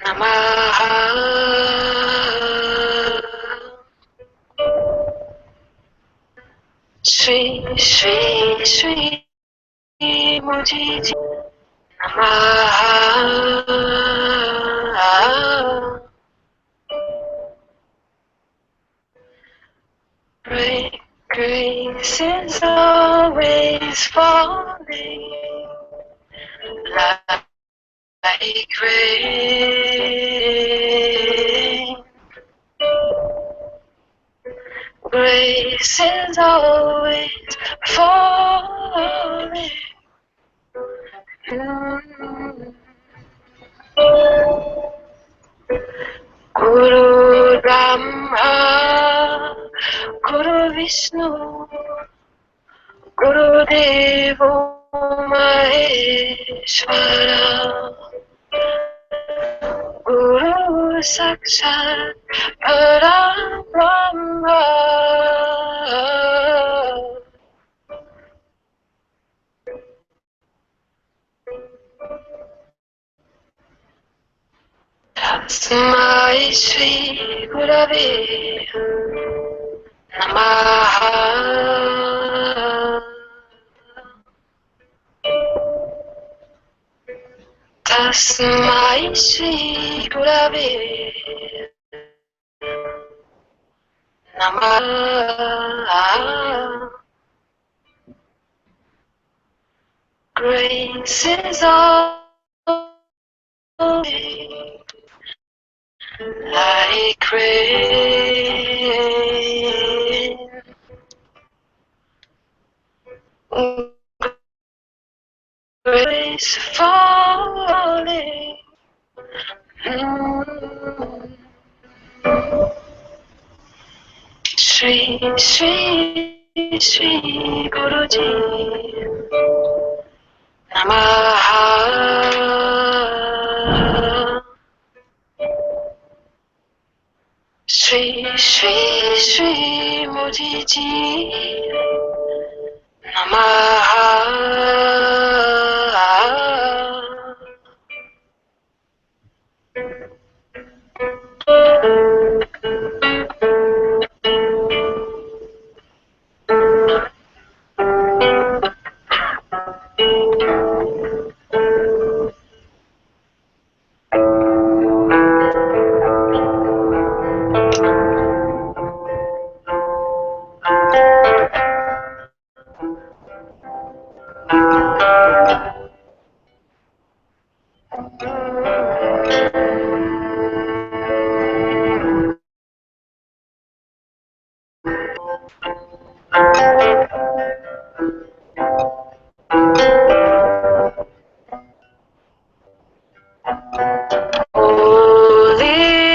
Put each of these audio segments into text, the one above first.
Namaha Shri Shri Shri Mujiji Namaha Grace is always falling like rain. Grace is always falling. Guru Brahma, Guru Vishnu, Guru Devo Maheshwara, Guru Sakshat Param Brahma. Tasmai Shri Gurave Namaha. Tasmai Shri Gurave Namaha. Grace is all like rain. Grace falling. Shri Shri Shri Guruji Namaha. Shri Shri Shri Mujiji Namaha.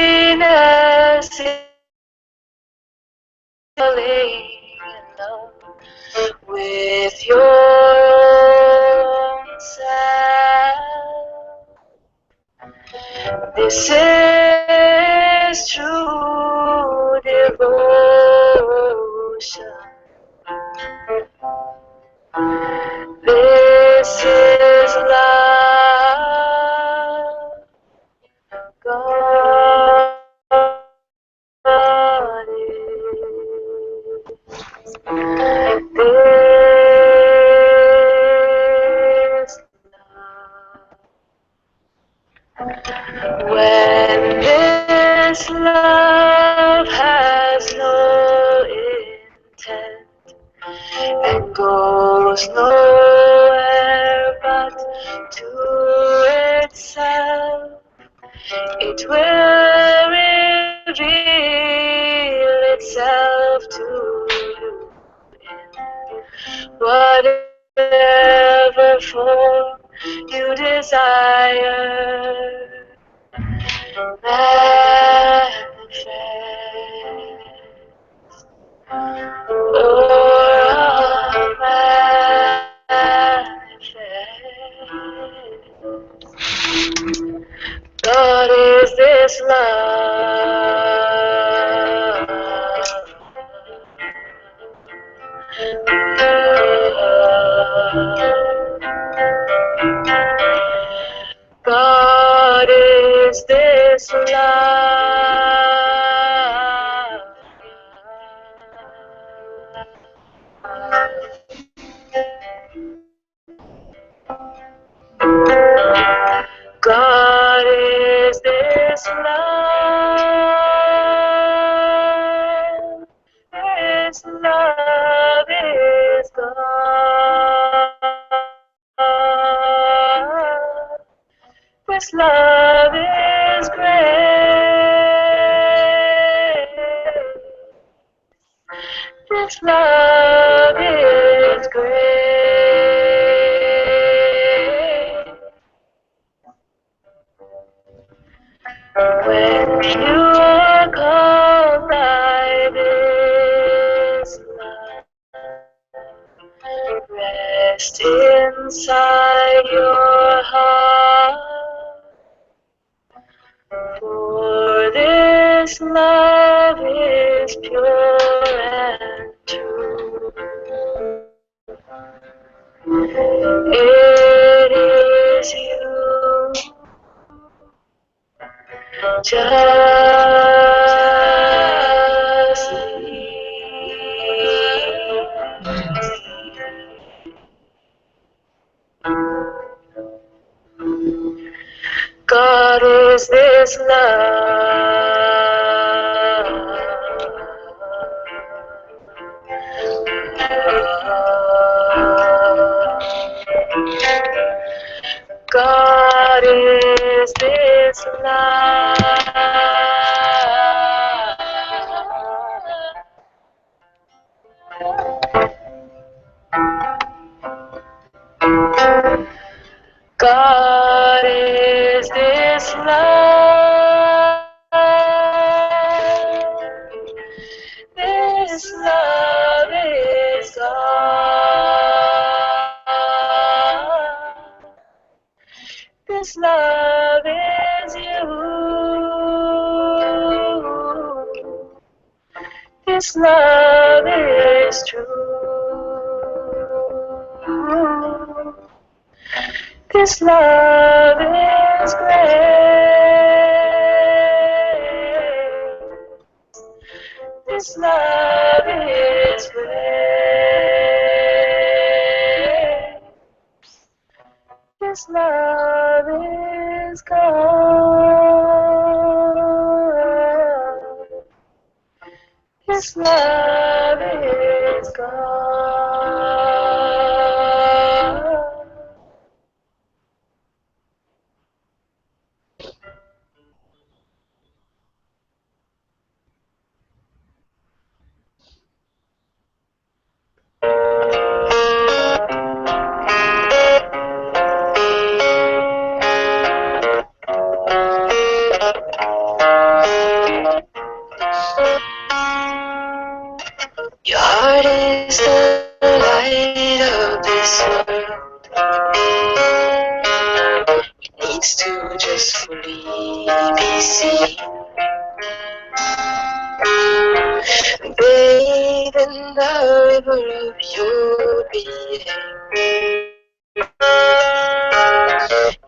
Holiness is falling in love with your own self. This is true devotion. This is love. God is love. When this love has no intent and goes nowhere but to itself, it will reveal itself to you in whatever form you desire. Manifest or manifest. God is this love. is this love? God is this love. This love is God. This love is great. This love is great. When you are called by this love, rest inside your heart. For this love is pure and true. It is you, just God is this love. God is this love. God is this love. This love is God. This love is you. This love is true. This love is great. This love is great. This love is God. This love is God. Your heart is the light of this world. It needs to just fully be seen. Bathe in the river of your being.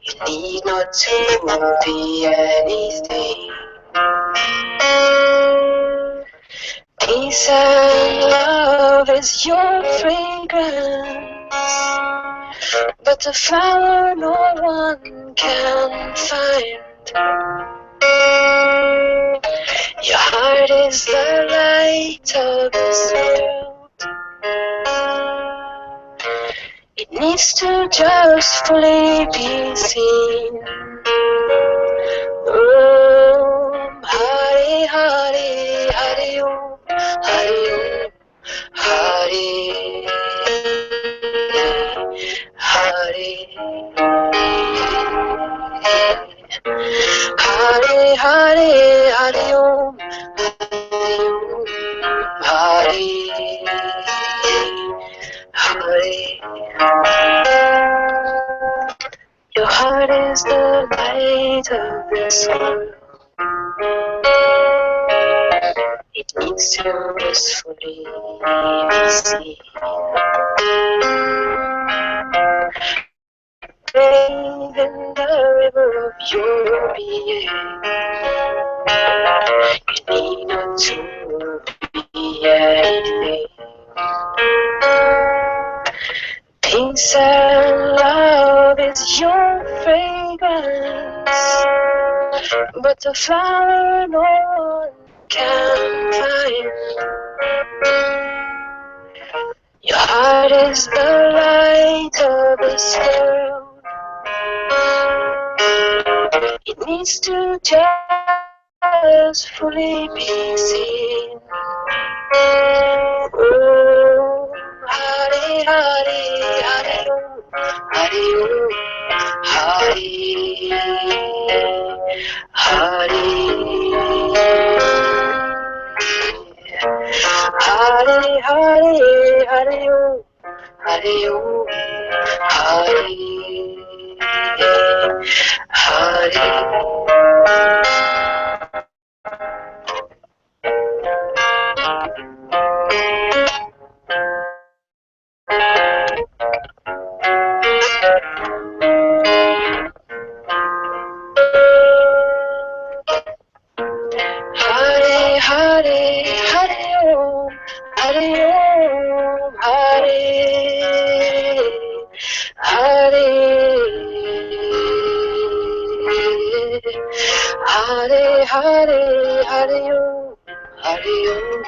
You need not to be anything. Peace and love is your fragrance, but the flower no one can find. Your heart is the light of this world. It needs to just fully be seen. Hare Hare Hare Om, Hare Om, Hare Hare. Hare Hare Hare Om, Hare Hare. Your heart is the light of this world. It needs to just fully be seen. Bathe in the river of your being. You need not to be anything. Peace and love is your fragrance, but the flower no one can find. Your heart is the light of this world. It needs to just fully be seen. Oh, Hare Hare Hare Om, Hare Om, Hare Hare. Hare Hare Hare Om, Hare Om, Hare Hare. Hare Hare Hare Om, Hare Om, Hare Hare. Hare Hare Hare Om, Hare Om,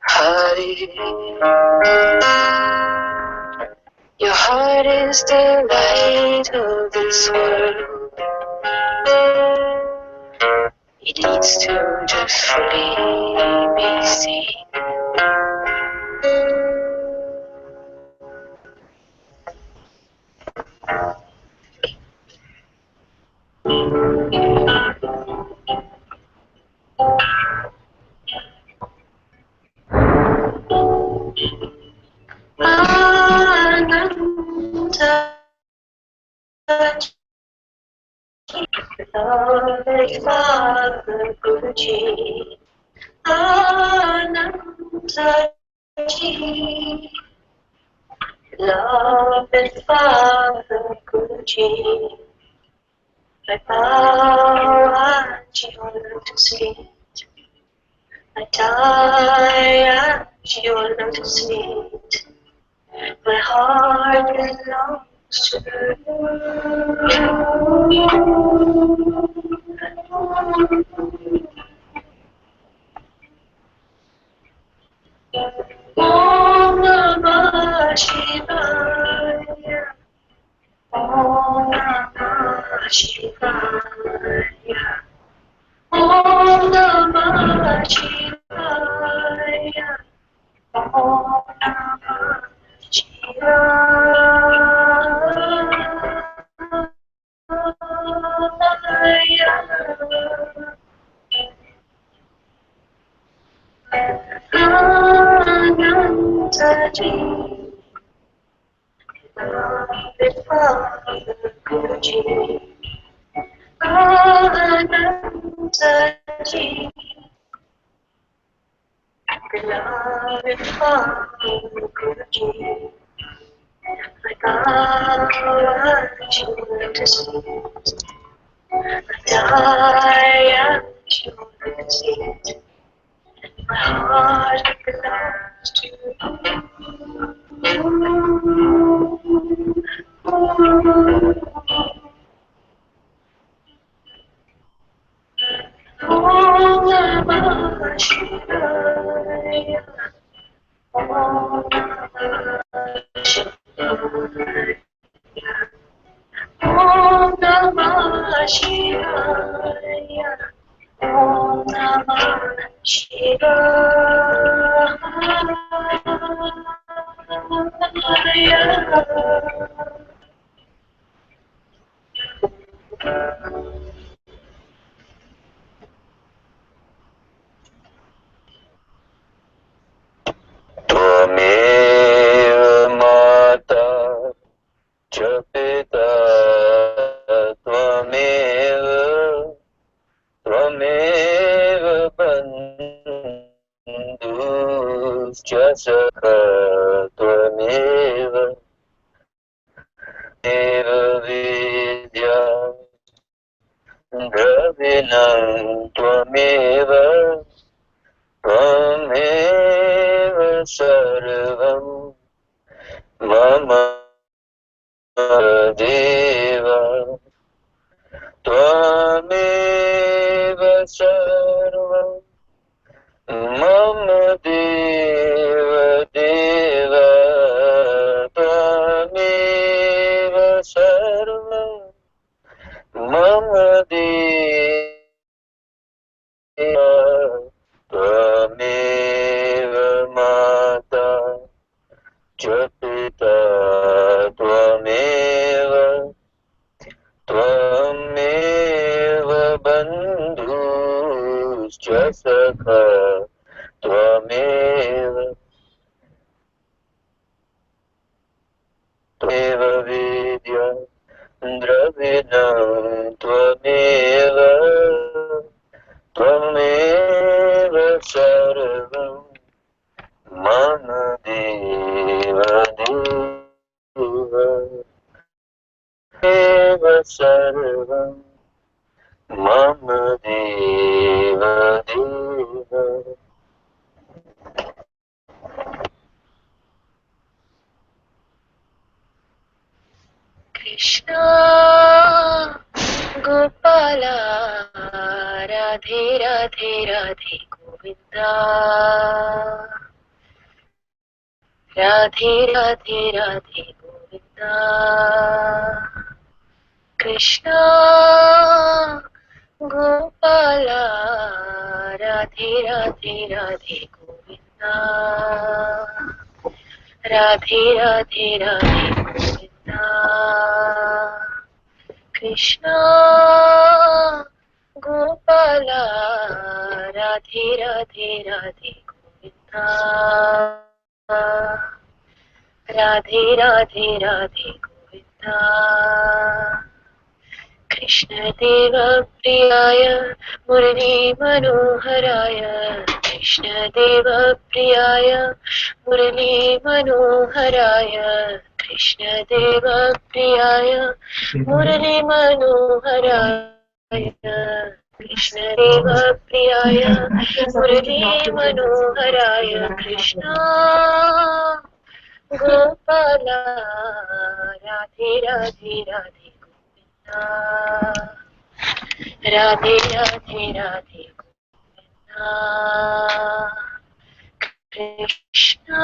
Hare. Your heart is the light of this world. It needs to just fully be seen. Anantaji, beloved Father Guruji. Anantaji, beloved Father Guruji. I bow at your lotus feet. I die at your lotus feet. My heart belongs to you. Om Namah Shivaya. Om Namah Shivaya. Om Namah Shivaya. Om Namah Shivaya. Anantaji, beloved Father Guruji. Anantaji, beloved Father Guruji. I bow at your lotus feet. I die at your lotus feet. My heart belongs to you. Om Namah Shivaya. Om Namah Shivaya. Om Namah Shivaya. Om Namah Shivaya. Tvameva Mata cha Pita, Tvameva Bandhuscha Sakha, Tvameva द्रविणं त्वमेव त्वमेव सर्वं मम देव त्वमेव सर्वं मम देव देव त्वमेव सर्वं मम देव त्वमेव माता च पिता त्वमेव त्वमेव बन्धुश्च सखा त्वमेव त्वमेव विद्या द्रविणं त्वमेव त्वमेव सर्वं मम देव देव त्वमेव सर्वं मम देव देव. कृष्णा गोपाला राधे राधे राधे गोविंदा राधे राधे राधे गोविंदा कृष्णा गोपाला राधे राधे राधे गोविंदा राधे राधे राधे गोविंदा कृष्णा गोपाला राधे राधे राधे गोविंदा राधे राधे राधे गोविंदा कृष्ण देव प्रियाय मुरली मनोहराय कृष्ण देव प्रियाय मुरली मनोहराय कृष्ण देव प्रियाय मुरली मनोहराय कृष्ण देव प्रियाय मुरली मनोहराय कृष्ण गोपाला राधे राधे राधे गोविंदा राधे राधे राधे गोविंदा कृष्णा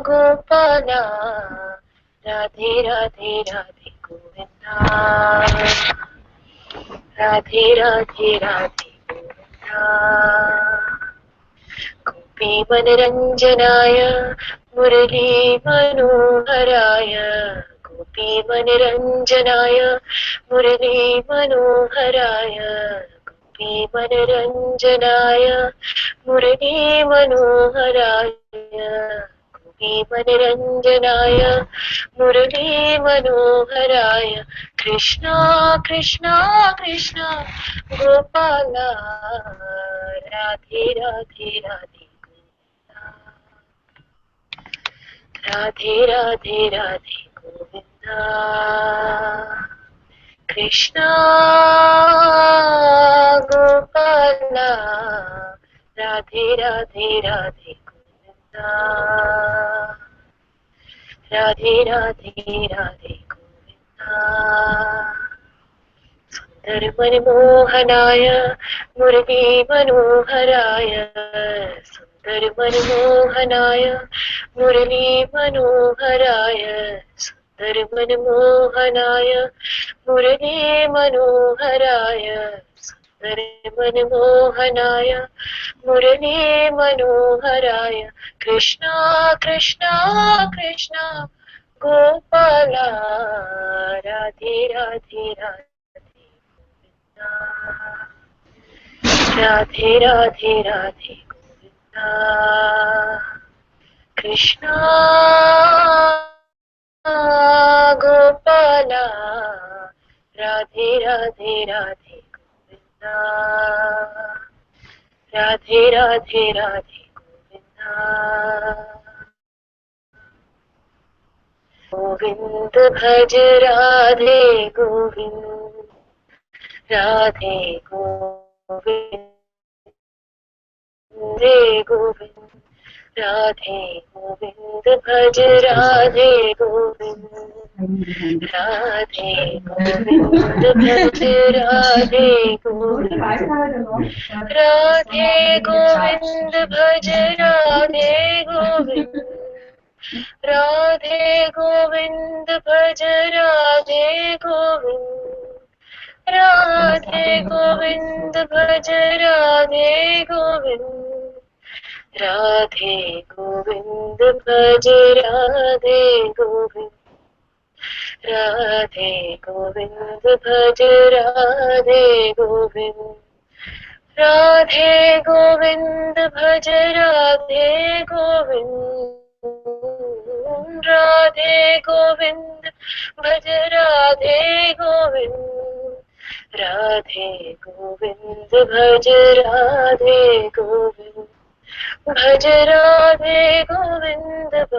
गोपाला राधे राधे राधे गोविंदा राधे राधे राधे गोविंदा गोपी मनरंजनाय मुरली मनोहराय गोपी मनरंजनाय मुरली मनोहराय गोपी मनरंजनाय मुरली मनोहराय गोपी मनरंजनाय मुरली मनोहराय कृष्णा कृष्णा कृष्णा गोपाला राधे राधे राधे राधे राधे राधे गोविंदा कृष्णा गोपाला राधे राधे राधे गोविंदा राधे राधे राधे गोविंदा सुंदर मनमोहनाय मुरली मनोहराय सुंदर मनमोहनाय मुरली मनोहराय सुंदर मनमोहनाय मुरली मनोहराय सुंदर मनमोहनाय मुरली मनोहराय कृष्णा कृष्णा कृष्णा गोपाला राधे राधे राधे राधे राधे राधे गोविंदा कृष्णा गोपाला राधे राधे राधे गोविंदा राधे राधे राधे गोविंदा गोविंद भज राधे गोविंद राधे गोविंद राधे गोविंद राधे गोविंद भज राधे गोविंद राधे गोविंद भज राधे गोविंद राधे गोविंद भज राधे गोविंद राधे गोविंद भज राधे गोविंद राधे गोविंद भज राधे गोविंद राधे गोविंद भज राधे गोविंद राधे गोविंद भज राधे गोविंद राधे गोविंद भज राधे गोविंद राधे गोविंद भज राधे गोविंद राधे गोविंद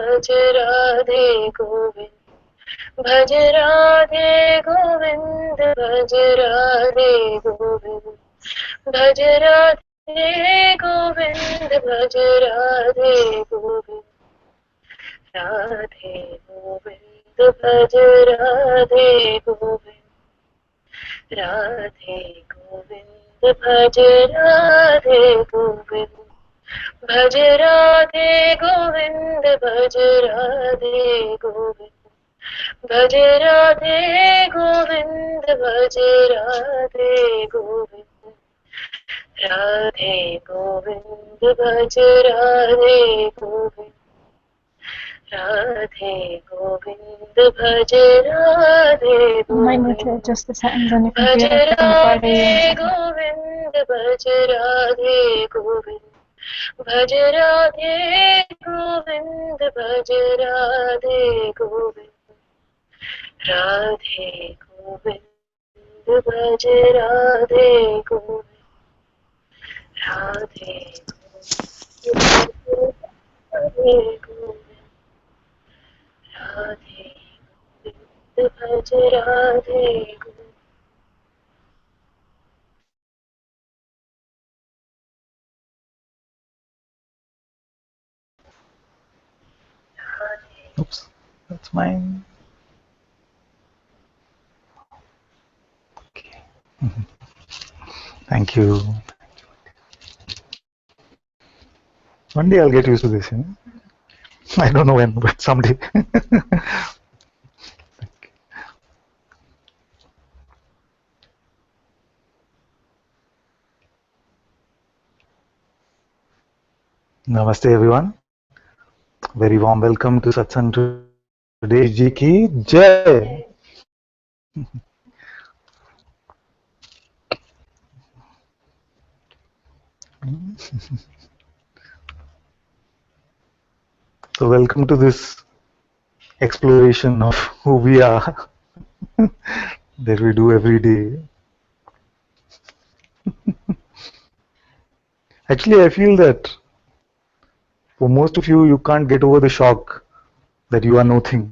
भज राधे गोविंद भज राधे गोविंद भज राधे गोविंद भज राधे गोविंद भज राधे गोविंद भज राधे गोविंद भज राधे गोविंद राधे गोविंद भज राधे गोविंद राधे गोविंद भज राधे गोविंद भज राधे गोविंद भज राधे गोविंद भज राधे गोविंद भज राधे गोविंद राधे गोविंद भज राधे गोविंद राधे गोविंद भज Radhe Might need to adjust the settings on your computer for Friday. Govind भज राधे गोविंद भज राधे गोविंद भज राधे गोविंद राधे गोविंद भज राधे गोविंद राधे गोविंद राधे गोविंद भज Radhe Govind Oops, that's mine. Okay. Thank you. One day I'll get used to this. You know? I don't know when, but someday. Namaste everyone. Very warm welcome to Satsang today. Ji ki Jai. So welcome to this exploration of who we are that we do every day. Actually, I feel that for most of you, you can't get over the shock that you are nothing.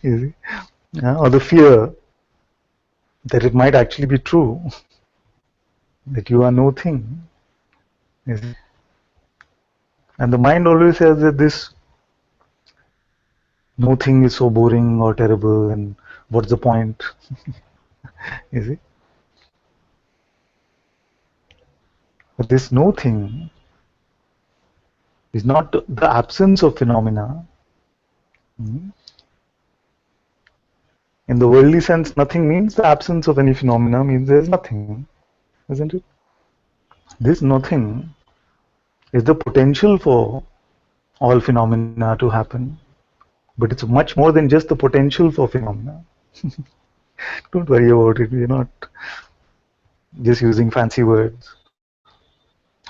You see? Or the fear that it might actually be true, that you are nothing. You see? And the mind always says that this nothing is so boring or terrible, and what's the point? You see? But this nothing is not the absence of phenomena. In the worldly sense, nothing means the absence of any phenomena means there is nothing, isn't it? This nothing is the potential for all phenomena to happen, but it's much more than just the potential for phenomena. Don't worry about it, we're not just using fancy words.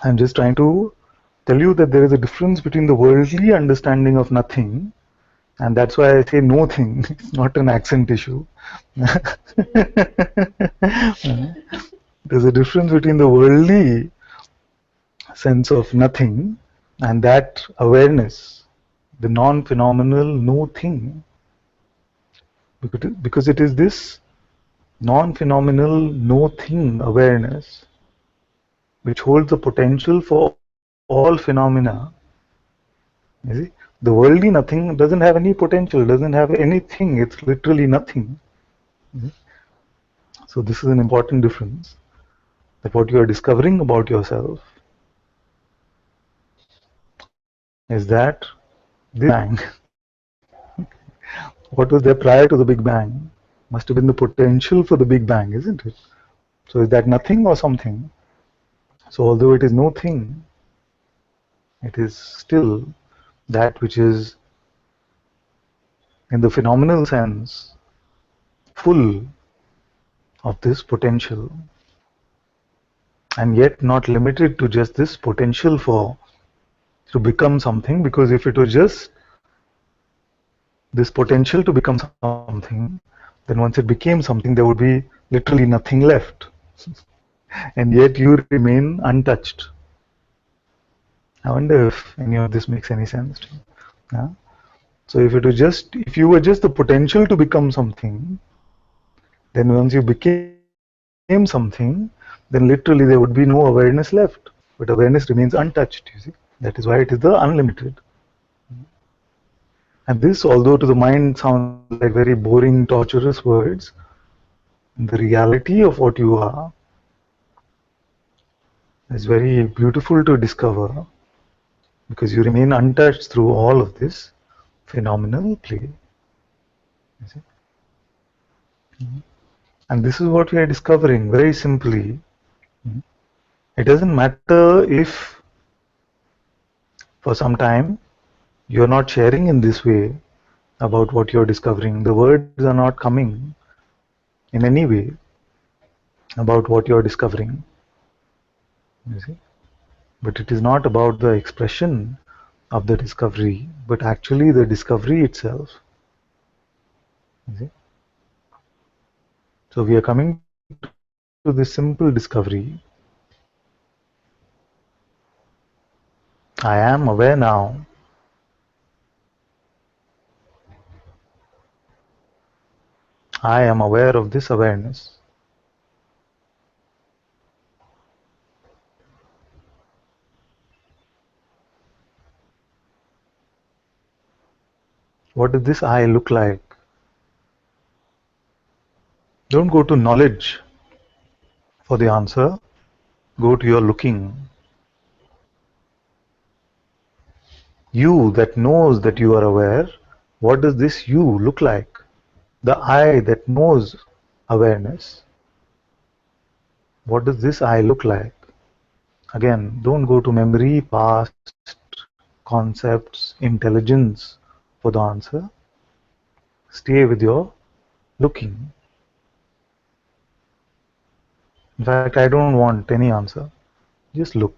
I'm just trying to tell you that there is a difference between the worldly understanding of nothing, and that's why I say no thing. It's not an accent issue. There's a difference between the worldly sense of nothing and that awareness, the non-phenomenal no thing, because it is this non-phenomenal, no-thing awareness, which holds the potential for all phenomena. You see, the worldly nothing doesn't have any potential, doesn't have anything. It's literally nothing. So this is an important difference. That what you are discovering about yourself is that this bang, what was there prior to the Big Bang, must have been the potential for the Big Bang, isn't it? So is that nothing or something? So although it is no thing, it is still that which is, in the phenomenal sense, full of this potential, and yet not limited to just this potential for to become something, because if it was just this potential to become something, then once it became something, there would be literally nothing left. And yet you remain untouched. I wonder if any of this makes any sense to you. Yeah? So if you were just the potential to become something, then once you became something, then literally there would be no awareness left. But awareness remains untouched, you see. That is why it is the unlimited. And this, although to the mind sounds like very boring, torturous words, the reality of what you are is very beautiful to discover, because you remain untouched through all of this phenomenal play. You see? And this is what we are discovering very simply. It doesn't matter if for some time you're not sharing in this way about what you're discovering. The words are not coming in any way about what you're discovering. You see? But it is not about the expression of the discovery, but actually the discovery itself. You see? So we are coming to this simple discovery. I am aware now. I am aware of this awareness. What does this I look like? Don't go to knowledge for the answer. Go to your looking. You that knows that you are aware, what does this you look like? The I that knows awareness, what does this I look like? Again, don't go to memory, past, concepts, intelligence for the answer. Stay with your looking. In fact, I don't want any answer. Just look.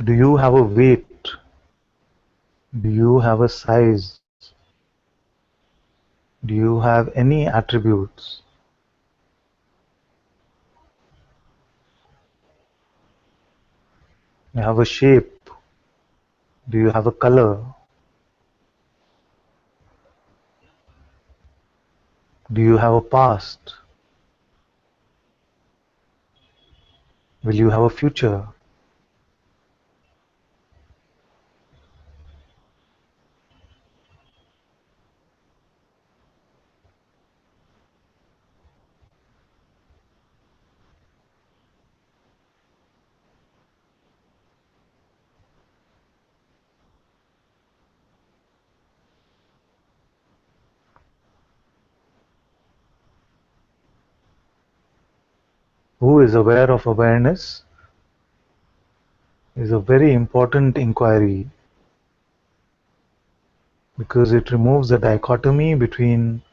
Do you have a weight? Do you have a size? Do you have any attributes? Do you have a shape? Do you have a color? Do you have a past? Will you have a future? Who is aware of awareness is a very important inquiry, because it removes the dichotomy between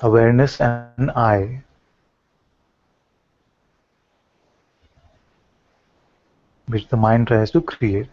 awareness and I, which the mind tries to create.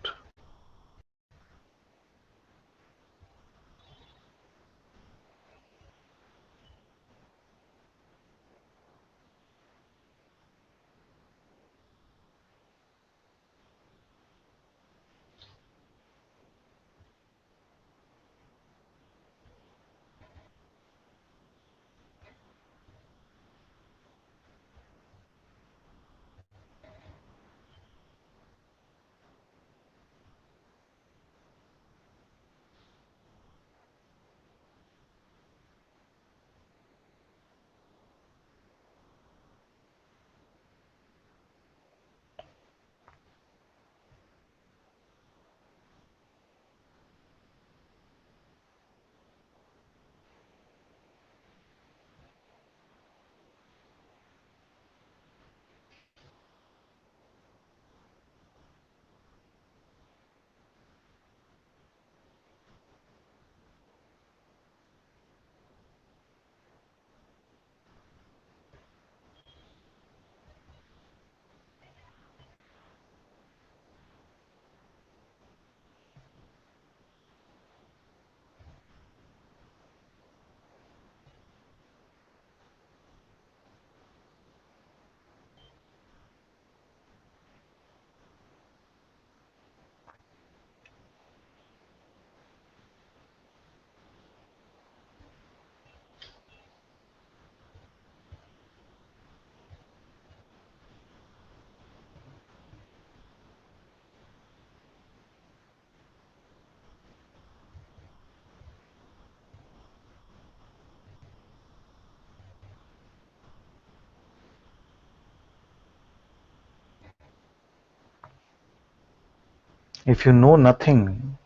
If you know nothing,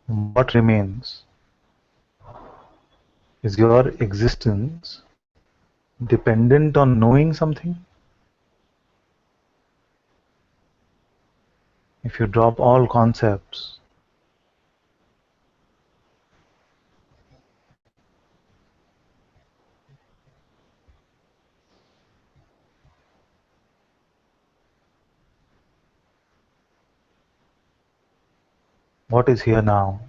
what remains? Is your existence dependent on knowing something? If you drop all concepts, what is here now?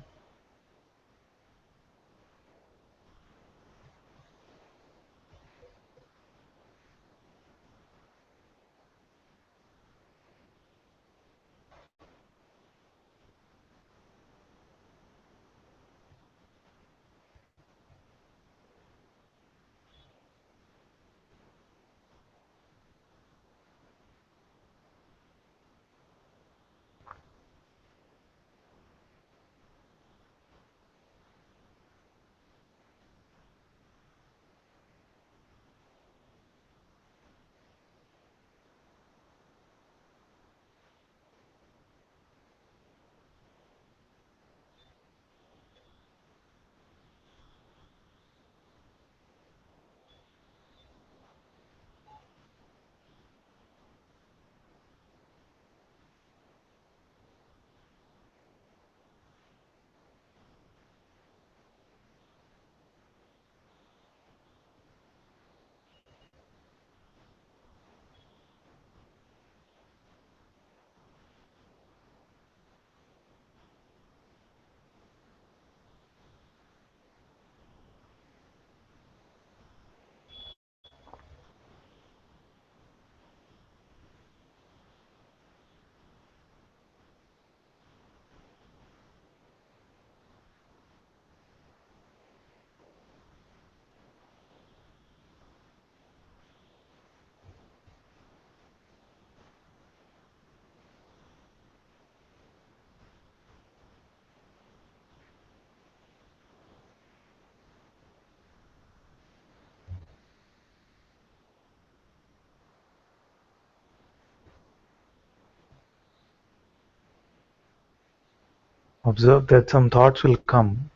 Observe that some thoughts will come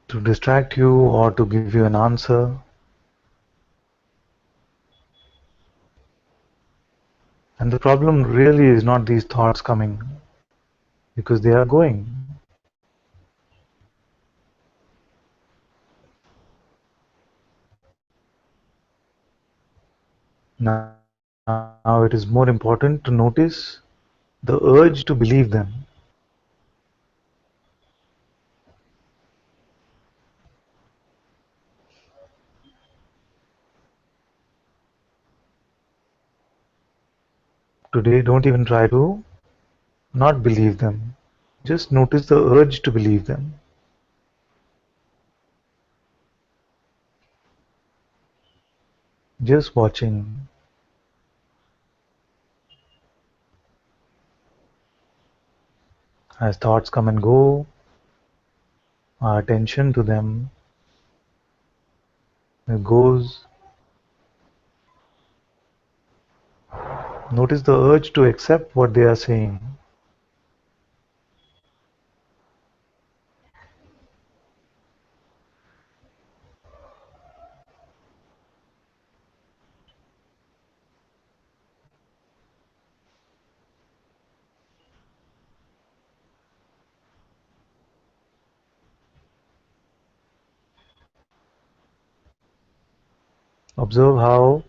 to distract you or to give you an answer. And the problem really is not these thoughts coming, because they are going. Now it is more important to notice the urge to believe them. Today, don't even try to not believe them. Just notice the urge to believe them. Just watching as thoughts come and go, our attention to them goes. Notice the urge to accept what they are saying. Observe how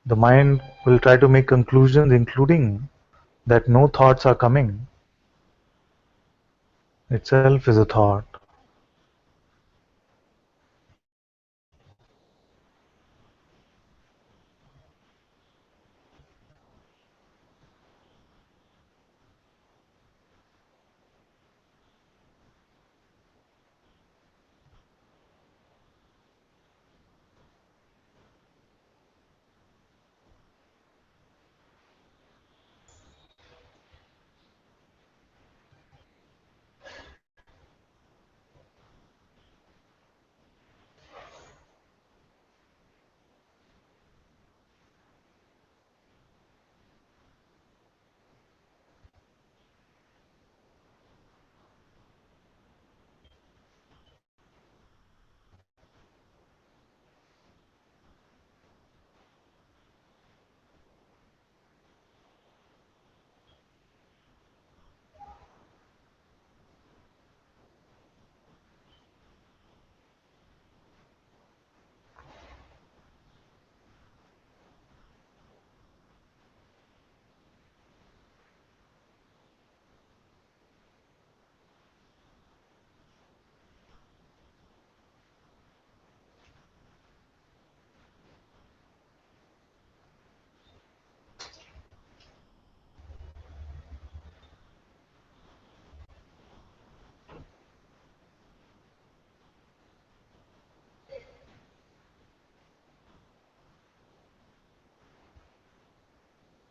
the mind will try to make conclusions, including that no thoughts are coming. Itself is a thought.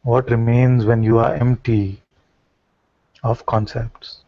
What remains when you are empty of concepts?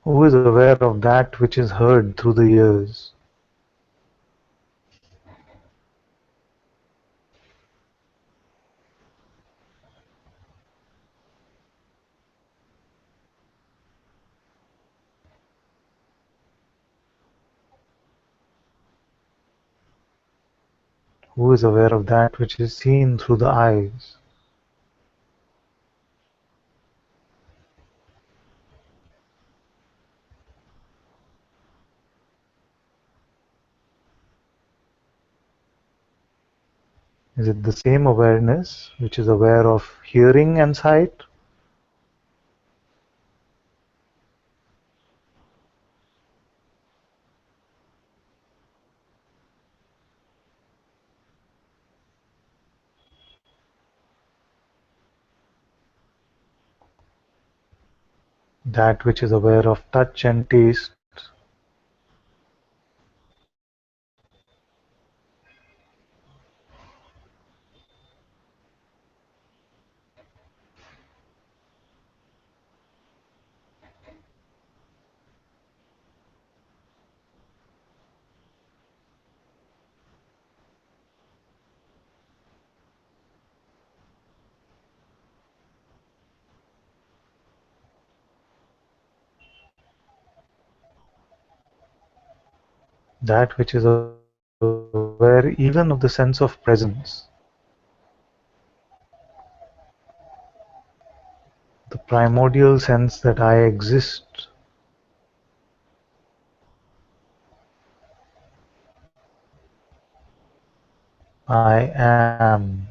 Who is aware of that which is heard through the ears? Who is aware of that which is seen through the eyes? Is it the same awareness which is aware of hearing and sight? That which is aware of touch and taste? That which is aware even of the sense of presence? The primordial sense that I exist, I am.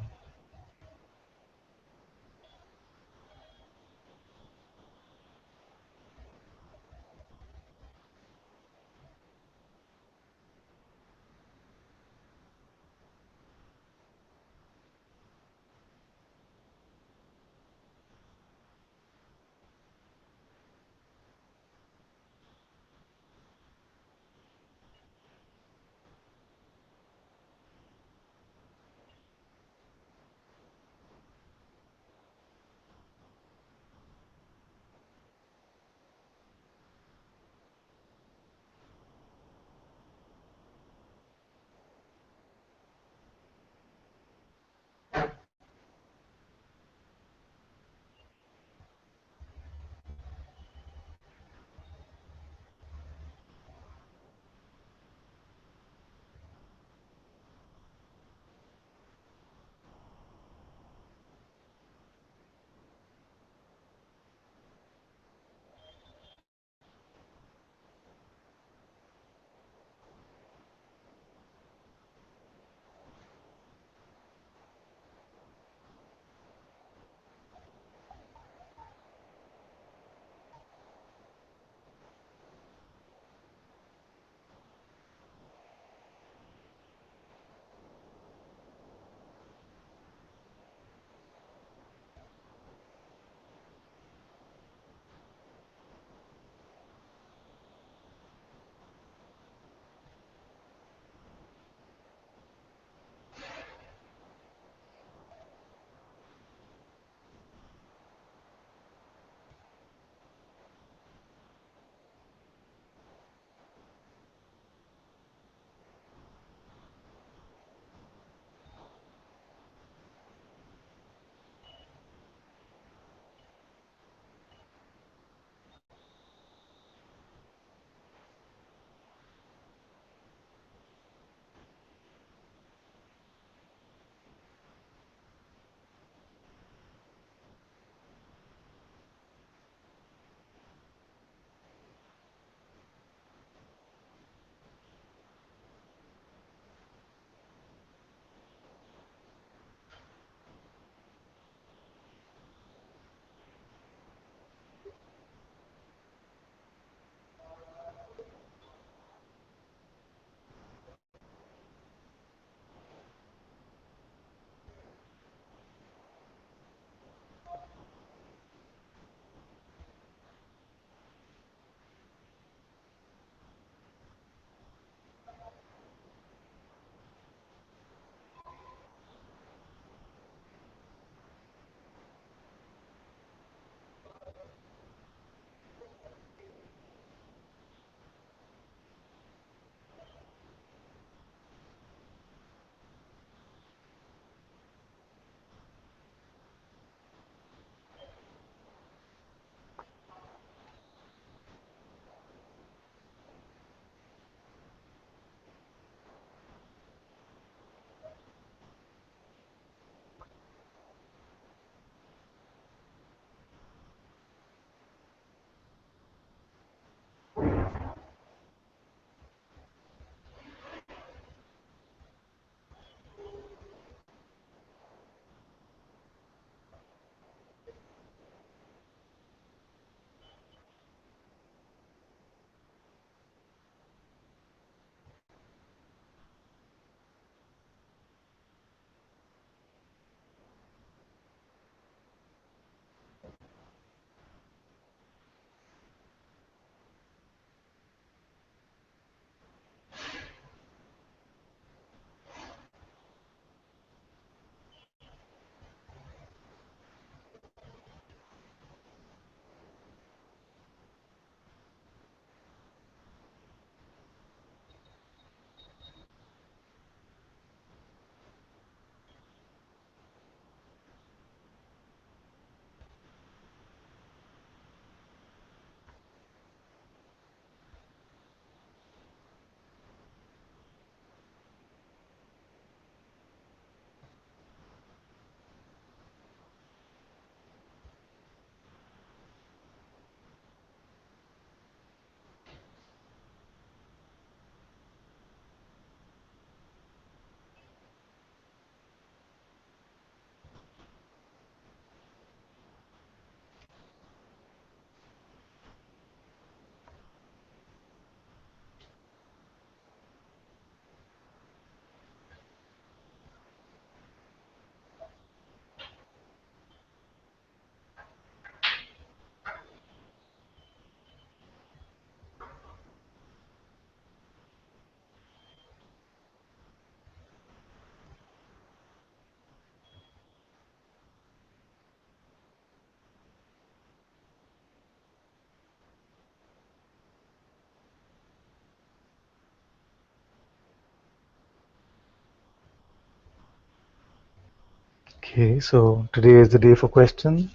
Okay, so today is the day for questions.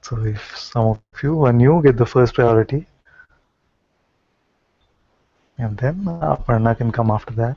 So if some of you are new, get the first priority, and then Aparna can come after that.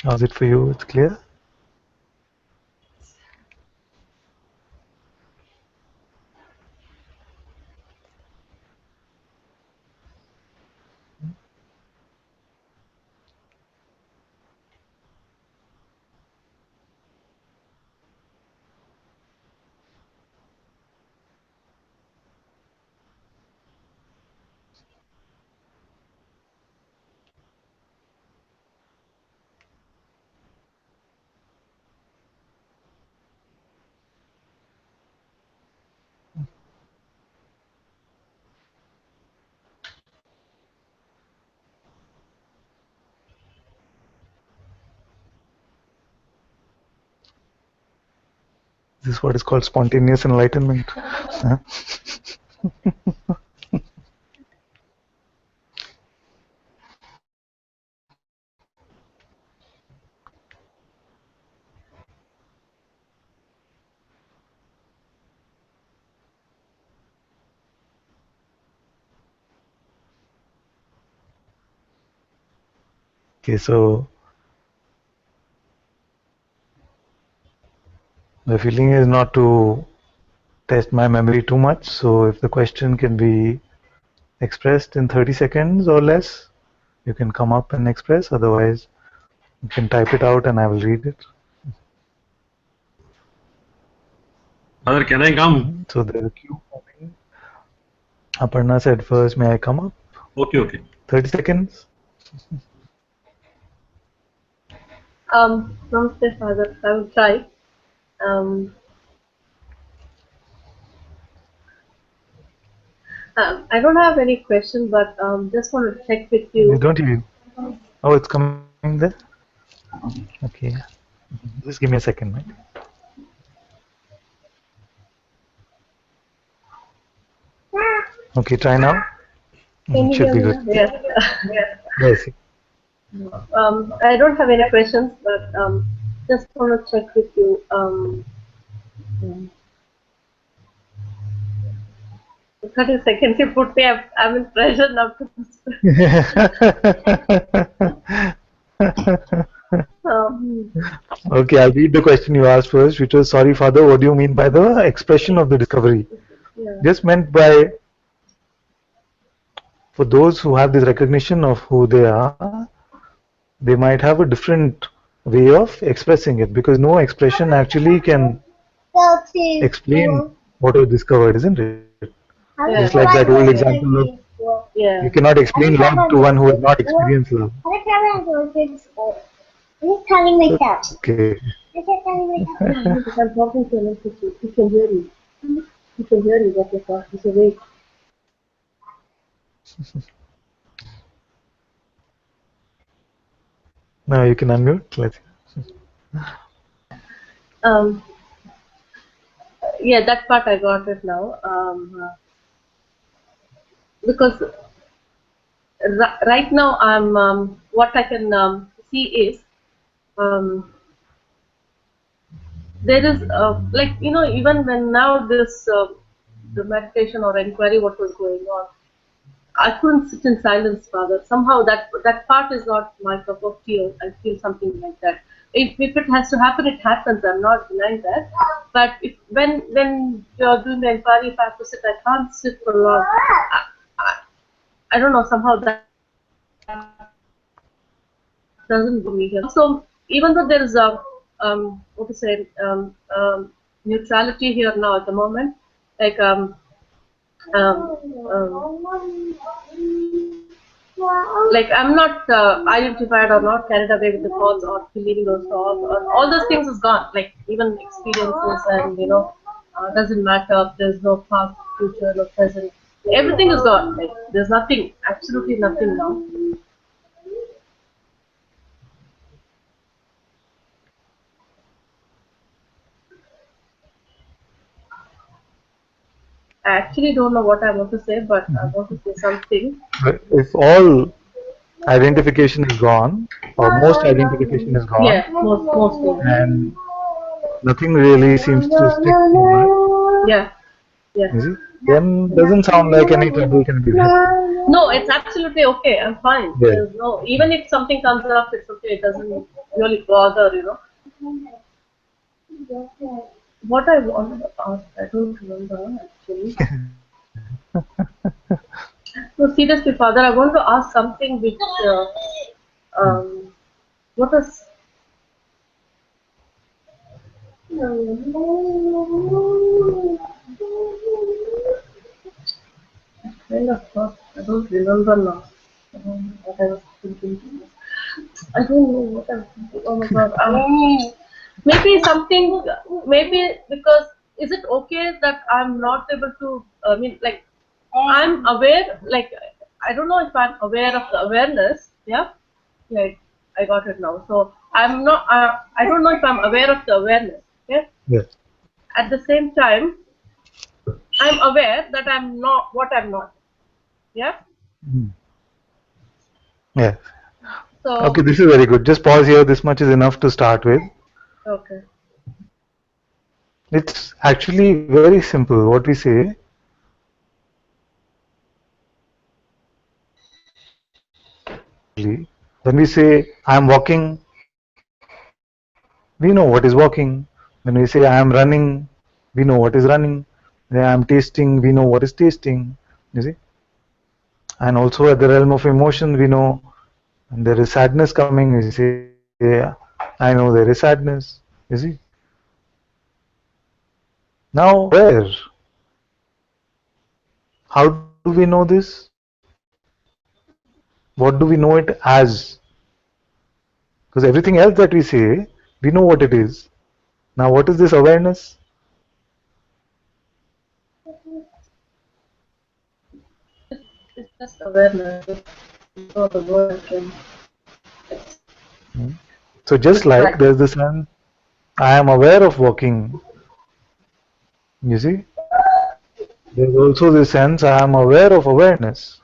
How's it for you? It's clear? This is what is called spontaneous enlightenment. Huh? Okay, so the feeling is not to test my memory too much. So if the question can be expressed in 30 seconds or less, you can come up and express. Otherwise, you can type it out and I will read it. Father, can I come? So there's a queue forming. Aparna said first, may I come up? Okay. 30 seconds. Namaste, Father. I will try. I don't have any question, but just want to check with You you. don't even. Oh, it's coming there? Okay. Just give me a second, right? Okay, try now. Can you Should hear be me good. now? Yes. Yes. I don't have any questions, but just want to check with you. 30 seconds you put me. I'm in pressure now to. Okay, I'll read the question you asked first, which was, sorry, Father, what do you mean by the expression of the discovery? Yeah. Just meant by, for those who have this recognition of who they are, they might have a different way of expressing it, because no expression actually can explain what was discovered, isn't it? Yeah. Just like that old example of, Yeah. you cannot explain love to one who has not experienced love. Okay. Because I'm talking to Anantaji. He can hear you. He can hear you what you're talking. He's awake. Now you can unmute. Let's. Yeah, that part I got it now. Because right now I'm what I can see is there is like even when now this the meditation or inquiry what was going on, I couldn't sit in silence, Father. Somehow that part is not my cup of tea. I feel something like that. If it has to happen, it happens. I'm not denying that. But if when you're doing the inquiry, if I have to sit, I can't sit for long. I don't know. Somehow that doesn't go me here. So even though there is a what to say neutrality here now at the moment, like Um, like I'm not identified or not carried away with the thoughts or believing those thoughts or all those things is gone. Like even experiences and doesn't matter. There's no past, future, no present. Everything is gone. Like there's nothing, absolutely nothing now. I actually don't know what I want to say, but I want to say something. If all identification is gone, or most identification is gone, Yeah, mostly. and nothing really seems to stick to Yeah, yeah. it, you see, then doesn't sound like any trouble can be there. No, it's absolutely okay. I'm fine. Yes. There's no, even if something comes up, it's okay. It doesn't really bother. What I wanted to ask, I don't remember actually. No, seriously, Father, I want to ask something which, what was, kind of thought, I don't remember now. What I was thinking. I don't know what I'm thinking. Oh my God. Maybe something, maybe because, is it okay that I'm not able to, I mean, like, I'm aware, like, I don't know if I'm aware of the awareness, yeah? Like, I got it now. So, I'm not, I don't know if I'm aware of the awareness, yeah? Yes. At the same time, I'm aware that I'm not what I'm not, yeah? Mm. Yes. Okay, So, this is very good. Just pause here. This much is enough to start with. okay. It's actually very simple. What we say, when we say I am walking, we know what is walking. When we say I am running, we know what is running. When I am tasting, we know what is tasting. You see? And also at the realm of emotion, we know when there is sadness coming, we say, yeah, I know there is sadness. You see? Now, where? How do we know this? What do we know it as? Because everything else that we say, we know what it is. Now, what is this awareness? It's just awareness. It's not a word. So, just It's like like, there's the sense, I am aware of walking. You see, there's also the sense I am aware of awareness.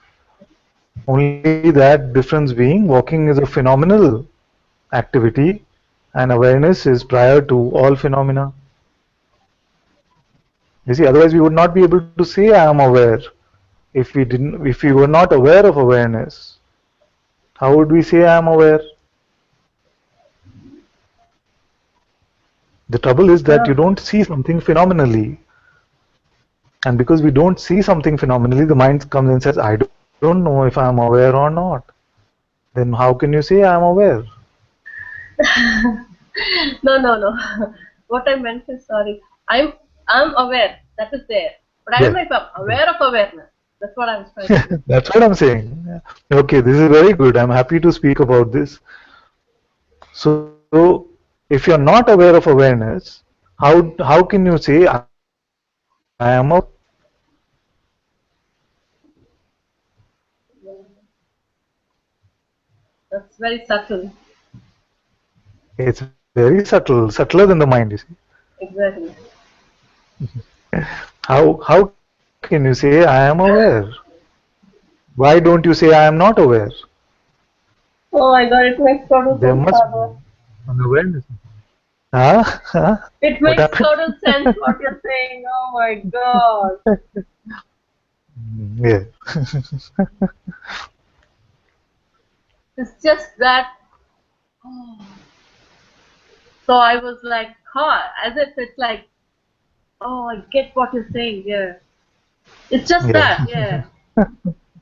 Only that difference being walking is a phenomenal activity and awareness is prior to all phenomena. You see, otherwise we would not be able to say I am aware if we were not aware of awareness. How would we say I am aware? The trouble is that you yeah. don't see something phenomenally. And because we don't see something phenomenally, the mind comes and says, I don't know if I am aware or not. Then how can you say I am aware? No. What I meant is, sorry. I'm aware that is there, but I don't Yes. know if I'm aware of awareness. That's what I was trying to say. That's what I'm saying. Okay, this is very good. I'm happy to speak about this. So, if you're not aware of awareness, how can you say I am aware? That's very subtle. It's very subtle, subtler than the mind. You see, Exactly. how can you say I am aware? Why don't you say I am not aware? Oh my God, it makes total There sense, must be Father. an awareness. Huh? Huh? It What makes happened? total sense what you're saying. Oh my God. Yeah. It's just that. Oh. So I was like, huh, as if it's like, oh, I get what you're saying. Yeah. It's just Yeah. that. Yeah.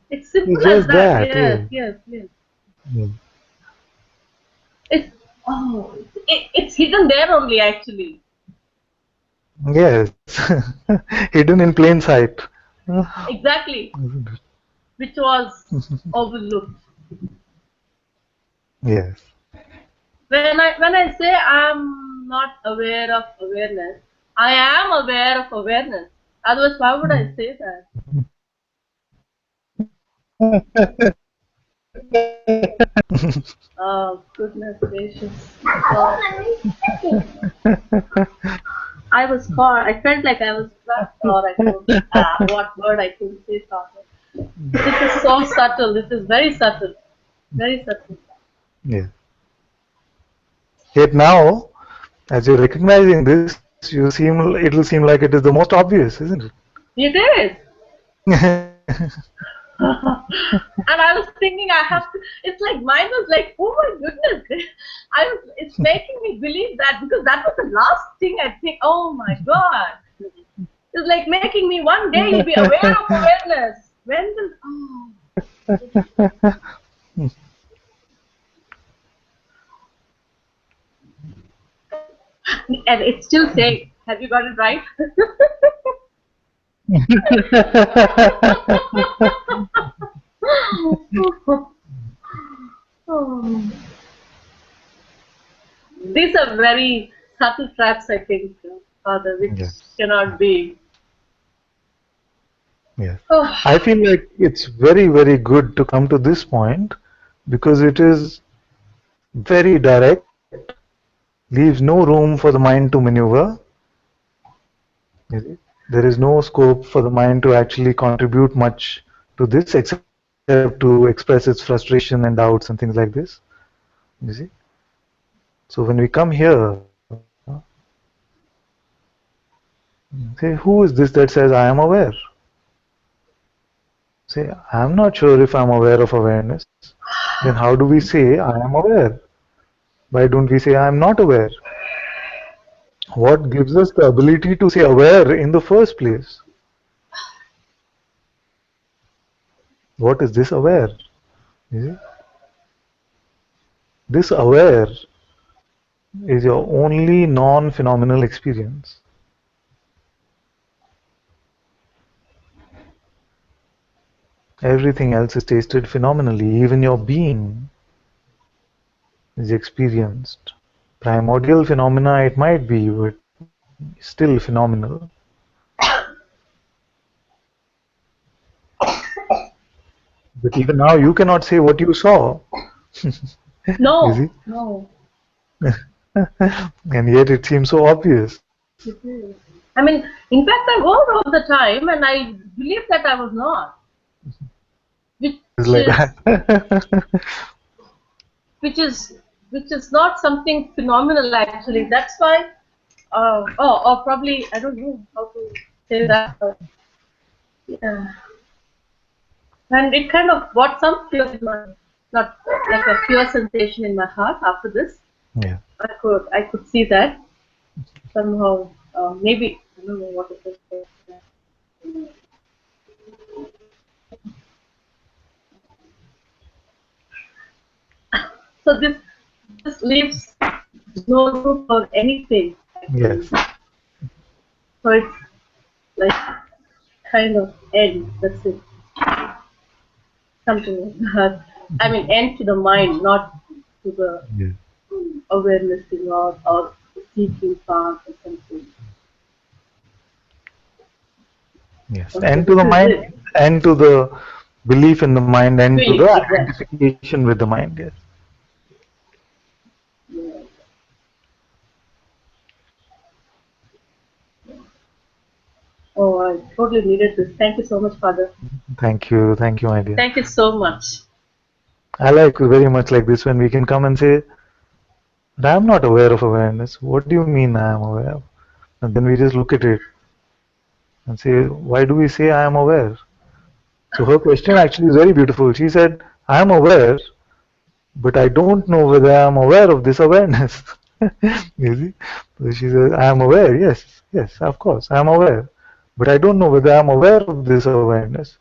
It's simple It's as just that. that. Yes, Yeah. yes, yes. Yeah. It's oh, it's hidden there only actually. Yes. Hidden in plain sight. Exactly, which was overlooked. Yes. When I say I'm not aware of awareness, I am aware of awareness. Otherwise, why would I say that? Oh, goodness gracious. God. I was caught. I felt like I was trapped, or I could, what word I could say something. This is so subtle. This is very subtle. Very subtle. Yes. Yet now, as you're recognizing this, it'll seem like it is the most obvious, isn't It is. it? And I was thinking I have to, it's like mine was like, oh my goodness. It's making me believe that because that was the last thing I think, oh my God. It's like making me one day you'll be aware of awareness. When will, oh. And it's still saying, have you got it right? Oh. These are very subtle traps, I think, Father, which Yes. cannot be. Yes. Oh, I feel like it's very, very good to come to this point because it is very direct, leaves no room for the mind to maneuver. You see? There is no scope for the mind to actually contribute much to this except to express its frustration and doubts and things like this. You see? So when we come here, say, who is this that says I am aware? Say, I'm not sure if I'm aware of awareness. Then how do we say I am aware? Why don't we say I am not aware? What gives us the ability to say aware in the first place? What is this aware? You see? This aware is your only non-phenomenal experience. Everything else is tasted phenomenally. Even your being is experienced. Primordial phenomena it might be, but still phenomenal. But even now you cannot say what you saw. You no, see? no. And yet it seems so obvious. It is. I mean, in fact, I was all the time, and I believe that I was not, which It's like is that. which is which is not something phenomenal actually. That's why. Or probably I don't know how to say that. But yeah, and it kind of brought some fear in my, not like a fear sensation in my heart after this. Yeah. I could see that somehow. Maybe I don't know what it is. So this leaves no room for anything actually. Yes. So it's like kind of end. That's it. Something like that. I mean, end to the mind, not to the Yeah. awareness thing or seeking path or something. Yes. Okay, And to this the is mind, it. and to the belief in the mind, and to the Belief, exactly. identification with the mind. Yes. Yeah. Oh, I totally needed this. Thank you so much, Father. Thank you. Thank you, my dear. Thank you so much. I like very much like this when we can come and say, "But I'm not aware of awareness. What do you mean I am aware?" And then we just look at it and say, "Why do we say I am aware?" So her question actually is very beautiful. She said, "I am aware, but I don't know whether I am aware of this awareness." You see? So she says, I am aware, yes, yes, of course, I am aware. But I don't know whether I am aware of this awareness.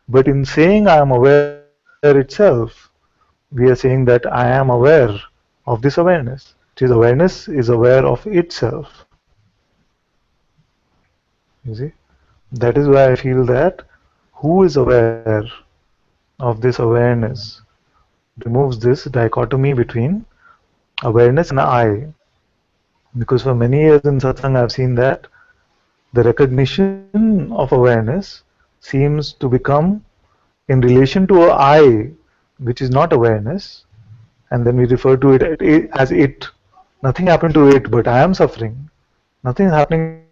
But in saying I am aware itself, we are saying that I am aware of this awareness. Which is awareness is aware of itself. You see? That is why I feel that who is aware of this awareness removes this dichotomy between awareness and I. Because for many years in satsang I've seen that the recognition of awareness seems to become in relation to a I, which is not awareness, and then we refer to it as it. Nothing happened to it, but I am suffering. Nothing is happening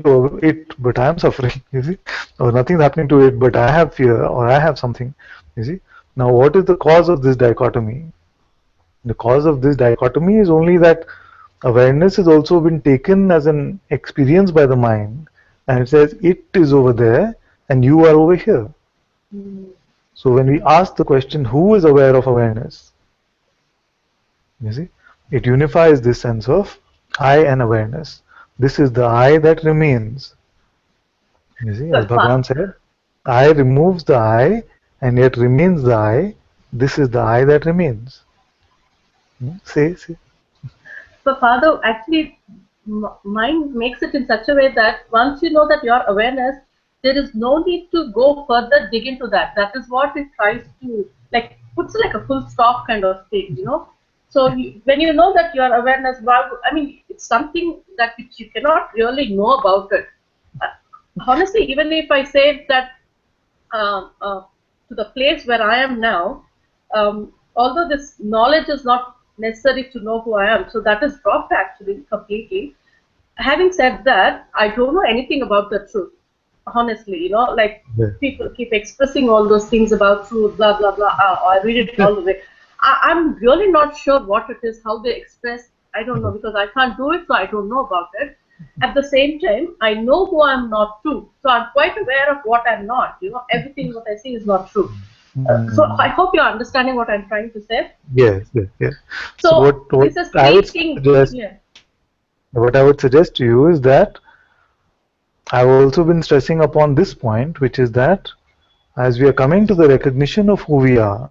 to it, but I am suffering. You see, or nothing is happening to it, but I have fear or I have something. You see. Now, what is the cause of this dichotomy? The cause of this dichotomy is only that awareness has also been taken as an experience by the mind, and it says it is over there and you are over here. So when we ask the question, who is aware of awareness? You see, it unifies this sense of I and awareness. This is the I that remains. You see, as Bhagavan said, I removes the I and yet remains the I. This is the I that remains. Say. But Father, actually, mind makes it in such a way that once you know that your awareness, there is no need to go further, dig into that. That is what it tries to, like, puts like a full stop kind of thing, you know. So when you know that your awareness, I mean, it's something that which you cannot really know about it. Honestly, even if I say that to the place where I am now, although this knowledge is not necessary to know who I am, so that is dropped actually completely. Having said that, I don't know anything about the truth. Honestly, you know, like people keep expressing all those things about truth, blah blah blah. I read it all the way. I'm really not sure what it is, how they express. I don't know because I can't do it, so I don't know about it. At the same time, I know who I'm not too, so I'm quite aware of what I'm not. You know, everything what I see is not true. So I hope you're understanding what I'm trying to say. Yes. So what this is I would speaking. suggest, Yeah. what I would suggest to you is that I've also been stressing upon this point, which is that as we are coming to the recognition of who we are,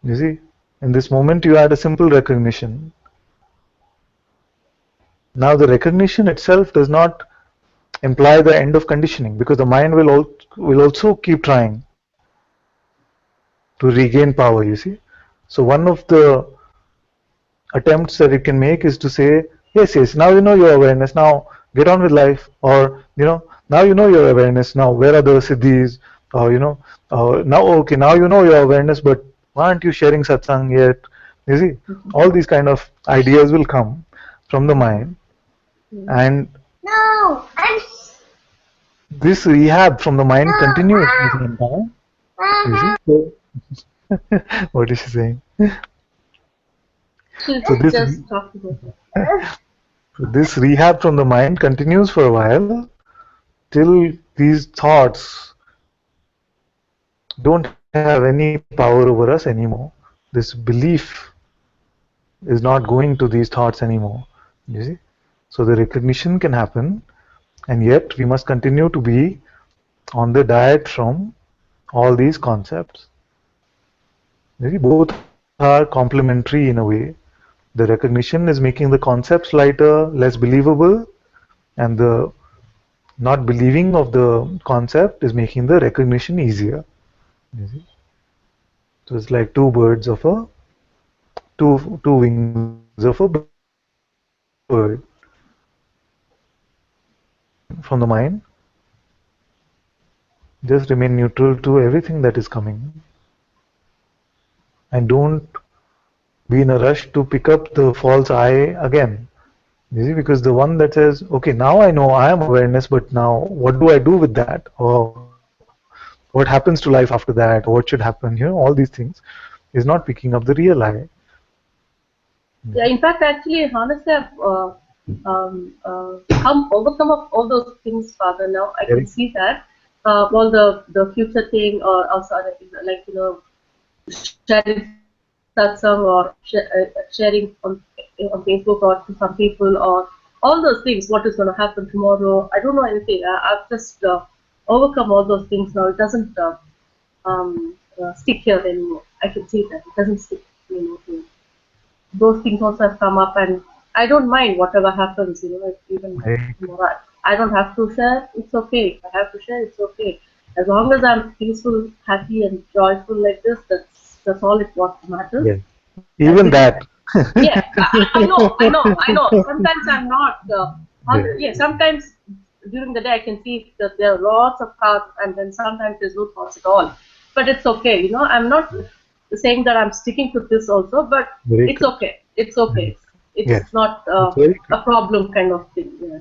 you see, in this moment you had a simple recognition. Now the recognition itself does not imply the end of conditioning, because the mind will also keep trying to regain power, you see. So one of the attempts that it can make is to say, yes, now you know your awareness, now get on with life, or now you know your awareness, now where are the siddhis, or now okay, now you know your awareness, but why aren't you sharing satsang yet? You see, all these kind of ideas will come from the mind, and this rehab from the mind continues for some time. You see, so what is she saying? She's So just talking about this rehab from the mind continues for a while till these thoughts don't have any power over us anymore. This belief is not going to these thoughts anymore. You see? So the recognition can happen, and yet we must continue to be on the diet from all these concepts. You see, both are complementary in a way. The recognition is making the concepts lighter, less believable, and the not believing of the concept is making the recognition easier. You see? So it's like two birds of a two wings of a bird. From the mind, just remain neutral to everything that is coming, and don't be in a rush to pick up the false I again. You see, because the one that says, okay, now I know I am awareness, but now what do I do with that? Or what happens to life after that? Or what should happen? All these things is not picking up the real I. Yeah, in fact, actually, honestly, I've overcome of all those things, Father. Now I can see that all the future thing, or also like sharing satsang or sharing on Facebook or to some people, or all those things. What is going to happen tomorrow? I don't know anything. I've just overcome all those things now. It doesn't stick here anymore. I can see that it doesn't stick anymore here. Those things also have come up, and I don't mind whatever happens, even tomorrow. I don't have to share, it's okay. If I have to share, it's okay. As long as I'm peaceful, happy, and joyful like this, that's all what matters. Yes. And Even this is, that. yeah, I know. Sometimes I'm not. Yeah. Yeah, sometimes during the day I can see that there are lots of thoughts, and then sometimes there's no thoughts at all. But it's okay, I'm not saying that I'm sticking to this also, but Very it's good. okay. It's okay. It's Yes. not It's very good. a problem kind of thing. Yeah.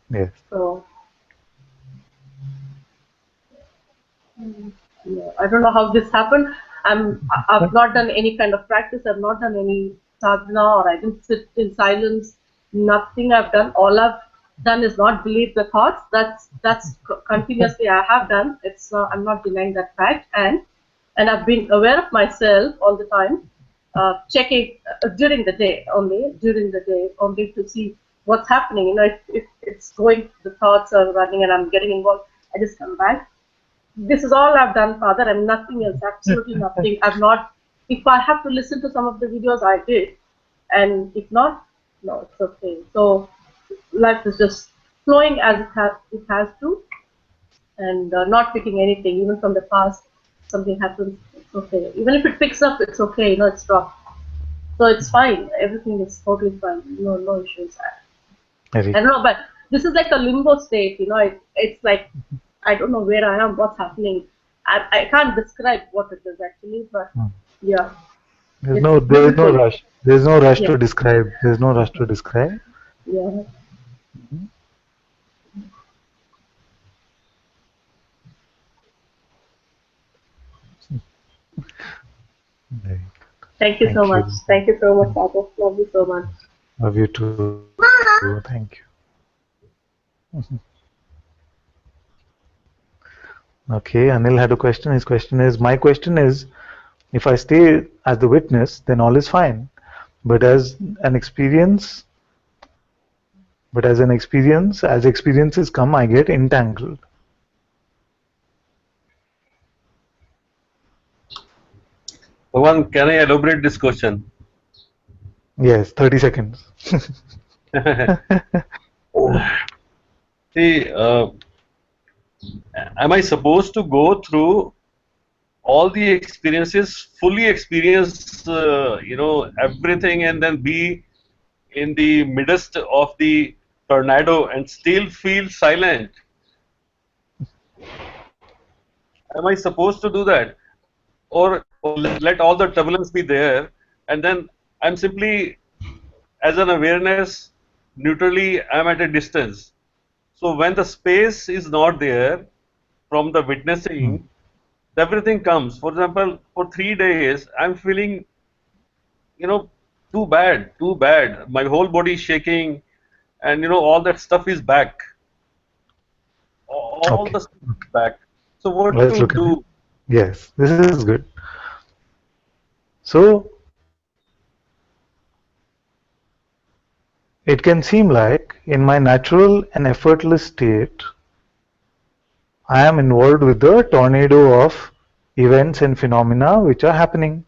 Yes. So yeah, I don't know how this happened. I've not done any kind of practice. I've not done any sadhana, or I didn't sit in silence. Nothing I've done. All I've done is not believe the thoughts. That's continuously I have done. It's I'm not denying that fact, and I've been aware of myself all the time, checking during the day only to see what's happening. If it's going, the thoughts are running, and I'm getting involved. I just come back. This is all I've done, Father, and nothing else, absolutely nothing. I've not, if I have to listen to some of the videos, I did. And if not, no, it's okay. So life is just flowing as it has to, and not picking anything, even from the past, something happens, it's okay. Even if it picks up, it's okay, it's dropped. So it's fine. Everything is totally fine. No issues. Very I don't good. know, but this is like a limbo state, it's like I don't know where I am, what's happening. I can't describe what it is actually, but Hmm. yeah, There's it's no there is no beautiful. rush. There's no rush Yeah, to describe. There's no rush to describe. yeah. Very good. Thank you so Thank much. you. Thank you so much, Papa. Love you so much. Love you too. Thank you. Okay, Anil had a question. His question is, my question is, if I stay as the witness, then all is fine. But as an experience, as experiences come, I get entangled. Bhavan, can I elaborate this question? Yes, 30 seconds. See, am I supposed to go through all the experiences, fully experience, everything, and then be in the midst of the tornado and still feel silent? Am I supposed to do that? Or let all the turbulence be there, and then I'm simply, as an awareness, neutrally, I'm at a distance. So when the space is not there from the Hmm. witnessing, everything comes. For example, for 3 days, I'm feeling, you know, too bad. My whole body is shaking, and all that stuff is back. All Okay, the stuff is back. So what let's to look at it. do? Yes, this is good. So it can seem like in my natural and effortless state, I am involved with the tornado of events and phenomena which are happening.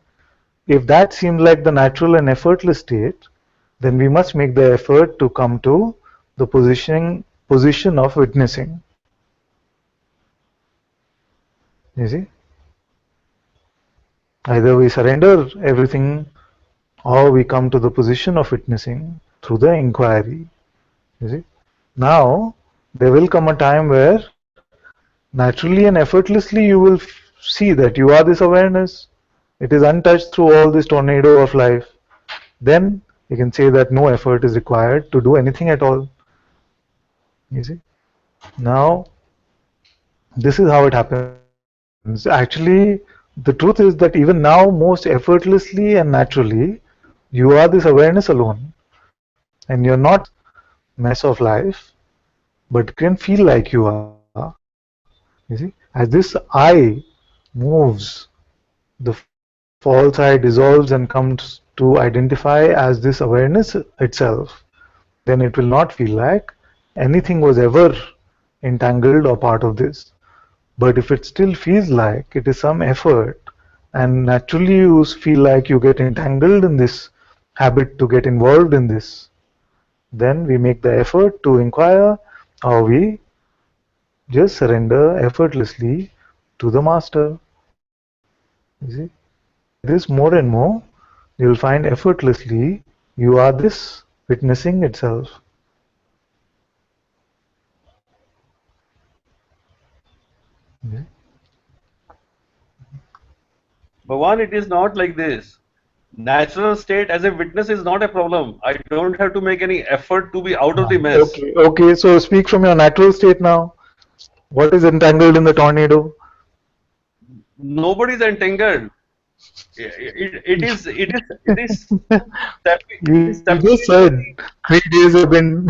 If that seems like the natural and effortless state, then we must make the effort to come to the position of witnessing. You see, either we surrender everything or we come to the position of witnessing through the inquiry. You see, now there will come a time where naturally and effortlessly you will see that you are this awareness. It is untouched through all this tornado of life. Then you can say that no effort is required to do anything at all. You see, now this is how it happens. Actually, the truth is that even now, most effortlessly and naturally, you are this awareness alone, and you're not mess of life, but can feel like you are. You see, as this I moves, the false I dissolves and comes to identify as this awareness itself. Then it will not feel like anything was ever entangled or part of this. But if it still feels like it is some effort, and naturally you feel like you get entangled in this habit to get involved in this, then we make the effort to inquire, or we just surrender effortlessly to the master. You see, this more and more, you'll find effortlessly you are this witnessing itself. Okay. Bhavan, it is not like this. Natural state as a witness is not a problem. I don't have to make any effort to be out of the mess. Okay, okay. So speak from your natural state now. What is entangled in the tornado? Nobody is entangled. It is it is You stepping just into said the. 3 days have been.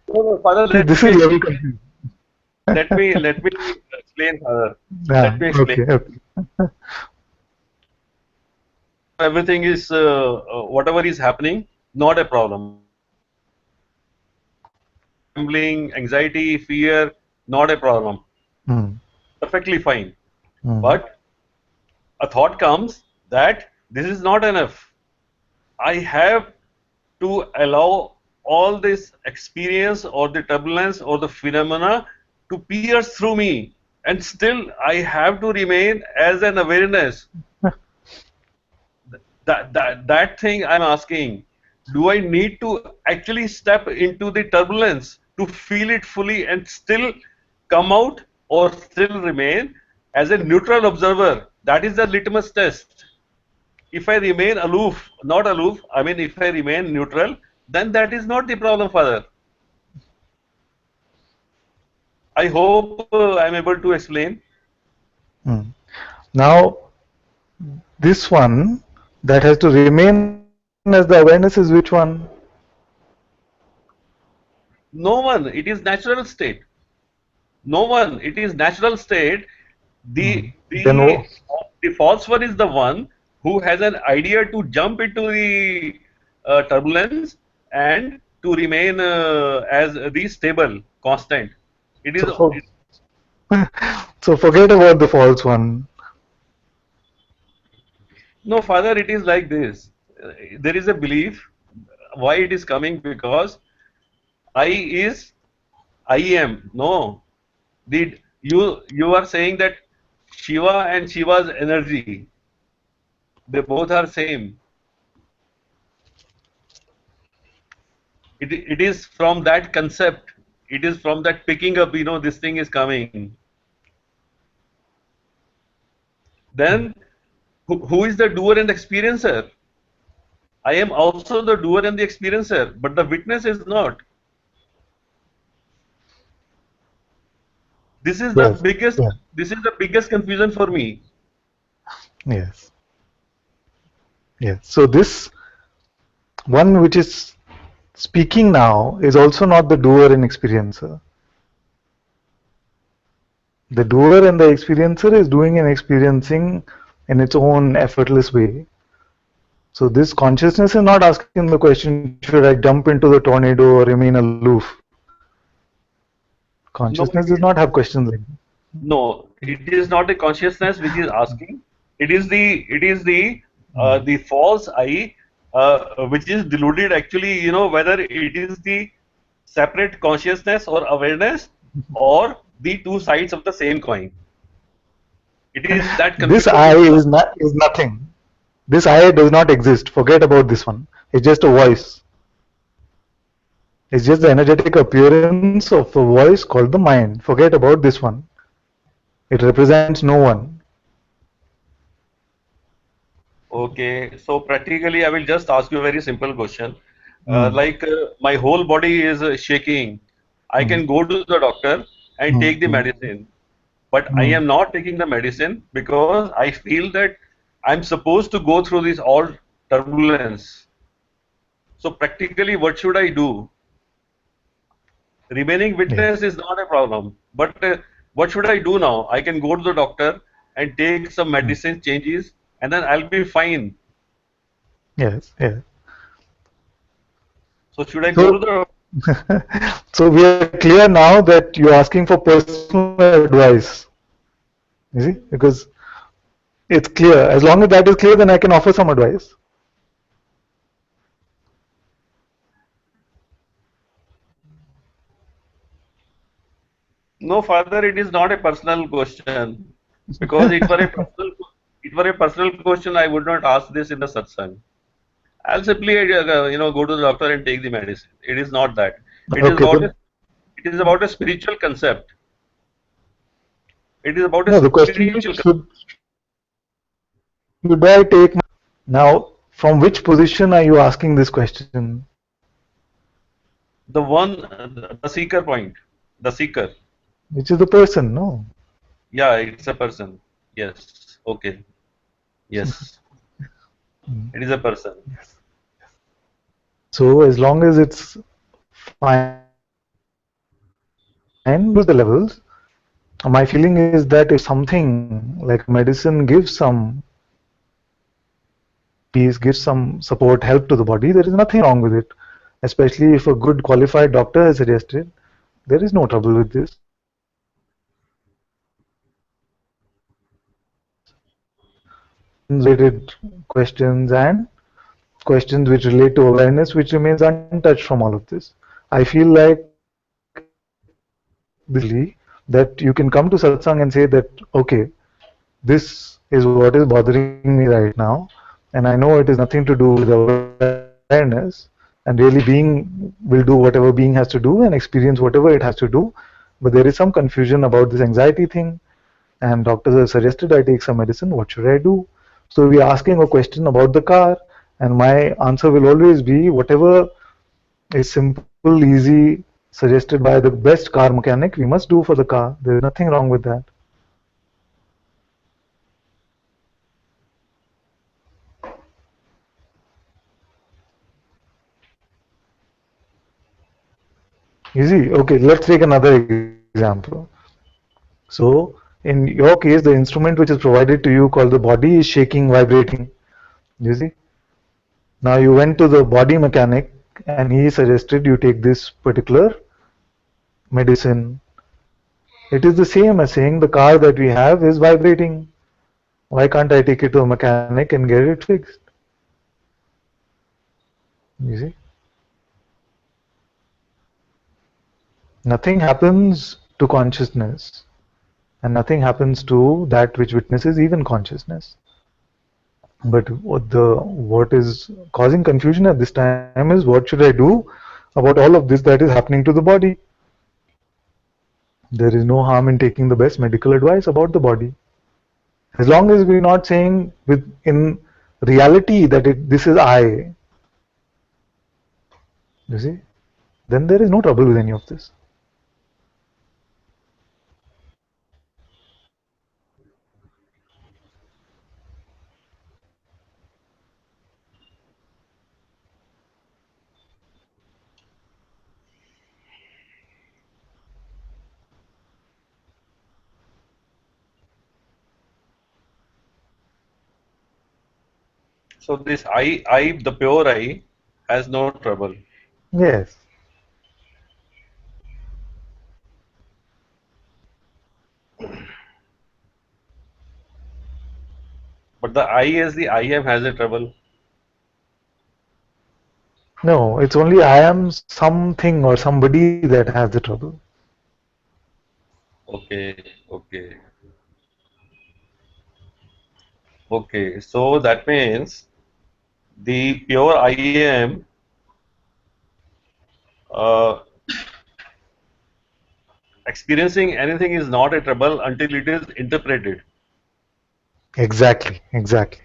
No, no, Father, See, this is level confused. let me explain, Father. Let Yeah, me explain. okay, okay. Everything is whatever is happening, not a problem. Trembling, anxiety, fear, not a problem. Hmm. Perfectly fine. Hmm. But a thought comes that this is not enough. I have to allow all this experience or the turbulence or the phenomena to pierce through me, and still I have to remain as an awareness. That thing I'm asking, do I need to actually step into the turbulence to feel it fully and still come out, or still remain as a neutral observer? That is the litmus test. If I remain aloof, not aloof, I mean if I remain neutral, then that is not the problem, Father. I hope I'm able to explain. Hmm. Now, this one that has to remain as the awareness is which one? No one, it is natural state. No one, it is natural state. Hmm. The Then, the the false one is the one who has an idea to jump into the turbulence and to remain as the stable, constant. It is so, so forget about the false one. no, Father. It is like this. There is a belief. Why it is coming? Because I is I am. No, the you are saying that Shiva and Shiva's energy, they both are same. It is from that concept, it is from that picking up, this thing is coming. Then who is the doer and experiencer? I am also the doer and the experiencer, but the witness is not. This is the Yes, biggest yeah, this is the biggest confusion for me. yes, yes. So this one which is speaking now is also not the doer and experiencer. The doer and the experiencer is doing and experiencing in its own effortless way. So this consciousness is not asking the question, should I jump into the tornado or remain aloof? Consciousness No, does not have questions like that. no, it is not a consciousness which is asking. It is the false I, which is deluded actually, whether it is the separate consciousness or awareness or the two sides of the same coin. It is that This confusion I which is is up. not is nothing. This I does not exist. Forget about this one. It's just a voice. It's just the energetic appearance of a voice called the mind. Forget about this one. It represents no one. Okay, so practically, I will just ask you a very simple question. Mm, My whole body is shaking. I mm, can go to the doctor and mm, take the mm, medicine, but I mm. am not taking the medicine because I feel that I'm supposed to go through this all turbulence. So practically, what should I do? Remaining witness Yes, is not a problem, but what should I do now? I can go to the doctor and take some mm, medicine changes, and then I'll be fine. yes, yes. So should I go to So, the. so we are clear now that you're asking for personal advice. You see, because it's clear. As long as that is clear, then I can offer some advice. No, Father, it is not a personal question. Because it were a personal question, I would not ask this in the satsang. I'll simply, go to the doctor and take the medicine. It is not that. It is Okay, about but a, it is about a spiritual concept. It is about a no, the question is, spiritual concept. should I take my, now, from which position are you asking this question? The one, the seeker point, the seeker. Which is the person, no? Yeah, it's a person. Yes. Okay. Yes. It is a person. So as long as it's fine, use the levels. My feeling is that if something like medicine gives some peace, gives some support, help to the body, there is nothing wrong with it. Especially if a good qualified doctor has suggested, there is no trouble with this. Related questions and questions which relate to awareness, which remains untouched from all of this. I feel like that you can come to satsang and say that, okay, this is what is bothering me right now, and I know it is nothing to do with awareness, and really being will do whatever being has to do and experience whatever it has to do, but there is some confusion about this anxiety thing, and doctors have suggested I take some medicine. What should I do? So we are asking a question about the car, and my answer will always be whatever is simple, easy, suggested by the best car mechanic, we must do for the car. There is nothing wrong with that. Easy. Okay, let's take another example. So, in your case, the instrument which is provided to you called the body is shaking, vibrating. You see? Now you went to the body mechanic and he suggested you take this particular medicine. It is the same as saying the car that we have is vibrating. Why can't I take it to a mechanic and get it fixed? You see? Nothing happens to consciousness, and nothing happens to that which witnesses even consciousness. But what is causing confusion at this time is what should I do about all of this that is happening to the body? There is no harm in taking the best medical advice about the body, as long as we're not saying with in reality that this is I. You see, then there is no trouble with any of this. So this the pure I, has no trouble. Yes. But the I as the I am has a trouble. No, it's only I am something or somebody that has the trouble. Okay, okay, okay. So that means the pure I am uh, experiencing anything is not a trouble until it is interpreted. Exactly, exactly.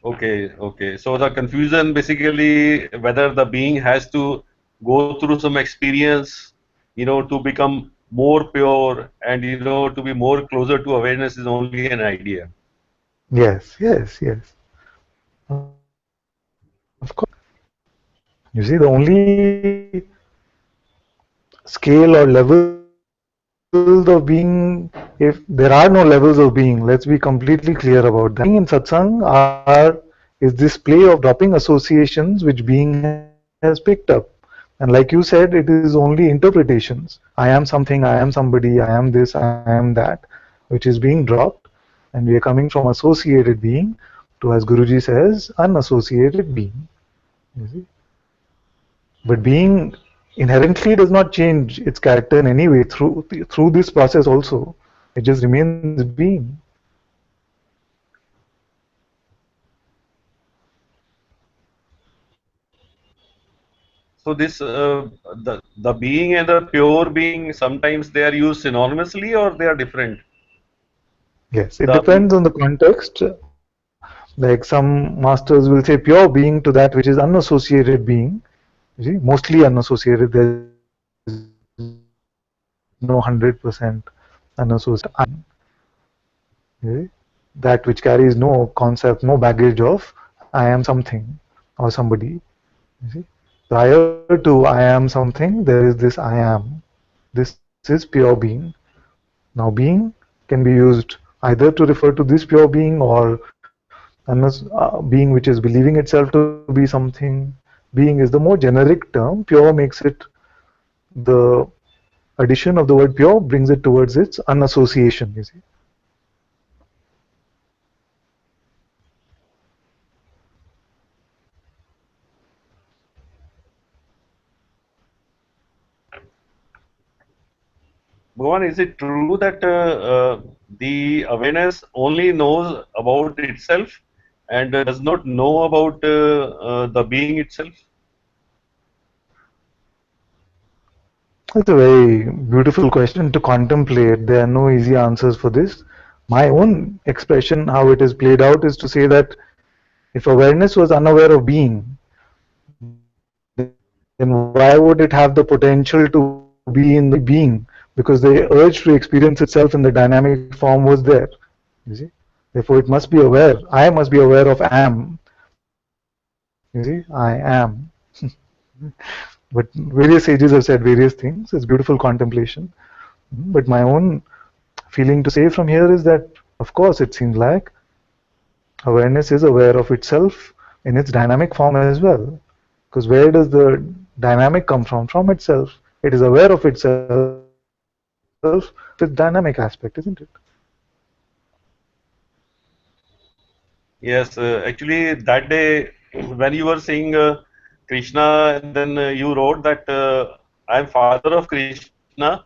Okay, okay. So the confusion basically whether the being has to go through some experience, to become more pure and to be more closer to awareness is only an idea. Yes, yes, yes. Of course. You see, the only scale or levels of being, if there are no levels of being, let's be completely clear about that. Being in satsang is this play of dropping associations which being has picked up. And like you said, it is only interpretations. I am something, I am somebody, I am this, I am that, which is being dropped. And we are coming from associated being to, as Guruji says, unassociated being. You see? You see? But being inherently does not change its character in any way through this process also. It just remains being. So this the being and the pure being, sometimes they are used synonymously or they are different. Yes, it The depends on the context. Like some masters will say pure being to that which is unassociated being. You see, mostly unassociated. There's no 100% unassociated being. That which carries no concept, no baggage of I am something or somebody. You see, prior to I am something, there is this I am. This is pure being. Now, being can be used either to refer to this pure being or being which is believing itself to be something. Being is the more generic term. Pure makes it the addition of the word pure brings it towards its unassociation. You see. Bhuvan, is it true that the awareness only knows about itself and does not know about the being itself? It's a very beautiful question to contemplate. There are no easy answers for this. My own expression, how it is played out, is to say that if awareness was unaware of being, then why would it have the potential to be in the being? Because the urge to experience itself in the dynamic form was there. You see? Therefore, it must be aware. I must be aware of am. You see? I am. But various sages have said various things. It's beautiful contemplation. But my own feeling to say from here is that, of course, it seems like awareness is aware of itself in its dynamic form as well. Because where does the dynamic come from? From itself. It is aware of itself with its dynamic aspect, isn't it? Yes, actually, that day when you were seeing Krishna, and then you wrote that I am father of Krishna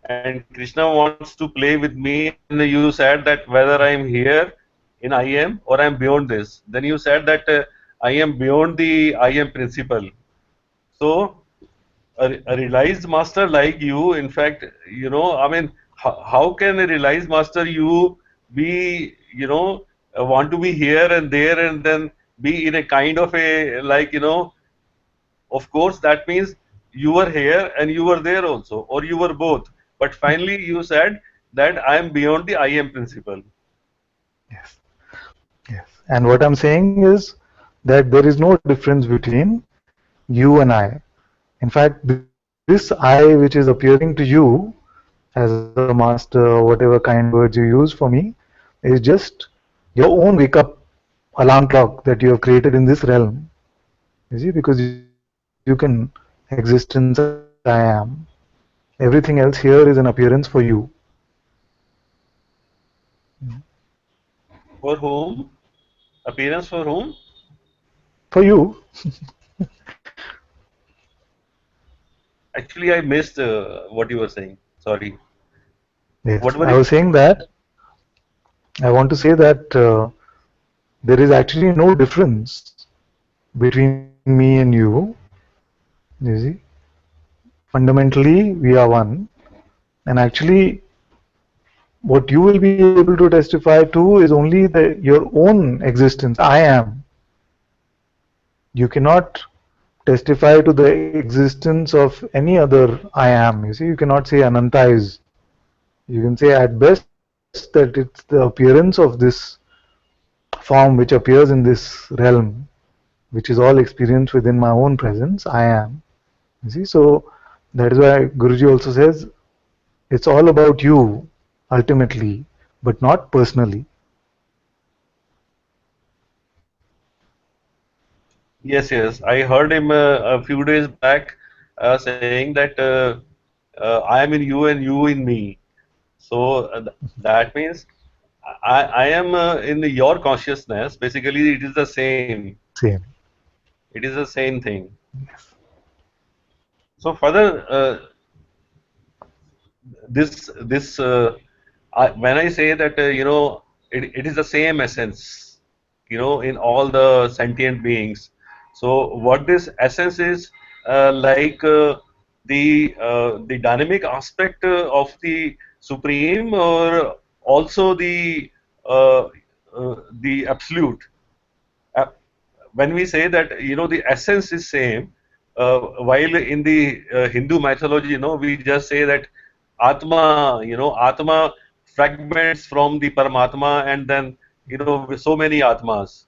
and Krishna wants to play with me, and then you said that whether I am here in I am or I am beyond this. Then you said that I am beyond the I am principle. So a realized master like you, in fact, I mean, how can a realized master you be, want to be here and there and then be in a kind of a, like, of course, that means you were here and you were there also, or you were both. But finally, you said that I am beyond the I am principle. Yes. Yes. And what I'm saying is that there is no difference between you and I. In fact, this I which is appearing to you as a master, or whatever kind words you use for me, is just your own wake up alarm clock that you have created in this realm. You see, because you can existence I am. Everything else here is an appearance for you. For whom? Appearance for whom? For you. Actually, I missed what you were saying. Sorry. Yes. What were I you? was saying that I want to say that there is actually no difference between me and you. You see, fundamentally we are one, and actually what you will be able to testify to is only your own existence. I am. You cannot testify to the existence of any other I am. You see, you cannot say Ananta is. You can say at best that it's the appearance of this form which appears in this realm, which is all experienced within my own presence. I am. You see, so that is why Guruji also says it's all about you ultimately, but not personally. Yes, yes. I heard him a few days back saying that I am in you and you in me. So that means I am in your consciousness. Basically, it is the same. Same. It is the same thing. Yes. So further, when I say that it is the same essence, in all the sentient beings. So what this essence is, like the dynamic aspect of the supreme, or also uh, the absolute. Uh, when we say that the essence is same, while in the Hindu mythology, we just say that Atma, Atma fragments from the Paramatma, and then with so many Atmas,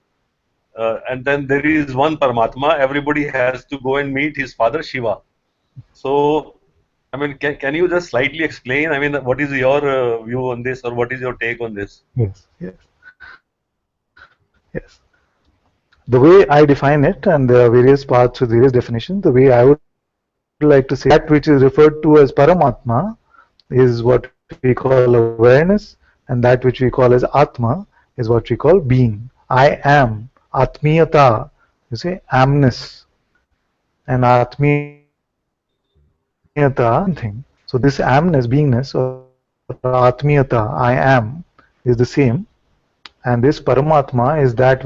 and then there is one Paramatma. Everybody has to go and meet his father Shiva. So, I mean, can you just slightly explain? I mean, what is your view on this, or what is your take on this? Yes. The way I define it, and there are various parts with various definitions, the way I would like to say that which is referred to as Paramatma is what we call awareness, and that which we call as Atma is what we call being. I am, Atmiyata, you say amness, and Atmiyata is the same thing. So this amness, beingness, or Atmiyata, I am, is the same. And this Paramatma is that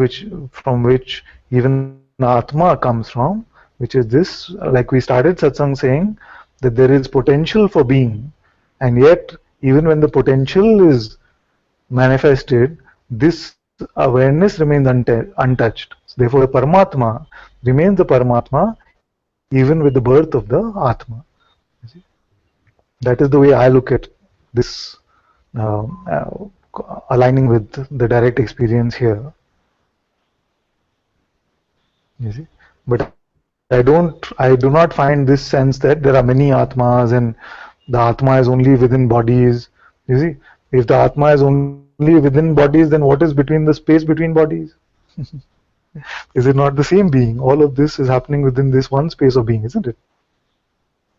from which even Atma comes from, which is this, like we started satsang saying that there is potential for being, and yet even when the potential is manifested, this awareness remains untouched. Therefore, the Paramatma remains the Paramatma even with the birth of the Atma. That is the way I look at this, aligning with the direct experience here. You see, but I do not find this sense that there are many atmas and the atma is only within bodies. You see, if the atma is only within bodies, then what is between the space between bodies? Is it not the same being? All of this is happening within this one space of being, isn't it?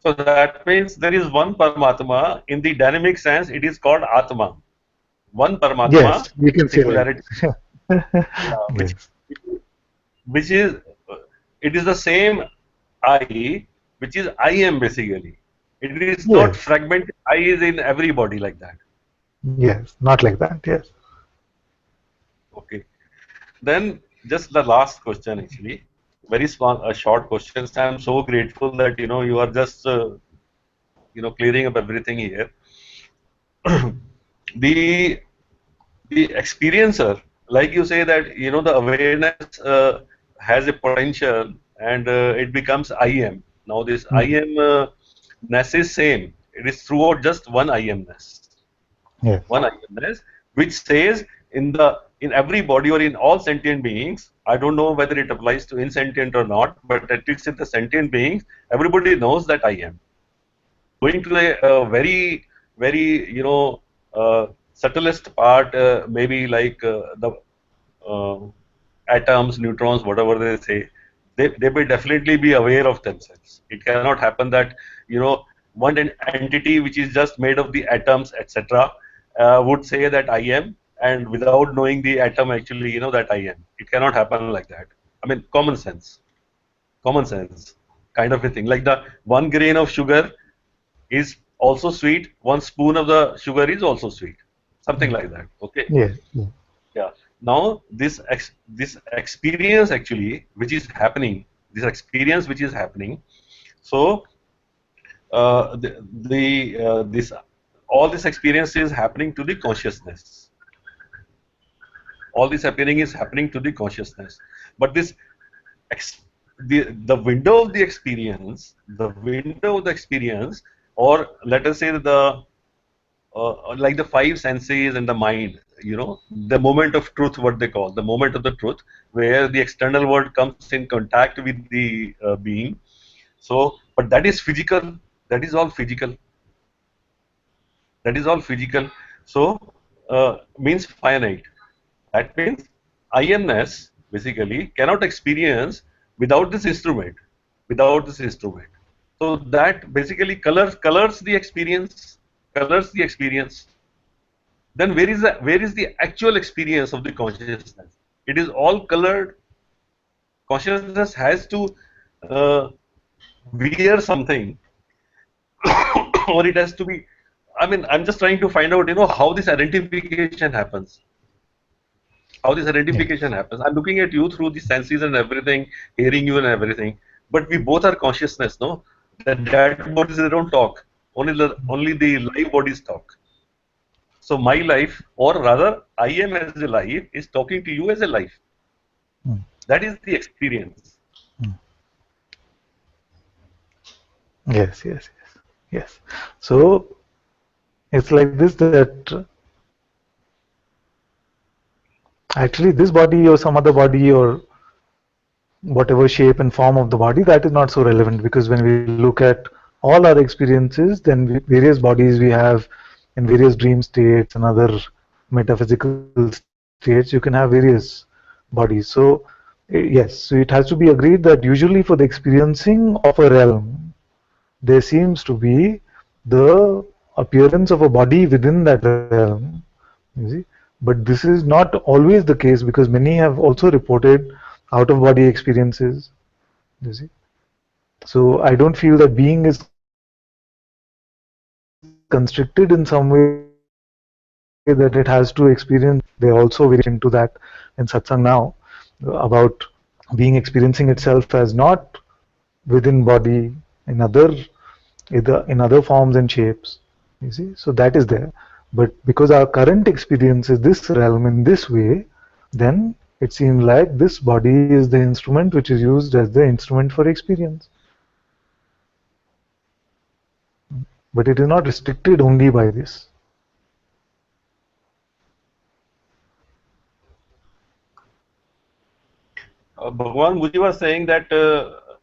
So that means there is one Paramatma. In the dynamic sense, it is called Atma. One Yes, Paramatma, we can say singularity, that. which Yes, which is it is the same I, which is I am basically. It is not yes, fragmented. I is in everybody like that. yes, not like that. Yes, Okay. Then just the last question actually, very small, a short question. So I'm so grateful that you are just clearing up everything here. The the experiencer, like you say that the awareness has a potential, and it becomes I am. Now this I mm, am ness is same. It is throughout just one I amness. yes, One I amness, which says in every body or in all sentient beings. I don't know whether it applies to insentient or not, but at least in the sentient beings, everybody knows that I am. Going to the very subtlest part, maybe like the uh, atoms, neutrons, whatever they say, they will definitely be aware of themselves. It cannot happen that one entity which is just made of the atoms, etc., would say that I am, and without knowing the atom actually that I am. It cannot happen like that. I mean, common sense kind of a thing. Like the one grain of sugar is also sweet, one spoon of the sugar is also sweet, something like that. Okay. yes, yes, Yeah. Now this experience actually which is happening, this experience which is happening. So this all this experience is happening to the consciousness. All this appearing is happening to the consciousness. But this ex, the window of the experience, or let us say like the five senses and the mind, the moment of truth, what they call the moment of the truth, where the external world comes in contact with the being. So, but that is physical. That is all physical. That is all physical. So, means finite. That means I-ness basically cannot experience without this instrument. Without this instrument. So that basically colors the experience. Colors the experience. Then where is the actual experience of the consciousness? It is all colored consciousness has to wear something, or it has to be. I mean, I'm just trying to find out, how this identification happens. How this identification Yes. happens. I'm looking at you through the senses and everything, hearing you and everything. But we both are consciousness, no? That dead bodies, they don't talk. Only the live bodies talk. So my life, or rather, I am as a life, is talking to you as a life. Mm. That is the experience. Mm. Yes, yes, yes, yes. So it's like this, that actually this body or some other body or whatever shape and form of the body, that is not so relevant, because when we look at all our experiences, then various bodies we have in various dream states and other metaphysical states, you can have various bodies. So yes, so it has to be agreed that usually for the experiencing of a realm, there seems to be the appearance of a body within that realm, you see. But this is not always the case, because many have also reported out of body experiences, you see. So I don't feel that being is constricted in some way, that it has to experience out of body experiences. They also very much into that in Satsang now, about being experiencing itself as not within body, in other forms and shapes, you see. So that is there. But because our current experience is this realm in this way, then it seems like this body is the instrument which is used as the instrument for experience. But it is not restricted only by this. Bhagwan Muji was saying that,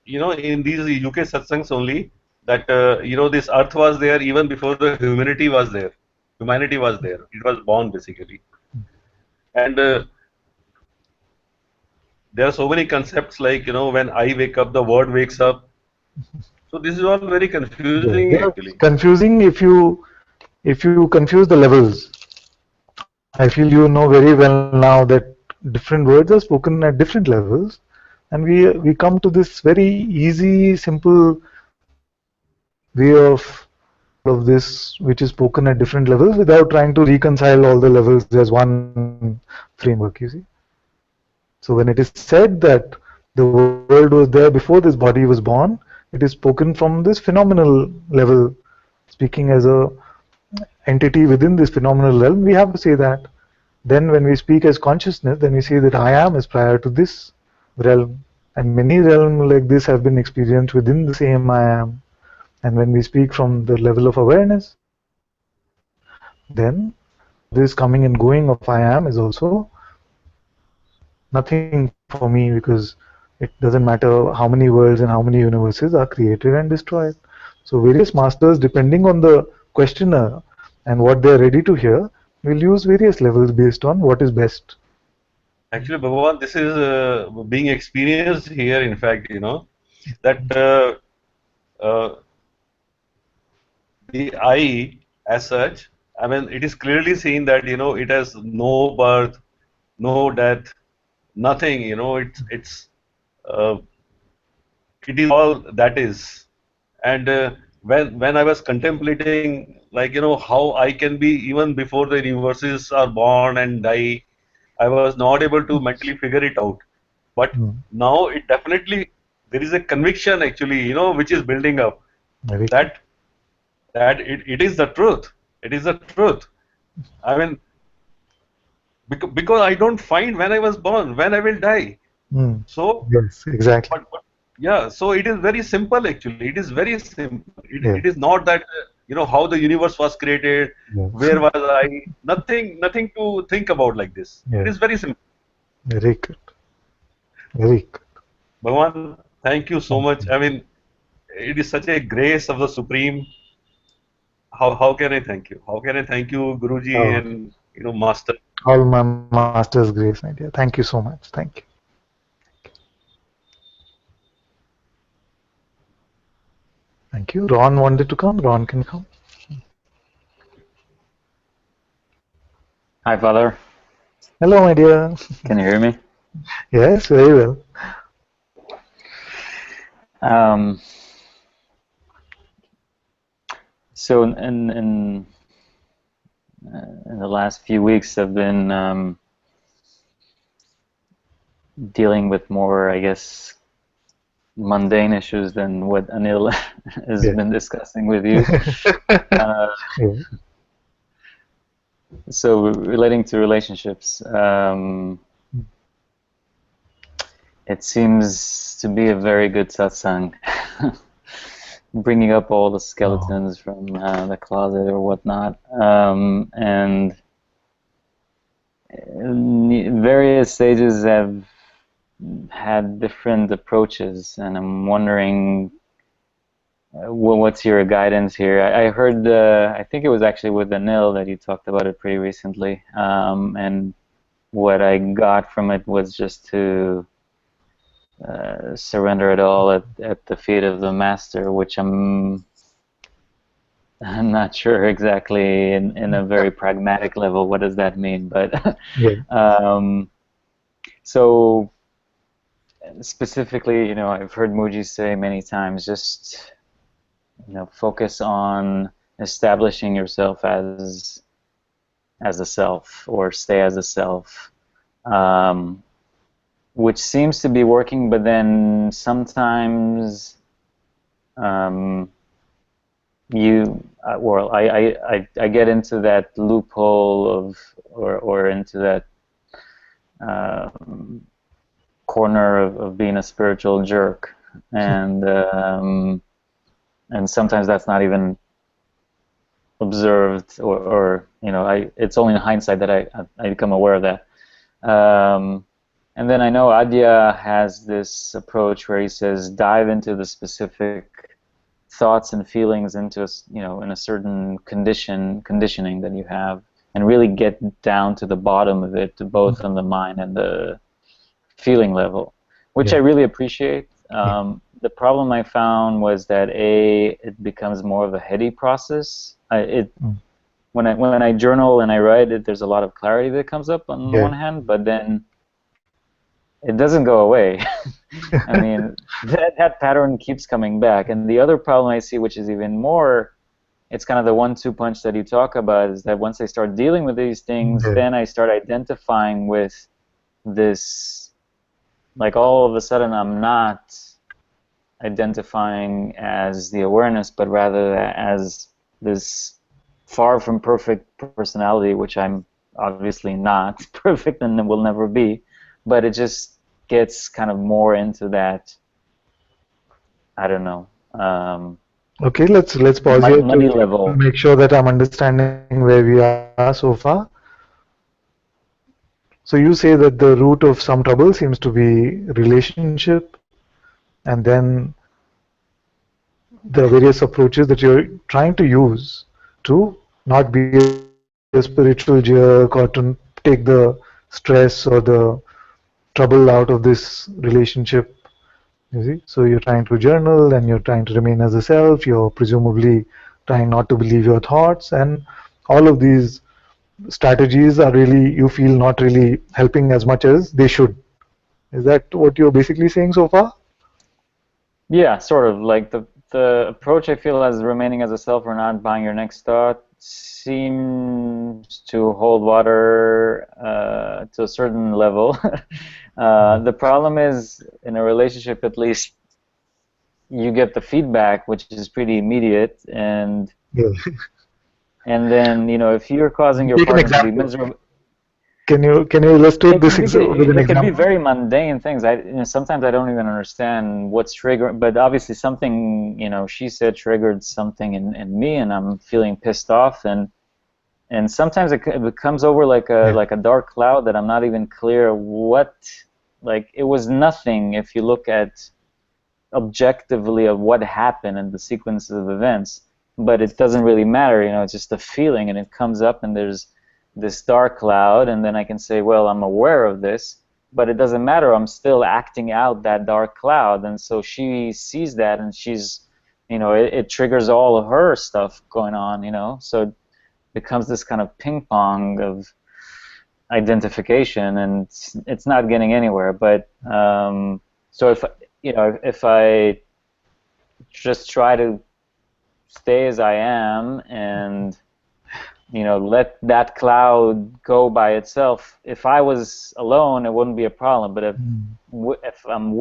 in these UK satsangs only, that, this earth was there even before the humanity was there. Humanity was there. It was born basically. And there are so many concepts like, when I wake up, the word wakes up. So this is all very Yes, confusing they are actually. confusing if you confuse the levels. I feel you know very well now that different words are spoken at different levels, and we come to this very easy, simple way of understanding all of this, which is spoken at different levels, without trying to reconcile all the levels as one framework, you see. So when it is said that the world was there before this body was born, it is spoken from this phenomenal level, speaking as a entity within this phenomenal realm. We have to say that. Then when we speak as consciousness, then we say that I am is prior to this realm, and many realms like this have been experienced within the same I am. And when we speak from the level of awareness, then this coming and going of I am is also nothing for me, because it doesn't matter how many worlds and how many universes are created and destroyed. So various masters, depending on the questioner and what they are ready to hear, will use various levels based on what is best. Actually, Bhagavan, this is being experienced here. In fact, that uh, the I, as such, I mean, it is clearly seen that it has no birth, no death, nothing. Uh, it is all that is. And when I was contemplating, like how I can be even before the universes are born and die, I was not able to mentally figure it out. But Hmm. now it definitely, there is a conviction actually, which is building up, Very good. that it is the truth. It is the truth. I mean, because I don't find when I was born, when I will die. Hmm. So, Yes, exactly. but yeah, so it is very simple actually. It is very simple. It Yes, is not that how the universe was created, yes, where was I? Nothing to think about like this. It yes. is very simple. Very good. Very good. Bhagwan, thank you so Thank much. you. I mean, it is such a grace of the Supreme. How can I thank you? How can I thank you, Guruji Oh, and Master? all my master's grace, my dear. Thank you so much. Thank you. Thank you. Ron wanted to come. Ron can come. Hi, Father. Hello, my dear. Can you hear me? Yes, very well. Um, so in the last few weeks, I've been dealing with more, I guess, mundane issues than what Anil has Yeah. been discussing with you. Yeah. So relating to relationships, it seems to be a very good satsang, bringing up all the Oh. skeletons from the closet or whatnot, and various sages have had different approaches, and I'm wondering, what's your guidance here? I heard, I think it was actually with Anil that you talked about it pretty recently, and what I got from it was just to surrender it all at the feet of the master, which I'm not sure exactly in a very pragmatic level what does that mean, but Yeah. so specifically, I've heard Muji say many times, just focus on establishing yourself as a self, or stay as a self, which seems to be working, but then sometimes I get into that loophole of, or into that corner of being a spiritual jerk, and sometimes that's not even observed, or it's only in hindsight that I become aware of that. And then I know Adya has this approach where he says dive into the specific thoughts and feelings into in a certain conditioning that you have, and really get down to the bottom of it, both on the mind and the feeling level, which I Yeah. really appreciate. Yeah. The problem I found was that it becomes more of a heady process. Mm. When I journal and I write it, there's a lot of clarity that comes up on the Yeah. one hand, but then it doesn't go away. I mean, that pattern keeps coming back. And the other problem I see, which is even more, it's kind of the 1-2 punch that you talk about, is that once I start dealing with these things, Yeah. then I start identifying with this, like all of a sudden I'm not identifying as the awareness, but rather as this far from perfect personality, which I'm obviously not perfect and will never be, but it just gets kind of more into that, I don't know, Okay, let's pause here money to level. make sure that I'm understanding where we are so far. So you say that the root of some trouble seems to be relationship, and then there are various approaches that you're trying to use to not be a spiritual jerk, or to take the stress or the trouble out of this relationship. You see, so you're trying to journal and you're trying to remain as a self. You're presumably trying not to believe your thoughts, and all of these strategies are really, you feel, not really helping as much as they should. Is that what you're basically saying so far? Yeah, sort of. Like the approach I feel as remaining as a self or not buying your next thought seems to hold water to a certain level. The problem is, in a relationship at least, you get the feedback, which is pretty immediate, Yeah. and then if you're causing your Take an partner to be example. miserable. Can you illustrate this with an It could be example? very mundane things. Sometimes I don't even understand what's triggering, but obviously something she said triggered something in me, and I'm feeling pissed off, and sometimes it comes over Yeah. like a dark cloud that I'm not even clear what. Like, it was nothing if you look at objectively of what happened and the sequence of events, but it doesn't really matter. It's just a feeling, and it comes up, and there's this dark cloud, and then I can say, well, I'm aware of this, but it doesn't matter. I'm still acting out that dark cloud, and so she sees that, and she's, it triggers all of her stuff going on, so it becomes this kind of ping pong of identification, and it's not getting anywhere. But so if I just try to stay as I am and, you know, let that cloud go by itself. If I was alone, it wouldn't be a problem. But if I'm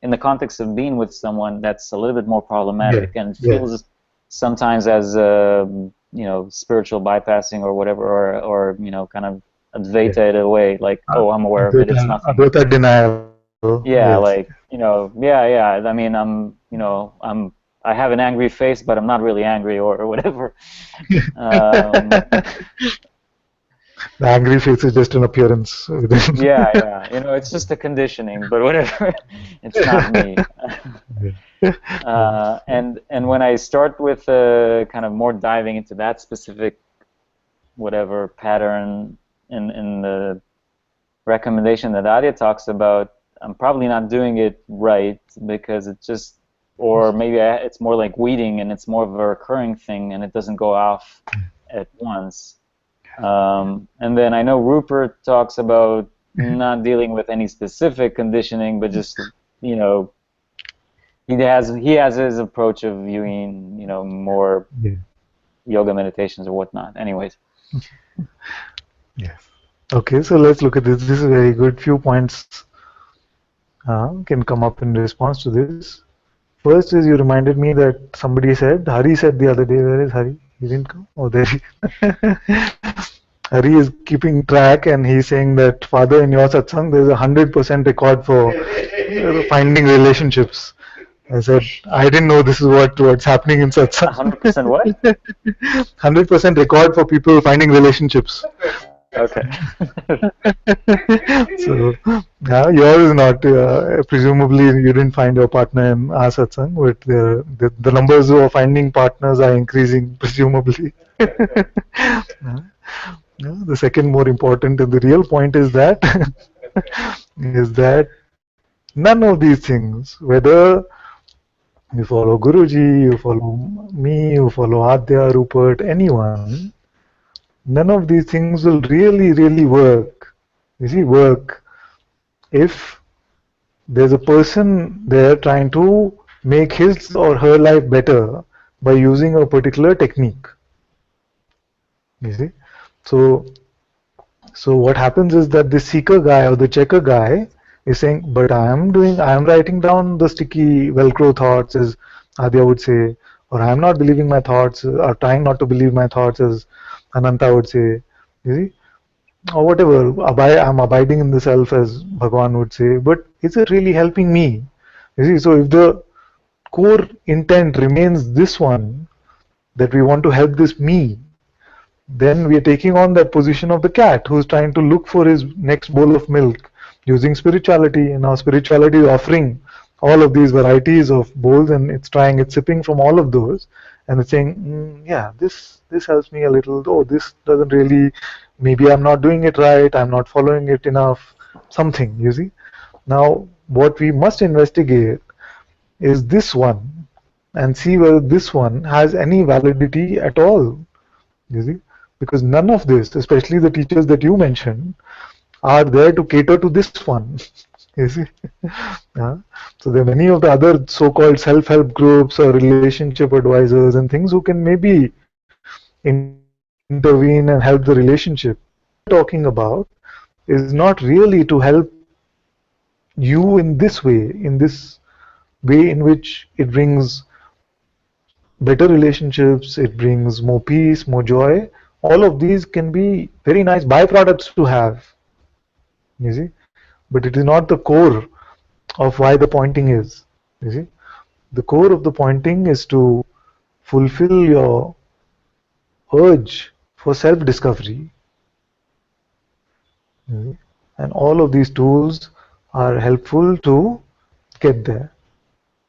in the context of being with someone, that's a little bit more problematic, Yeah. and it feels sometimes as you know, spiritual bypassing or whatever, or you know, kind of Advaita in a way, like, oh, I'm aware of it, it's nothing. Advaita denial. Yeah, Yes. like, you know, yeah. I mean, you know, I have an angry face, but I'm not really angry or whatever. The angry face is just an appearance. Yeah. You know, it's just a conditioning, but whatever. It's not me. And when I start with kind of more diving into that specific whatever pattern in the recommendation that Arya talks about, I'm probably not doing it right because it just, or maybe it's more like weeding and it's more of a recurring thing and it doesn't go off at once. And then I know Rupert talks about not dealing with any specific conditioning, but just, you know, he has his approach of viewing, you know, more yoga meditations or whatnot. Anyways. Yes. Okay, so let's look at this. This is very good. Few points can come up in response to this. First is you reminded me that somebody said, Hari said the other day, where is Hari? He didn't come? Oh, there he Hari is keeping track and he's saying that, Father, in your satsang, there's 100% record for finding relationships. I said, I didn't know this is what's happening in satsang. 100% what? 100% record for people finding relationships. Okay. So, yeah, yours is not. Presumably, you didn't find your partner in our satsang, but the numbers who are finding partners are increasing, presumably. The second more important and the real point is that none of these things, whether you follow Guruji, you follow me, you follow Adya, Rupert, anyone, none of these things will really work. You see, work if there's a person there trying to make his or her life better by using a particular technique. You see, so what happens is that the seeker guy or the checker guy is saying, but I am writing down the sticky Velcro thoughts, as Adya would say, or I am not believing my thoughts, or trying not to believe my thoughts, as Ananta would say. You see, or whatever, I'm abiding in the self, as Bhagavan would say, but is it really helping me? You see, so if the core intent remains this one, that we want to help this me, then we are taking on that position of the cat who's trying to look for his next bowl of milk using spirituality, and now spirituality is offering all of these varieties of bowls, and it's sipping from all of those, and it's saying, yeah, this helps me a little, oh, this doesn't really, maybe I'm not doing it right, I'm not following it enough, something, you see. Now what we must investigate is this one and see whether this one has any validity at all, you see, because none of this, especially the teachers that you mentioned, are there to cater to this one. You see, so there are many of the other so-called self-help groups or relationship advisors and things who can maybe intervene and help the relationship. What we're talking about is not really to help you in this way in which it brings better relationships, it brings more peace, more joy. All of these can be very nice byproducts to have, you see, but it is not the core of why the pointing is. You see, the core of the pointing is to fulfill your urge for self-discovery, and all of these tools are helpful to get there.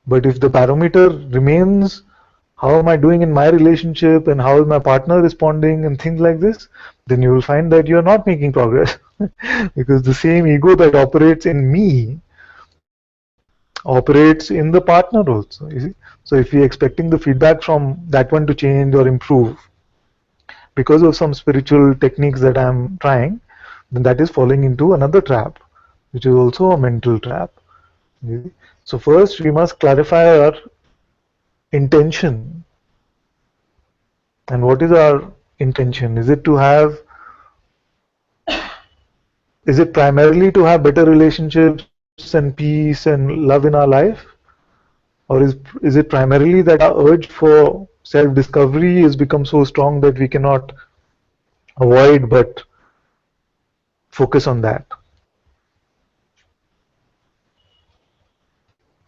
But if the parameter remains, how am I doing in my relationship and how is my partner responding and things like this, then you will find that you are not making progress because the same ego that operates in me operates in the partner also, you see. So if we are expecting the feedback from that one to change or improve because of some spiritual techniques that I am trying, then that is falling into another trap, which is also a mental trap. You see? So first we must clarify our intention. And what is our intention? Is it to have, is it primarily to have better relationships and peace and love in our life? Or is it primarily that our urge for self-discovery has become so strong that we cannot avoid but focus on that?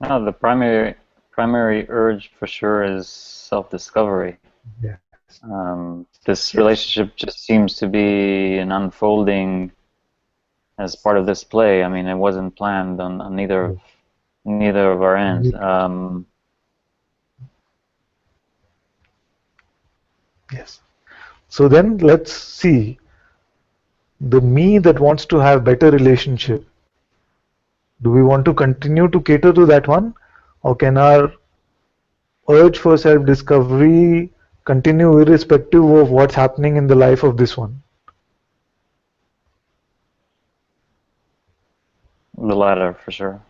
No, the primary urge for sure is self-discovery. Yes. This relationship just seems to be an unfolding as part of this play. I mean, it wasn't planned on neither of our ends. Yes. So then let's see the me that wants to have better relationship. Do we want to continue to cater to that one, or can our urge for self-discovery continue irrespective of what's happening in the life of this one? The latter, for sure.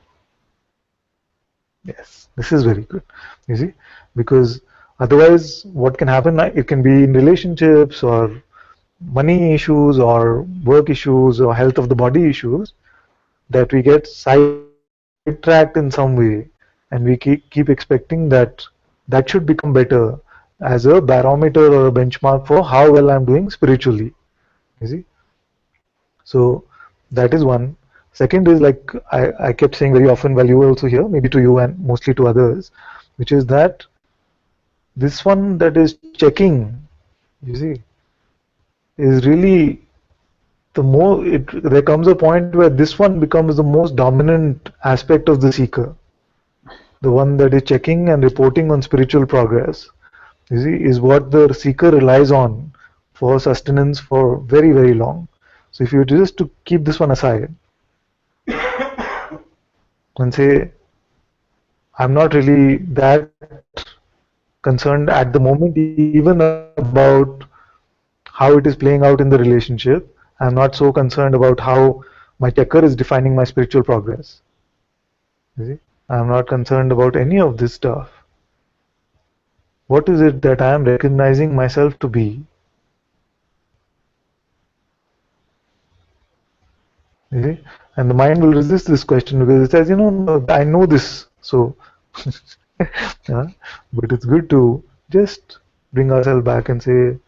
Yes, this is very good. You see, because otherwise, what can happen? It can be in relationships or money issues or work issues or health of the body issues that we get sidetracked in some way, and we keep expecting that that should become better as a barometer or a benchmark for how well I'm doing spiritually. You see, so that is one. Second is, like I kept saying very often while you were also here, maybe to you and mostly to others, which is that this one that is checking, you see, is really the more there comes a point where this one becomes the most dominant aspect of the seeker, the one that is checking and reporting on spiritual progress, you see, is what the seeker relies on for sustenance for very, very long. So if you just to keep this one aside and say, I'm not really that concerned at the moment even about how it is playing out in the relationship. I'm not so concerned about how my checker is defining my spiritual progress. You see? I'm not concerned about any of this stuff. What is it that I am recognizing myself to be? You see? And the mind will resist this question because it says, no, I know this. So, yeah, but it's good to just bring ourselves back and say,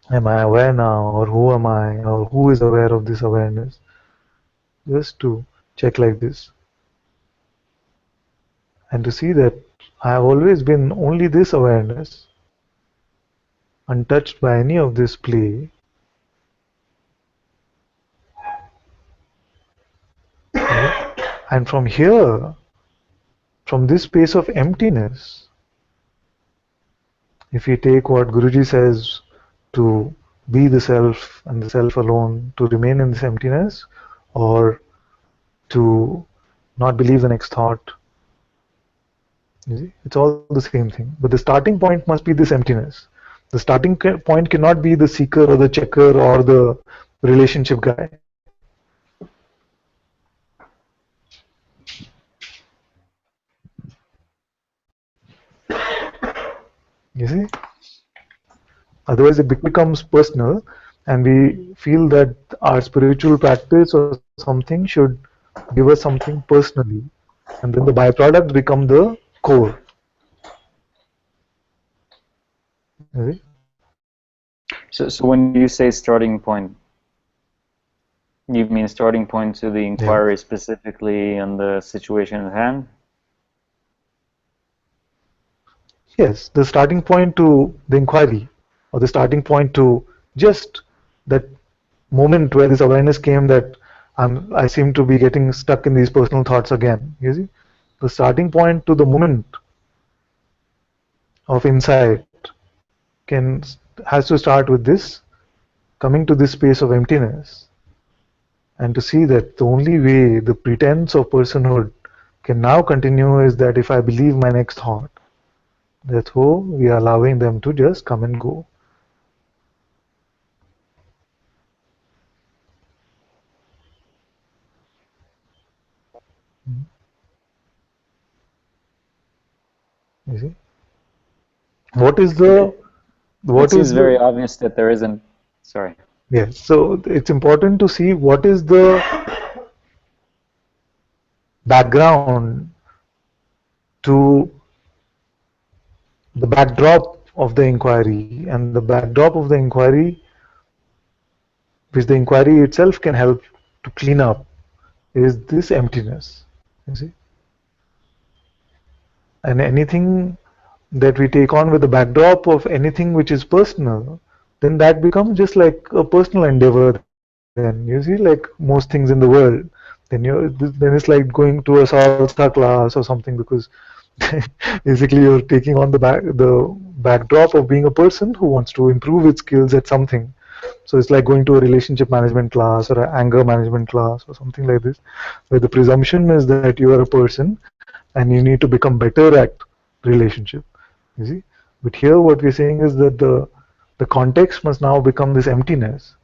am I aware now, or who am I, or who is aware of this awareness? Just to check like this and to see that I have always been only this awareness, untouched by any of this play. And from here, from this space of emptiness, if we take what Guruji says to be the self and the self alone, to remain in this emptiness, or to not believe the next thought, you see, it's all the same thing. But the starting point must be this emptiness. The starting point cannot be the seeker or the checker or the relationship guy. You see? Otherwise, it becomes personal, and we feel that our spiritual practice or something should give us something personally, and then the byproducts become the core. You see? So when you say starting point, you mean starting point to the Yeah. inquiry specifically on the situation at hand? Yes, the starting point to the inquiry, or the starting point to just that moment where this awareness came that I seem to be getting stuck in these personal thoughts again. You see, the starting point to the moment of insight can has to start with this coming to this space of emptiness, and to see that the only way the pretense of personhood can now continue is that if I believe my next thought, therefore we are allowing them to just come and go. You see, what is the It seems very obvious that there isn't. Sorry. yes? So it's important to see what is the background to the backdrop of the inquiry, and the backdrop of the inquiry, which the inquiry itself can help to clean up, is this emptiness. You see, and anything that we take on with the backdrop of anything which is personal, then that becomes just like a personal endeavor. Then you see, like most things in the world, then it's like going to a salsa class or something, because basically you're taking on the backdrop of being a person who wants to improve its skills at something. So it's like going to a relationship management class or an anger management class or something like this, where the presumption is that you are a person and you need to become better at relationship. You see, but here what we're saying is that the context must now become this emptiness,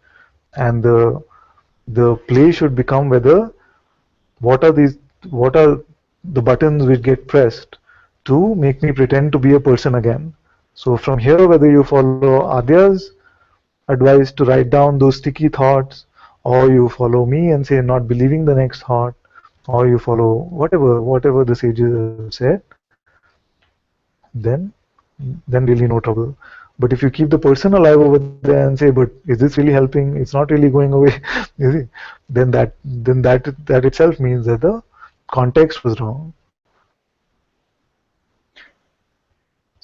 and the play should become whether what are the buttons which get pressed to make me pretend to be a person again. So from here, whether you follow Adya's advice to write down those sticky thoughts, or you follow me and say not believing the next thought, or you follow whatever the sages have said, then really no trouble. But if you keep the person alive over there and say, but is this really helping? It's not really going away. You see, then that itself means that the context was wrong.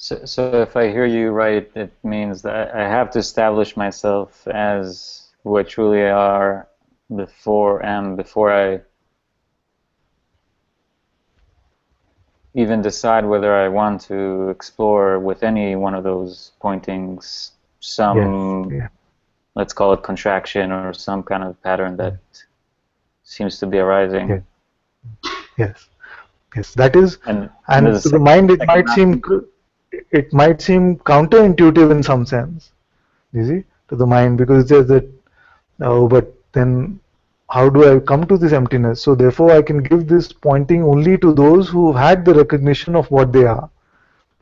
So if I hear you right, it means that I have to establish myself as who I truly are before I even decide whether I want to explore with any one of those pointings some, Yes. Yeah. let's call it contraction or some kind of pattern that seems to be arising. Yeah. Yes. Yes. That is, And to the mind it might seem counterintuitive in some sense. You see, to the mind, because it says that, oh, but then how do I come to this emptiness? So therefore I can give this pointing only to those who have had the recognition of what they are.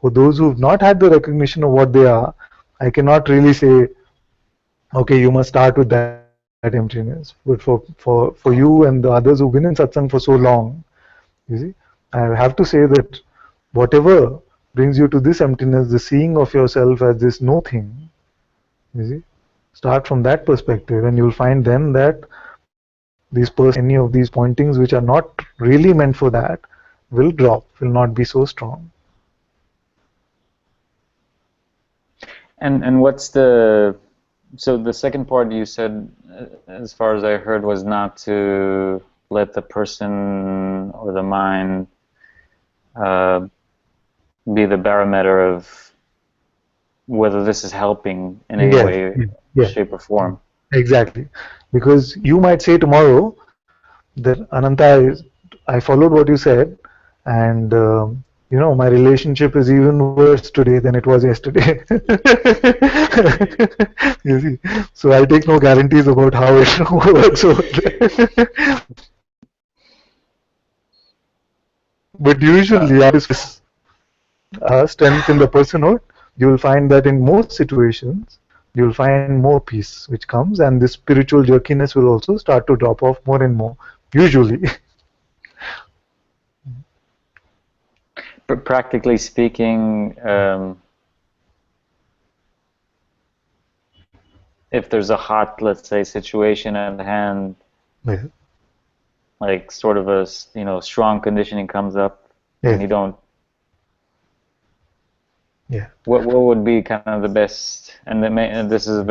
For those who have not had the recognition of what they are, I cannot really say, okay, you must start with that emptiness. But for you and the others who've been in satsang for so long, you see, I have to say that whatever brings you to this emptiness, the seeing of yourself as this no thing, you see, start from that perspective, and you'll find then that any of these pointings which are not really meant for that will drop, will not be so strong. And what's the second part you said, as far as I heard, was not to let the person or the mind be the barometer of whether this is helping in any way, shape, or form. Exactly, because you might say tomorrow that Ananta, I followed what you said, and my relationship is even worse today than it was yesterday. You see, so I take no guarantees about how it works over there. But usually, strength in the personhood, you will find that in most situations, you will find more peace which comes, and this spiritual jerkiness will also start to drop off more and more, usually. But practically speaking, if there's a hot, let's say, situation at hand, like sort of a strong conditioning comes up, and you don't. Yeah. What would be kind of the best? And this is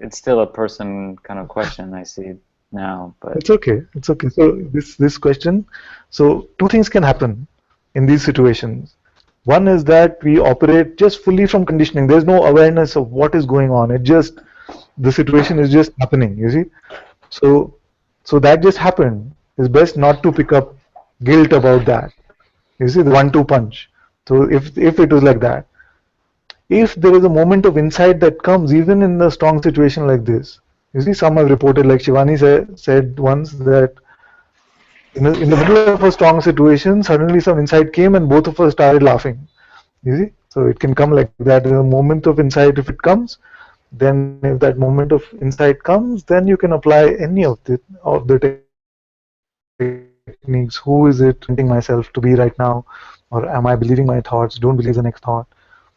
it's still a person kind of question, I see now, but it's okay. It's okay. So this question, so two things can happen in these situations. One is that we operate just fully from conditioning. There's no awareness of what is going on. The situation is just happening. You see, so that just happened. It's best not to pick up guilt about that. You see, the 1-2 punch. So if it was like that, if there is a moment of insight that comes even in a strong situation like this, you see, some have reported, like Shivani said once, that in the middle of a strong situation, suddenly some insight came and both of us started laughing. You see? So it can come like that. A moment of insight, if it comes, then if that moment of insight comes, then you can apply any of the techniques. Who is it representing myself to be right now? Or am I believing my thoughts? Don't believe the next thought.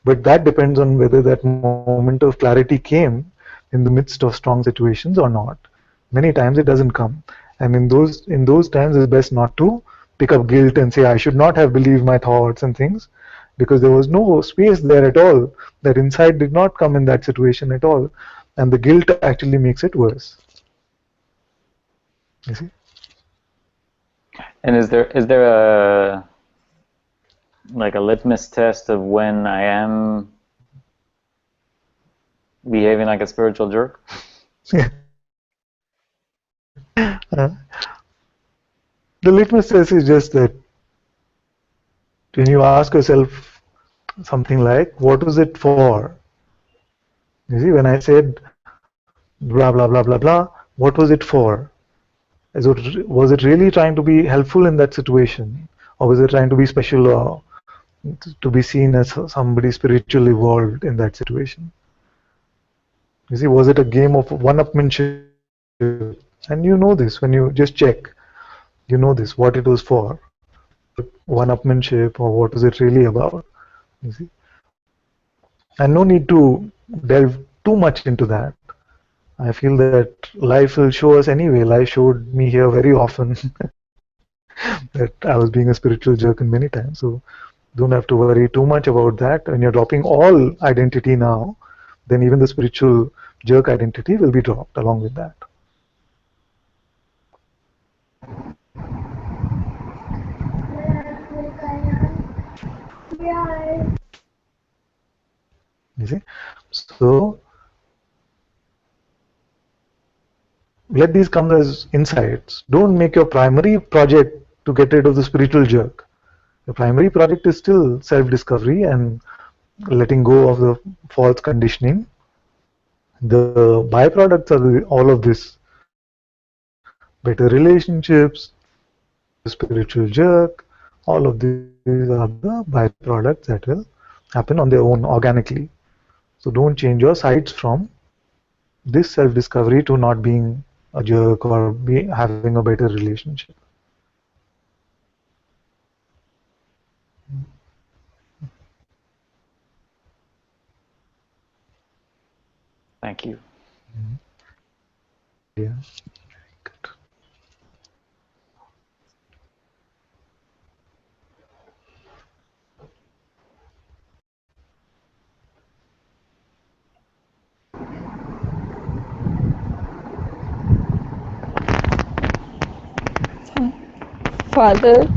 But that depends on whether that moment of clarity came in the midst of strong situations or not. Many times it doesn't come. And in those times it's best not to pick up guilt and say I should not have believed my thoughts and things, because there was no space there at all. That insight did not come in that situation at all. And the guilt actually makes it worse. You see? And is there a like a litmus test of when I am behaving like a spiritual jerk? The litmus test is just that when you ask yourself something like, what was it for? You see, when I said blah blah blah blah blah, what was it for? Was it really trying to be helpful in that situation, or was it trying to be special or to be seen as somebody spiritually evolved in that situation? You see, was it a game of one-upmanship? And you know this when you just check. You know this what it was for. Was it one-upmanship, or what was it really about? You see, and no need to delve too much into that. I feel that life will show us anyway. Life showed me here very often that I was being a spiritual jerk in many times. So don't have to worry too much about that. When you're dropping all identity now, then even the spiritual jerk identity will be dropped along with that. You see? So let these come as insights. Don't make your primary project to get rid of the spiritual jerk. The primary project is still self-discovery and letting go of the false conditioning. The byproducts are all of this: better relationships, spiritual jerk. All of these are the byproducts that will happen on their own organically. So don't change your sights from this self-discovery to not being a jerk or having a better relationship. Thank you. Yeah. Good. Father,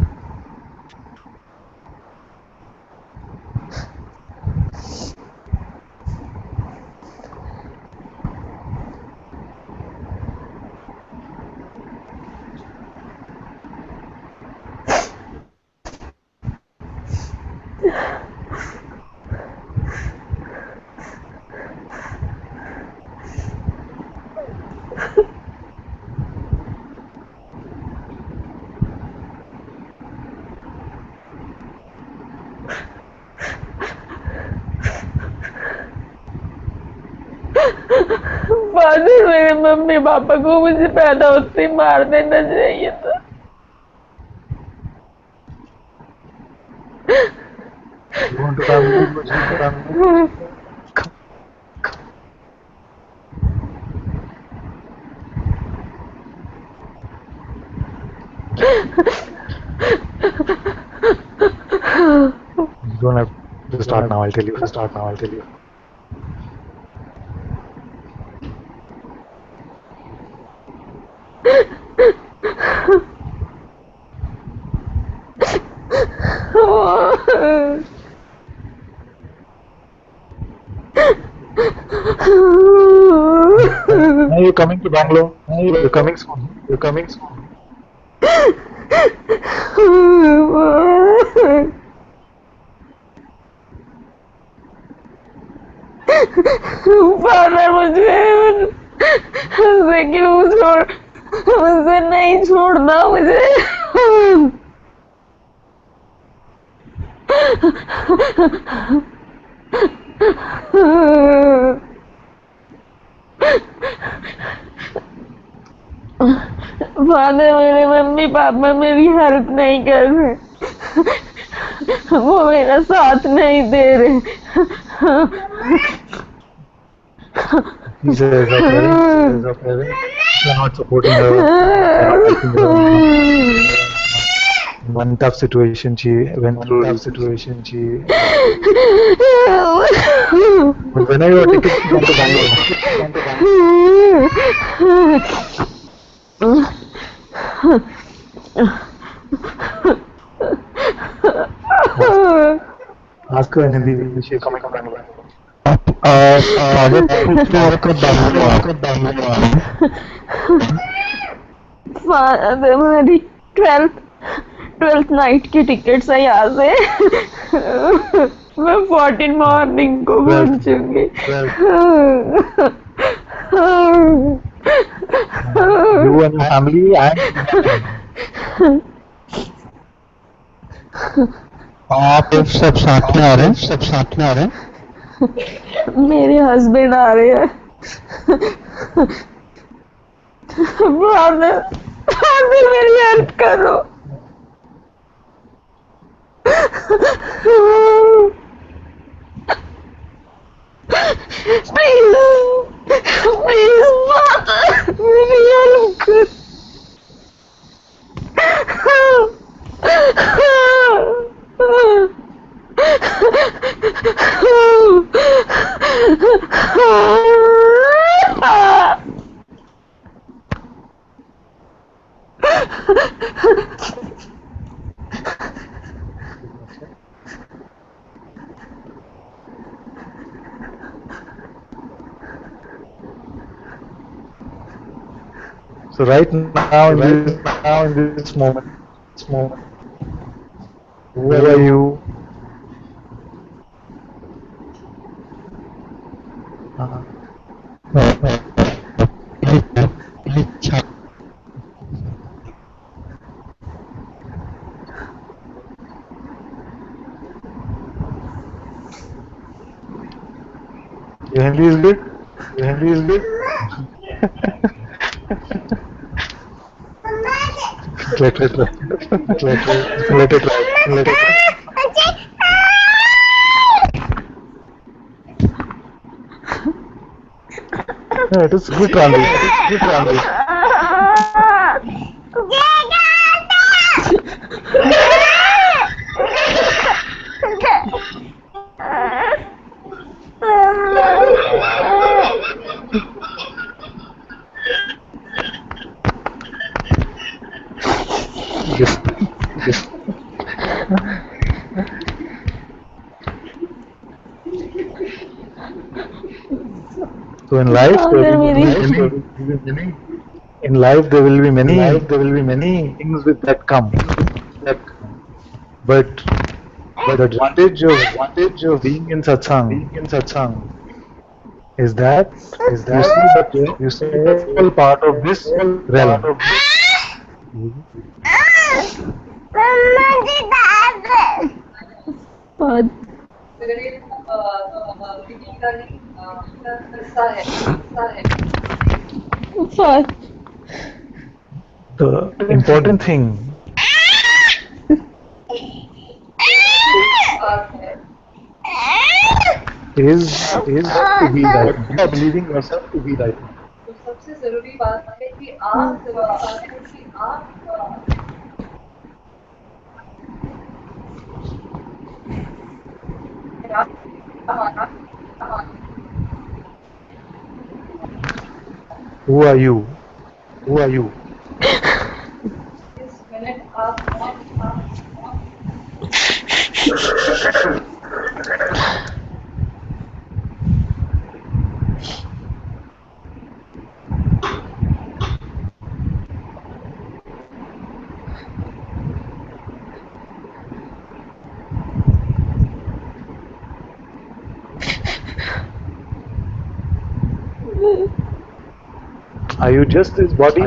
father मेरे mummy papa को मुझे पैदा होते ही मार देना चाहिए था. You want to come? You don't have to start now. I'll tell you. Now you're coming to Bangalore. You're coming soon. Father मुझे क्यों छोड़ मुझसे नहीं छोड़ना मुझे. फादर मेरे मम्मी पापा मेरी हेल्प नहीं कर रहे, वो मेरा साथ नहीं दे रहे। These are her parents. They are not supporting her. They are not helping her. One tough situation she went through. But when are your tickets to come to Bangalore? Ask her in Hindi when she is coming to Bangalore. Father मेरी 12th night की tickets है यहाँ से। मैं 14 morning को पहुँचूंगी। You and your family and आप सब साथ में आ रहे हैं? मेरे हस्बैंड आ रहे हैं। फादर मेरी हेल्प करो। प्लीज फादर मेरी हेल्प करो। So right now in this moment, who are you? Your Hindi is good? Let it try. Yeah, it is good translation. Yes. So in life there will be many things with that come. But the advantage of being in satsang is that you see all part of this realm. The important thing is to be right. Believing yourself to be right. सबसे जरूरी बात है कि आप Who are you? इस minute आप Are you just this body?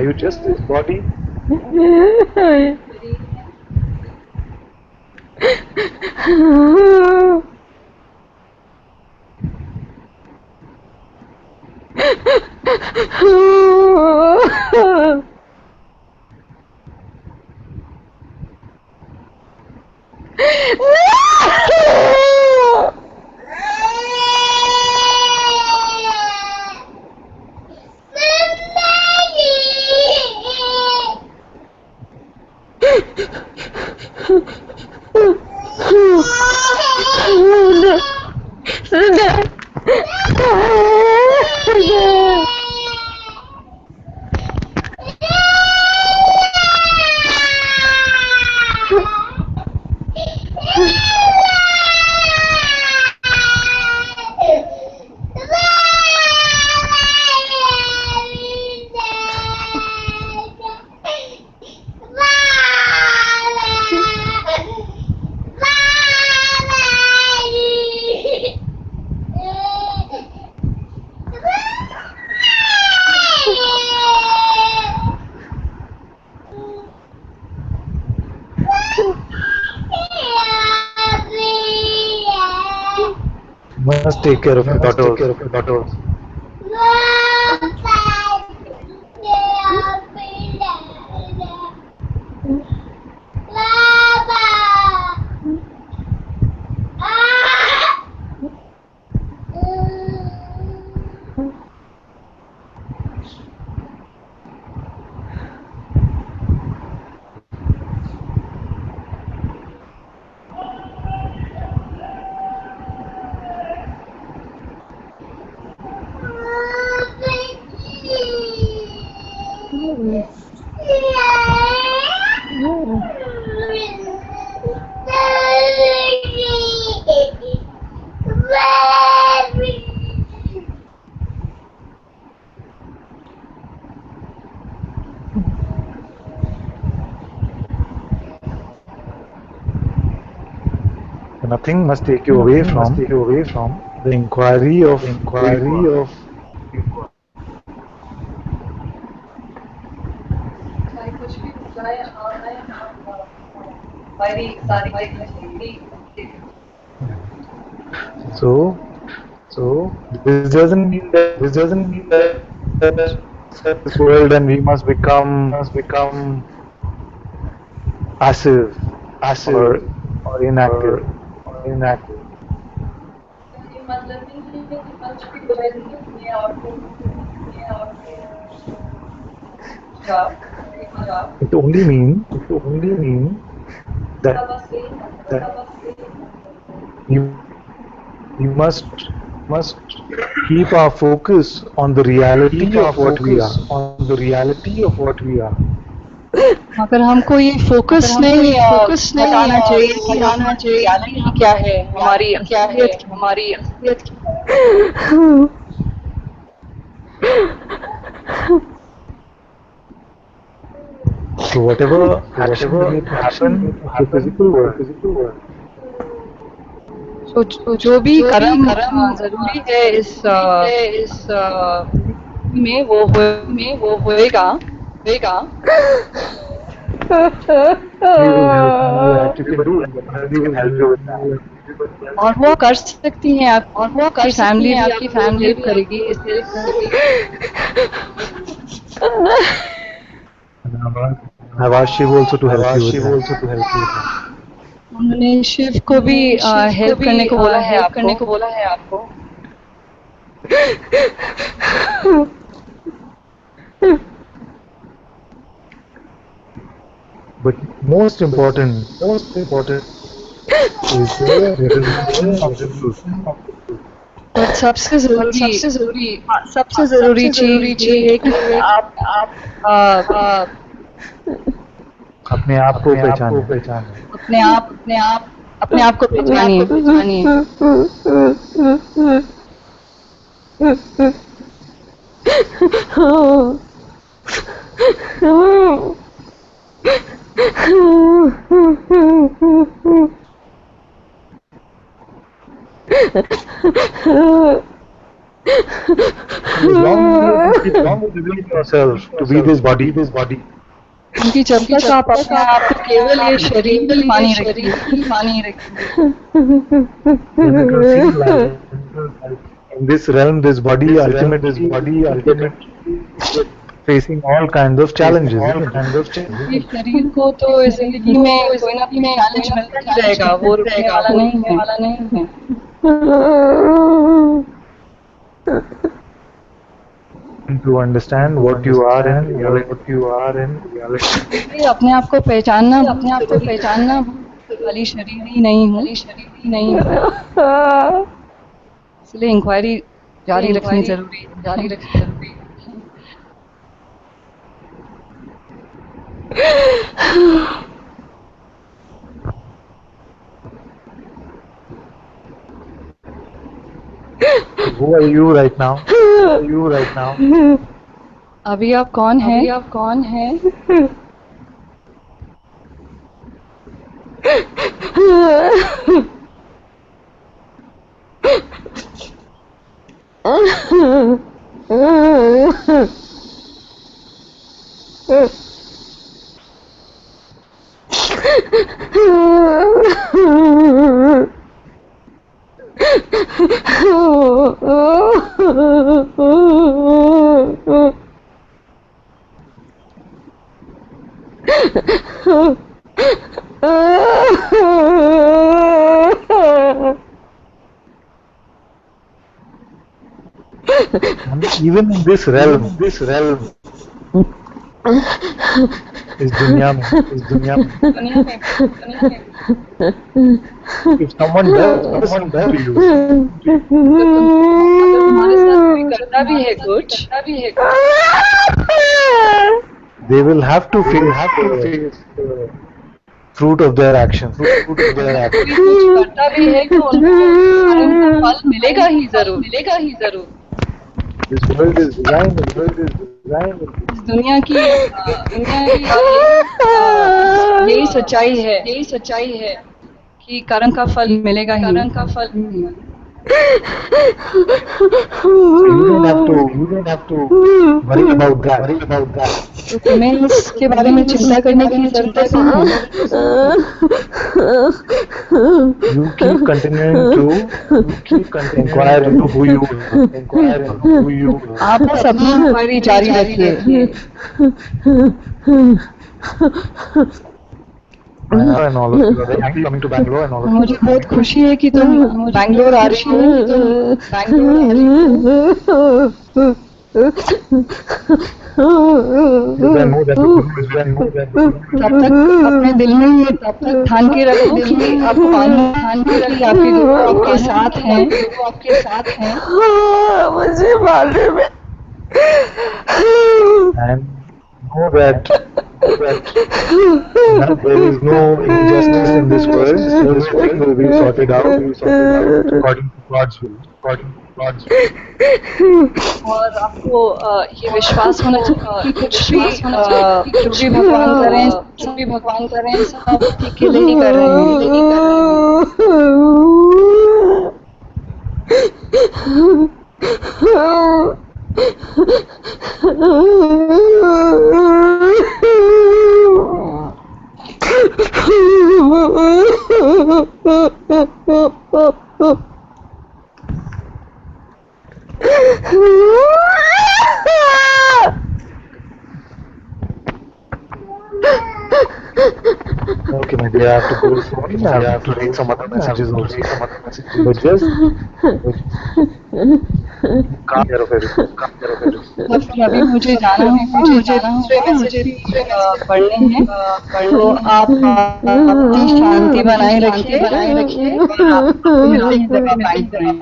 Must take care of your daughters. Nothing must take you away from the inquiry of so this doesn't mean that this world and we must become passive or inactive. It only means that we must keep our focus on the reality of what we are. मगर हमको ये focus नहीं हटाना चाहिए कि reality क्या है, हमारी असलियत So whatever action may happen in the physical world, तो जो भी कर्म जरूरी है इस में वो होएगा you can help you with that. और वो कर सकती हैं आप, और वो कर फैमिली भी आपकी फैमिली करेगी इसलिए I've asked Shiv also to help you with that. उन्होंने शिव को भी हेल्प करने को बोला है आपको But most important is the realization of the truth. और सबसे जरूरी चीज है कि आप अपने आप को पहचाने अपने आप को पहचानिए As long as you keep revealing yourself to be this body, क्योंकि जब तक आप अपने आप को केवल ये शरीर ही मानी रखेंगे, then it will feel like in this realm, this body ultimately facing all kinds of challenges, isn't it? ये शरीर को तो जिंदगी में कोई ना कोई चैलेंज मिलता ही रहेगा, वो रुकने वाला नहीं है। To understand what you are in reality. अपने आप को पहचानना खाली शरीर ही नहीं हूँ, इसलिए इंक्वायरी जारी रखनी जरूरी है। Who are you right now? अभी आप कौन हैं? And even in this realm, is dunya mein. If someone does to you, तुम्हारे साथ कोई करता भी है कुछ, they will have to face the fruit of their actions. कुछ करता भी है तो उनको फल मिलेगा ही जरूर। This world is designed. इस दुनिया की यही सच्चाई है कि कर्म का फल मिलेगा ही। You don't have to worry about that. तो मैं इसके बारे में चिंता करने की जरूरत नहीं है। You keep continuing to inquire into who you are. आप बस अपनी इंक्वायरी जारी रखिए। And all of you are very happy coming to Bangalore and all of you. मुझे बहुत खुशी है कि तुम बैंगलोर आ रही हो। I know that the Guru is with you. तब तक अपने दिल में ये ठान के रखो कि आपके गुरु आपके साथ हैं। मुझे मालूम है। And know that there is no injustice in this world. Everything will be sorted out according to God's will. और आपको ये विश्वास होना चाहिए कि कुछ भी भगवान करें सब ठीक के लिए ही कर रहे हैं। Okay, maybe I have to go soon. I have to read some other messages also. But just calm care of everything. अभी मुझे जाना है, मुझे दूसरे मैसेज पढ़ने हैं, तो आप अपनी शांति बनाए रखिए और आप मिलते हैं जब आप बैंक करें।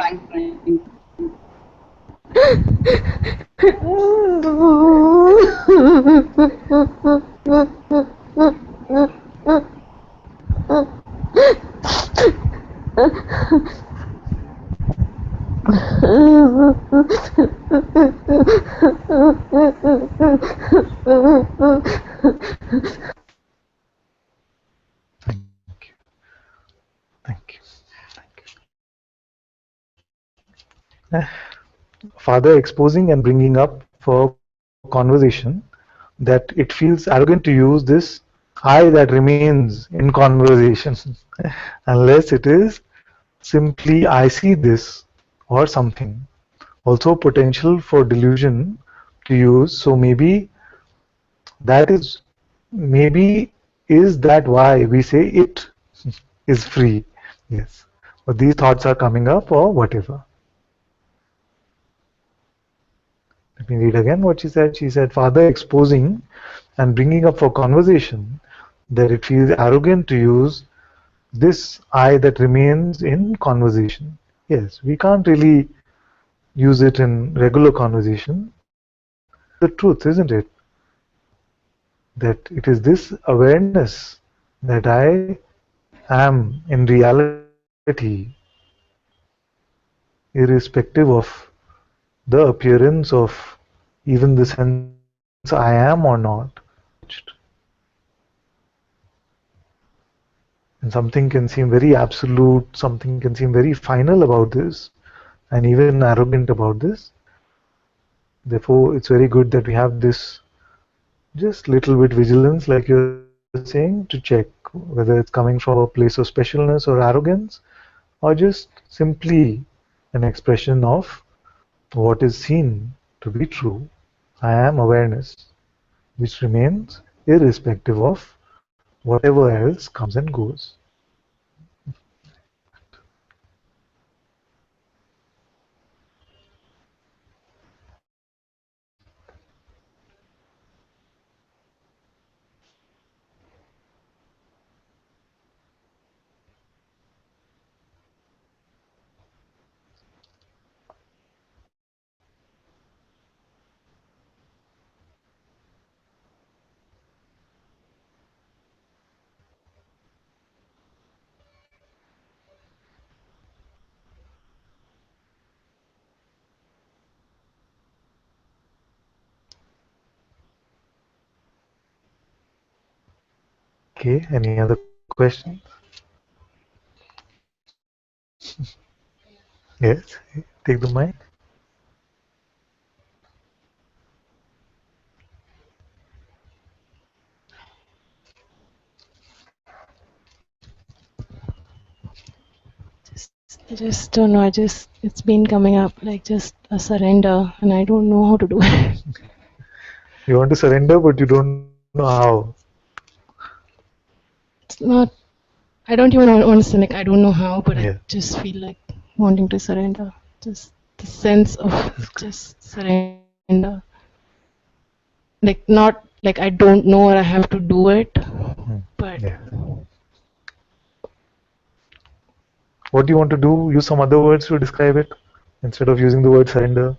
Thank you. Father exposing and bringing up for conversation that it feels arrogant to use this I that remains in conversation unless it is simply I see this or something. Also potential for delusion to use. So that is maybe is that why we say it is free. Yes. But these thoughts are coming up or whatever. Let me read again what she said. She said, Father exposing and bringing up for conversation that it feels arrogant to use this I that remains in conversation. Yes, we can't really use it in regular conversation. That's the truth, isn't it? That it is this awareness that I am in reality, irrespective of the appearance of even the sense I am or not. And something can seem very absolute, something can seem very final about this, and even arrogant about this. Therefore, it's very good that we have this just little bit vigilance, like you're saying, to check whether it's coming from a place of specialness or arrogance, or just simply an expression of what is seen to be true. I am awareness, which remains irrespective of whatever else comes and goes. Okay, any other questions? Yes, take the mic. I just don't know. It's been coming up like just a surrender, and I don't know how to do it. You want to surrender, but you don't know how. It's not. I don't even want to say like I don't know how, but Yeah. I just feel like wanting to surrender. Just the sense of just surrender. Like not like I don't know or I have to do it, but Yeah. What do you want to do? Use some other words to describe it instead of using the word surrender.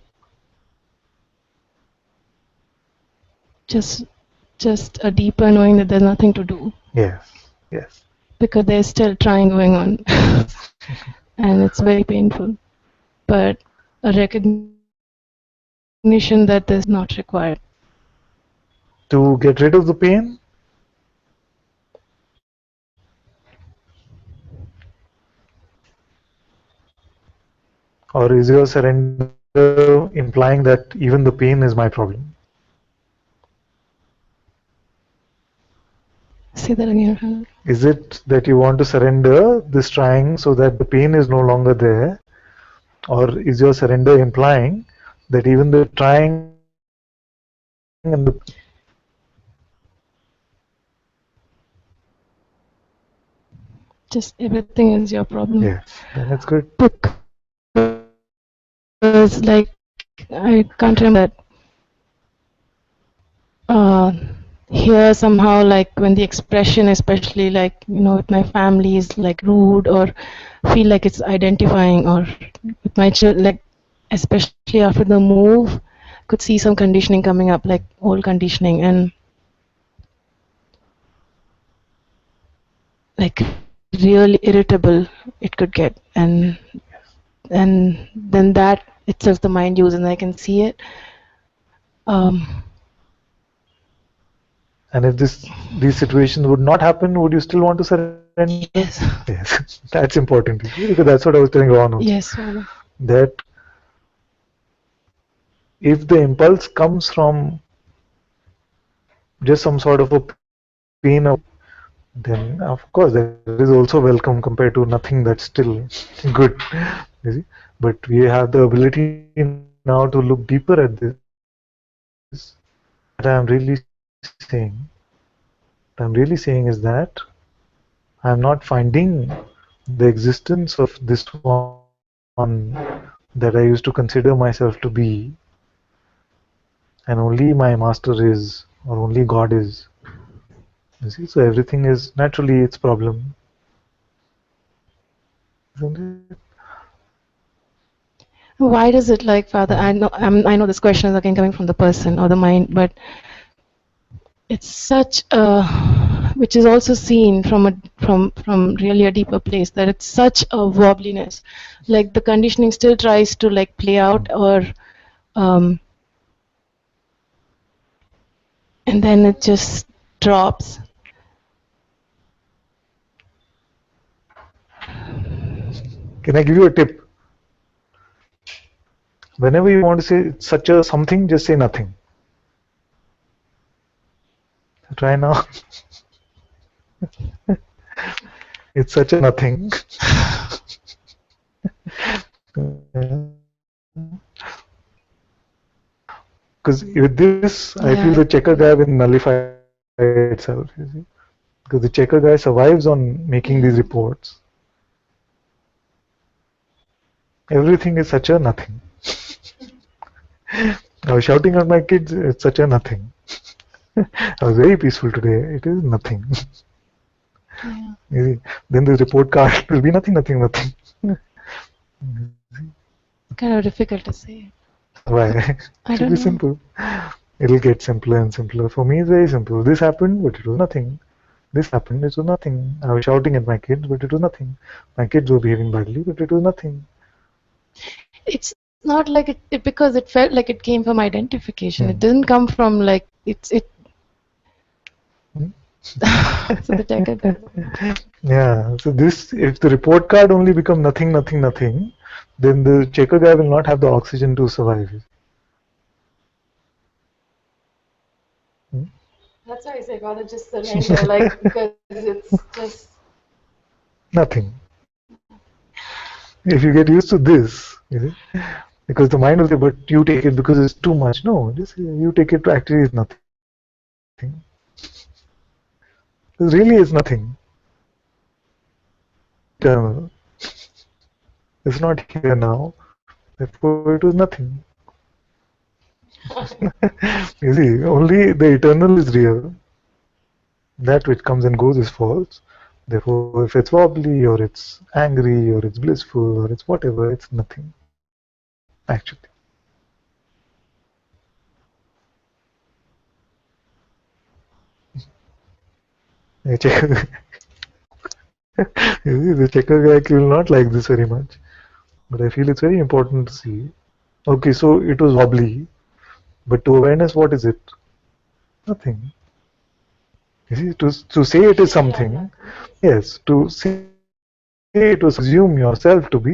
just a deeper knowing that there's nothing to do. Yes. Yes. Because there's still trying going on and it's very painful, but a recognition that this is not required. To get rid of the pain? Or is your surrender implying that even the pain is my problem? Say that again. Is it that you want to surrender this trying so that the pain is no longer there? Or is your surrender implying that even the trying and the Just everything is your problem. yes, then it's good. Because like I can't remember that here somehow like when the expression, especially like with my family, is like rude or feel like it's identifying, or with my children, like especially after the move, could see some conditioning coming up, like old conditioning, and like really irritable it could get, and then that itself the mind uses, and I can see it. And if these situations would not happen, would you still want to surrender? Yes. Yes, that's important, because that's what I was telling Ron also. Yes. That if the impulse comes from just some sort of a pain away, then of course that is also welcome compared to nothing that's still good. You see, but we have the ability now to look deeper at this. What I'm really saying, is that I'm not finding the existence of this one that I used to consider myself to be, and only my master is, or only God is. You see, so everything is naturally its problem, isn't it? Why does it, like, Father? I know this question is again coming from the person or the mind, but it's such a, which is also seen from from really a deeper place, that it's such a wobbliness, like the conditioning still tries to like play out, or um, and then it just drops. Can I give you a tip? Whenever you want to say such a something, just say nothing. Try now. It's such a nothing. Because with this, I feel the checker guy will nullify itself, you see. Because the checker guy survives on making these reports. Everything is such a nothing. I was shouting at my kids, it's such a nothing. I was very peaceful today, it is nothing. You see, then the report card will be nothing, nothing, nothing. Kind of difficult to say. Why? I It should don't be know. simple. It'll get simpler and simpler. For me, it's very simple. This happened, but it was nothing. This happened, it was nothing. I was shouting at my kids, but it was nothing. My kids were behaving badly, but it was nothing. It's not like it because it felt like it came from identification. It Hmm. didn't come from like it. Hmm. So the checker guy. Yeah. So this, if the report card only become nothing, nothing, nothing, then the checker guy will not have the oxygen to survive. Hmm. That's why I say gotta just surrender, like, because it's just Nothing. If you get used to this, you see, because the mind will say, but you take it because it's too much. No, just you take it actually is nothing. It really is nothing. Eternal. It's not here now. Therefore, it was nothing. You see, only the eternal is real. That which comes and goes is false. Therefore, if it's wobbly or it's angry or it's blissful or it's whatever, it's nothing, actually. The checker, you see, the checker guy will not like this very much. But I feel it's very important to see. Okay, so it was wobbly, but to awareness, what is it? Nothing. You see, to say it is something, yes, to say it was something is to assume yourself to be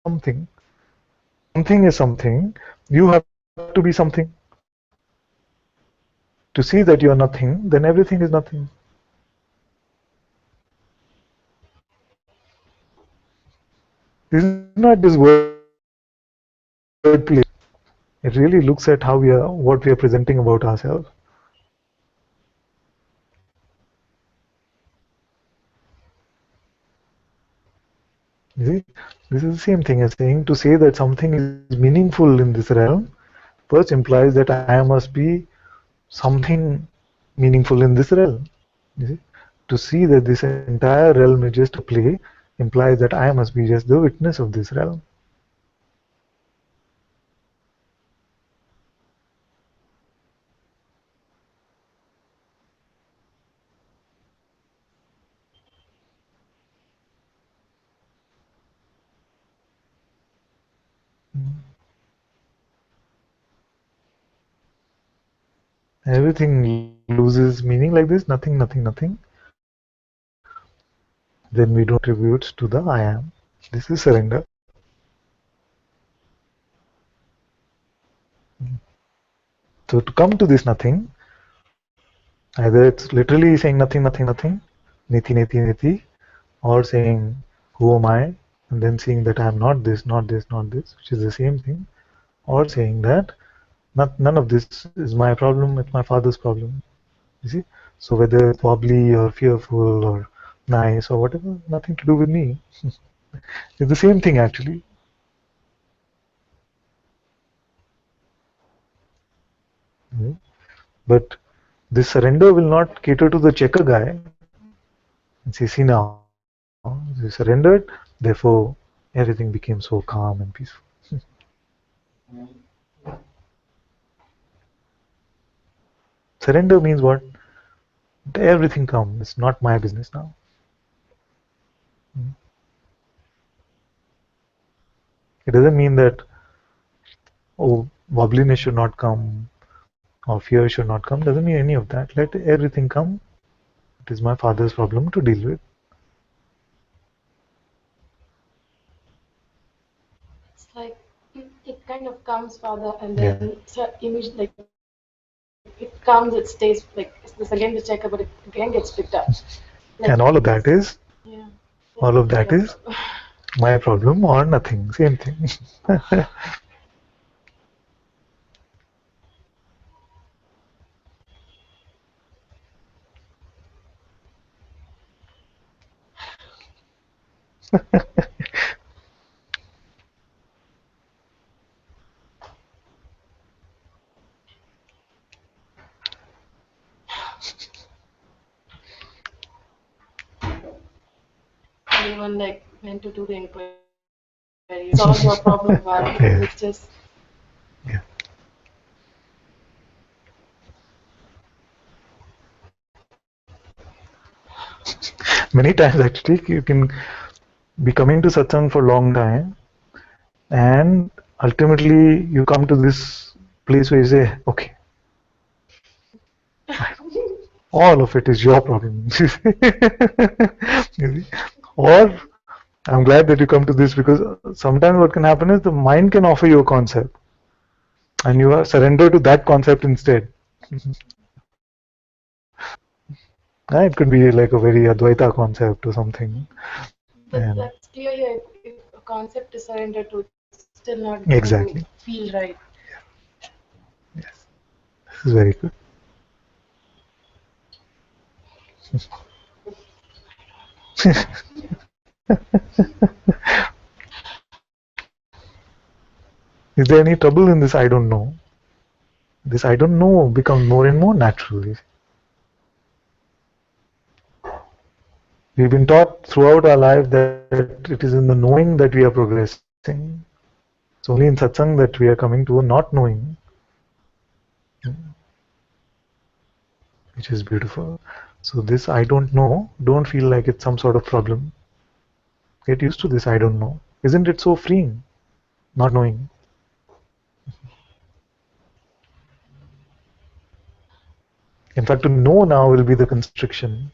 something. Something is something, you have to be something. To see that you are nothing, then everything is nothing. This is not just wordplay. It really looks at how we are, what we are presenting about ourselves. You see, this is the same thing as saying to say that something is meaningful in this realm first implies that I must be something meaningful in this realm. You see? To see that this entire realm is just a play implies that I must be just the witness of this realm. Everything loses meaning like this, nothing, nothing, nothing. Then we do attributes to the I am. This is surrender. So to come to this nothing, either it's literally saying nothing, nothing, nothing, niti, niti, niti, or saying who am I, and then seeing that I am not this, not this, not this, which is the same thing, or saying that none of this is my problem, it's my father's problem. You see? So whether it's wobbly or fearful or nice or whatever, nothing to do with me. It's the same thing actually. Mhm. But this surrender will not cater to the checker guy. And see now, you surrendered, therefore everything became so calm and peaceful. Surrender means what? Everything comes. It's not my business now. It doesn't mean that, oh, wobbliness should not come or fear should not come. Doesn't mean any of that. Let everything come. It is my father's problem to deal with. It's like it kind of comes, Father, and then so image like it comes, it stays like it's again the checker, but it again gets picked up. Like, and all of that is, yeah, all of that is my problem or nothing. Same thing. anyone like meant to do the inquiry. Solve your problem, Father. Yeah. It's just Yeah. Many times actually you can be coming to satsang for a long time, and ultimately you come to this place where you say, okay, all of it is your problem. You see? Or I'm glad that you come to this, because sometimes what can happen is the mind can offer you a concept and you are surrender to that concept instead. It could be like a very Advaita concept or something. but And that's clear here. If a concept is surrendered to, it's still not going exactly. to feel right. Yes. This is very good. Is there any trouble in this I don't know? This I don't know becomes more and more natural. We've been taught throughout our life that it is in the knowing that we are progressing. It's only in satsang that we are coming to a not knowing, which is beautiful. So this I don't know, don't feel like it's some sort of problem. Get used to this I don't know. Isn't it so freeing, not knowing? In fact, to know now will be the constriction.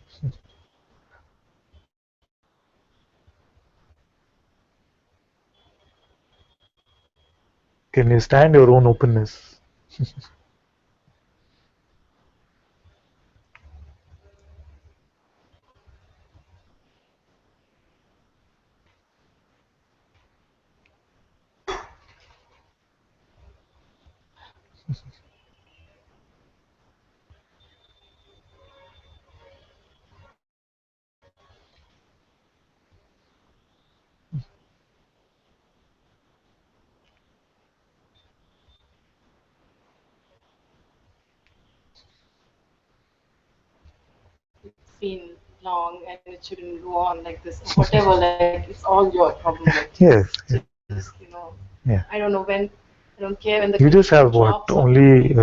Can you stand your own openness? It's been long and it shouldn't go on like this. Whatever, like it's all your problem. Like Yes. just Yeah. I don't know when. I don't care when the You just have what? drops on Only, 2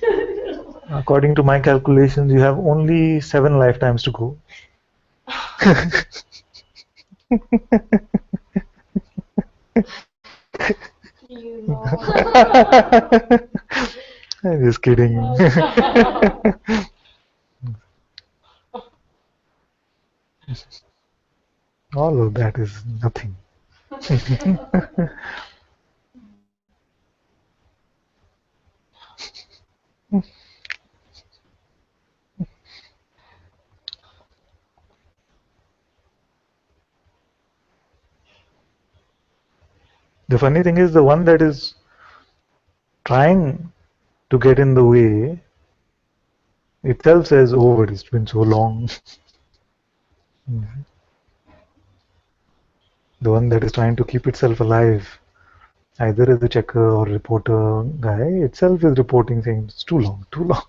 years. according to my calculations, you have only 7 lifetimes to go. You know. I'm just kidding. All of that is nothing. The funny thing is, the one that is trying to get in the way itself says, oh, but it's been so long. The one that is trying to keep itself alive, either as a checker or reporter guy, itself is reporting saying it's too long, too long.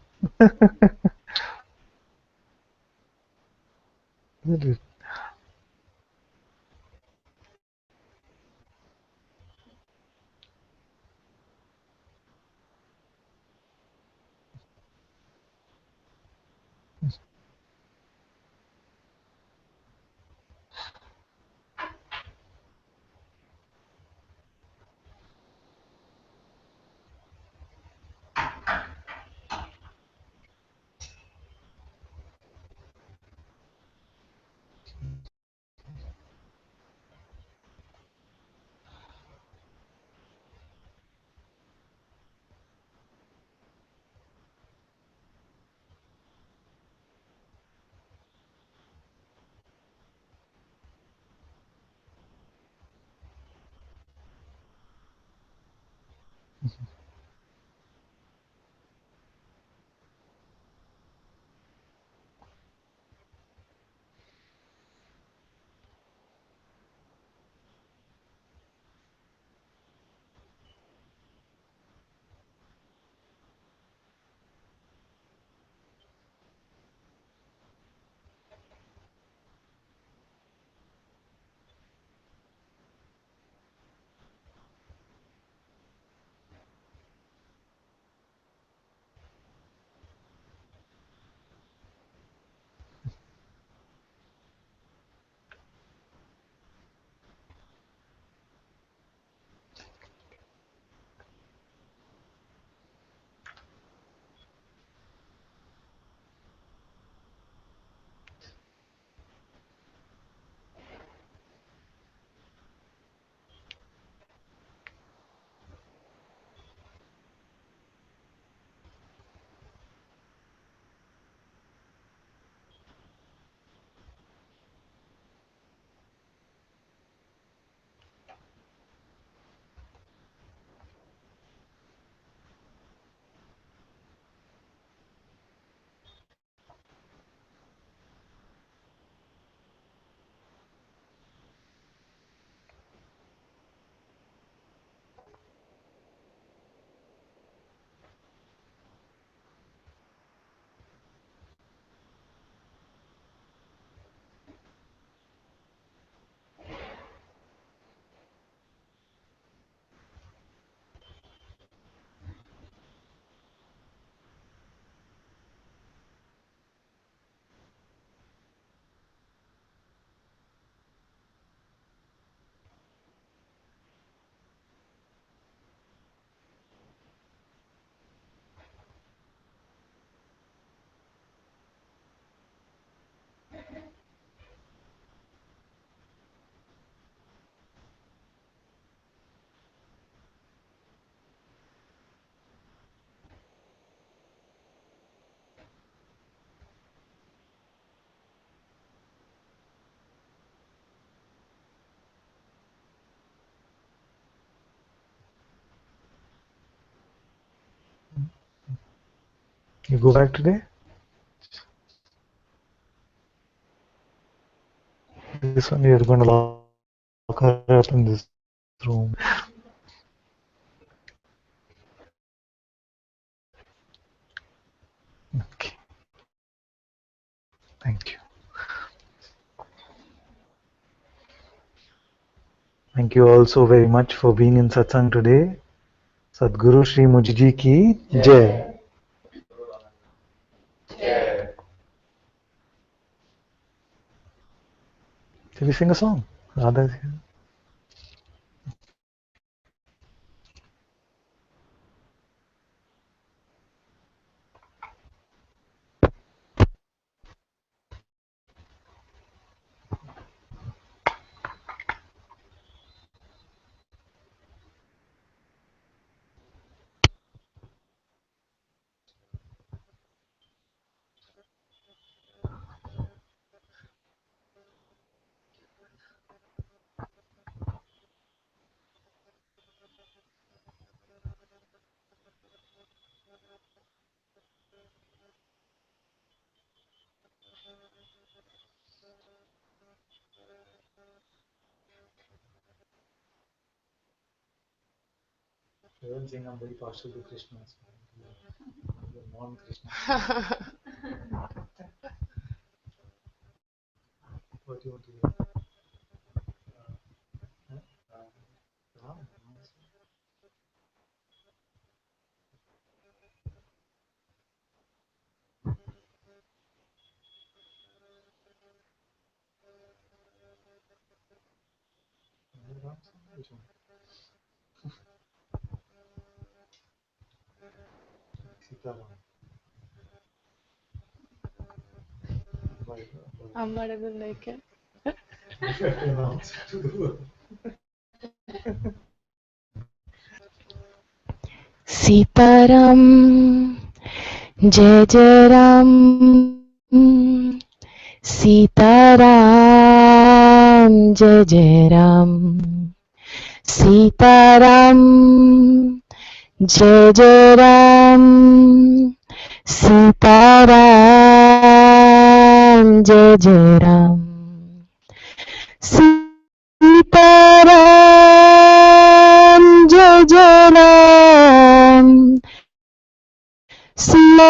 You go back today? This one you're going to lock her up in this room. Okay, thank you. Thank you all so very much for being in Satsang today. Sadhguru Shri Mujiji ki Jai. Shall we sing a song? Radha is here. don't think I'm very partial to Krishna. Non-Krishna. What do you want to do? Ram? Which one? Sitaram. Amma doesn't like it. Announce to the world. Sitaram, Jai Jai Ram. Sitaram, Jai Jai Ram. Sitaram, Jai Jai Ram. Sitaram, Jai Jai Ram. Sitaram, Jai Jai Ram. Sitaram,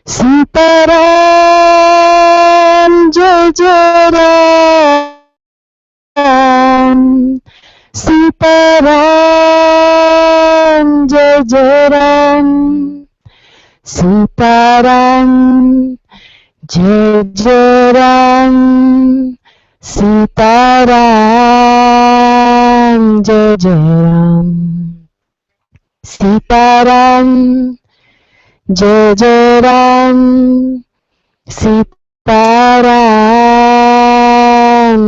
Sitaram, Jai Jai Ram. Sitaram, Jai Jai Ram. Sitaram, Jai Jai Ram. Sitaram, Jai Jai Ram. Sitaram, Jai Jai Ram. Sitaram, Jai Jai Ram. Sitaram,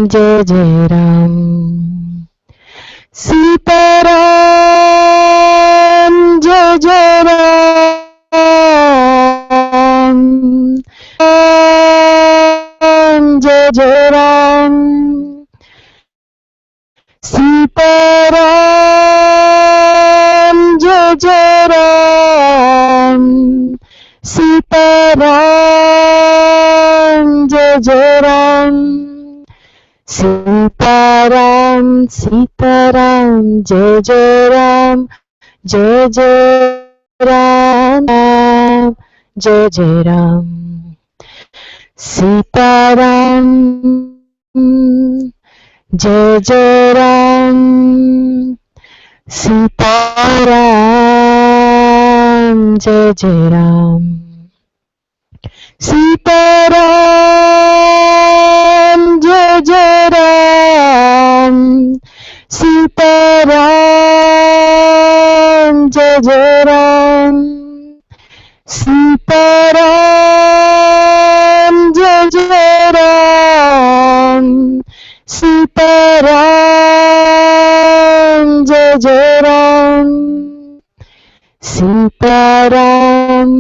Jai Jai Ram. Jai Jai Ram. Sitaram, Jai Jai Ram. Sitaram, Jai Jai Ram. Sitaram, Sitaram, Jai Jai Ram. Jai Jai Ram, Jai Jai Ram. Sitaram, Jai Jai Ram. Sitaram, Jai Jai Ram. Sitaram, Jai Jai Ram. Sitaram, Jai Jai Ram. Sitaram, Jai Jai Ram. Sitaram, Jai Jai Ram. Sitaram,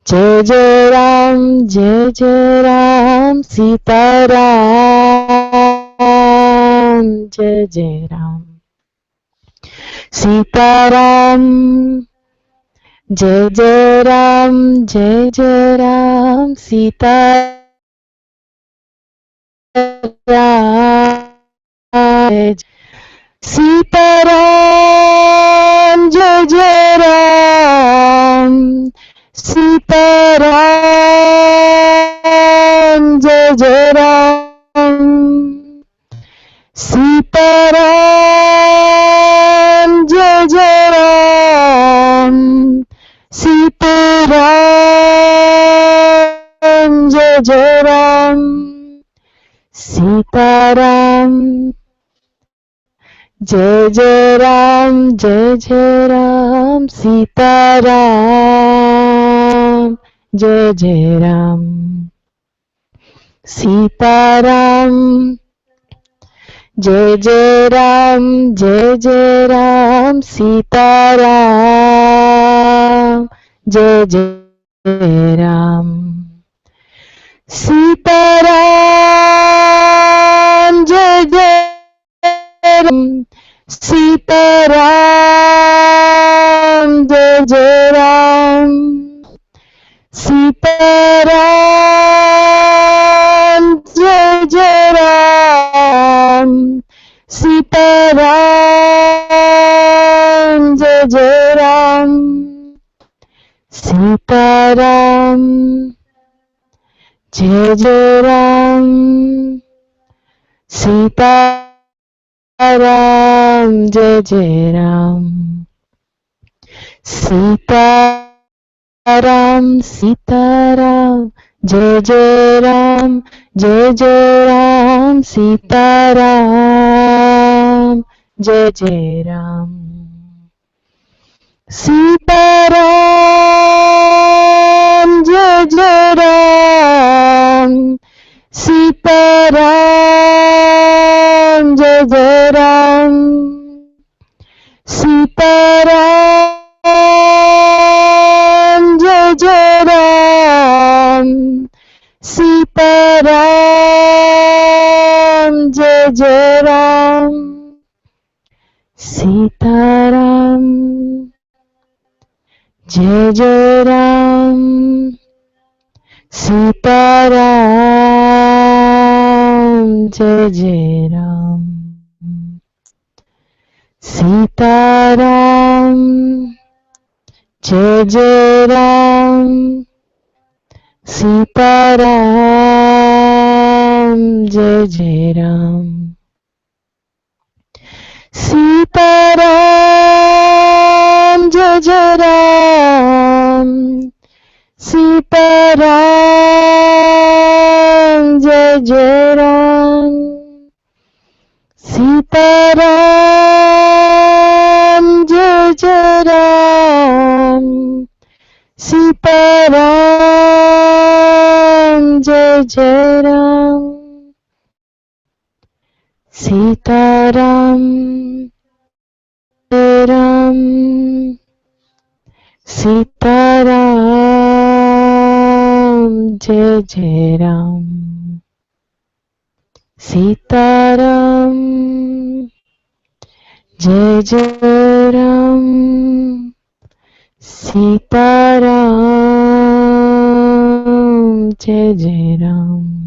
Jai Jai Ram, Jai Jai Ram. Sitaram, Jai Jai Ram. Sitaram, Jai Jai Ram, Jai Jai Ram. Sitaram, Sitaram, Jai Jai Ram. Sitaram, Jai Jai Ram. Sitaram, Jai Jai Ram. Sitaram, Jai Jai Ram. Sitaram, Jai Jai Ram, Jai Jai Ram. Sitaram, Jai Jai Ram. Sitaram, Jai Jai Ram, Jai Jai Ram. Sitaram, Jai Jai Ram. Sitaram, Jai Jai Ram. Sitaram, Jai Jai Ram. Sitaram, Jai Jai Sitaram जय जय राम सीताराम जय जय राम सीताराम जय जय राम सीताराम सीताराम जय जय राम जय जय राम सीताराम जय जय राम सीताराम जय जय राम सीताराम जय जय राम सीताराम जय जय राम सीताराम जय जय राम सीताराम जय जय राम सीताराम जय जय राम सीताराम जय जय राम सीताराम जय जय राम सीताराम जय जय राम सीताराम जय जय राम सीताराम जय जय राम सीताराम जय जय राम सीताराम जय राम सीताराम जय जय राम सीताराम जय जय राम सीताराम जय जय राम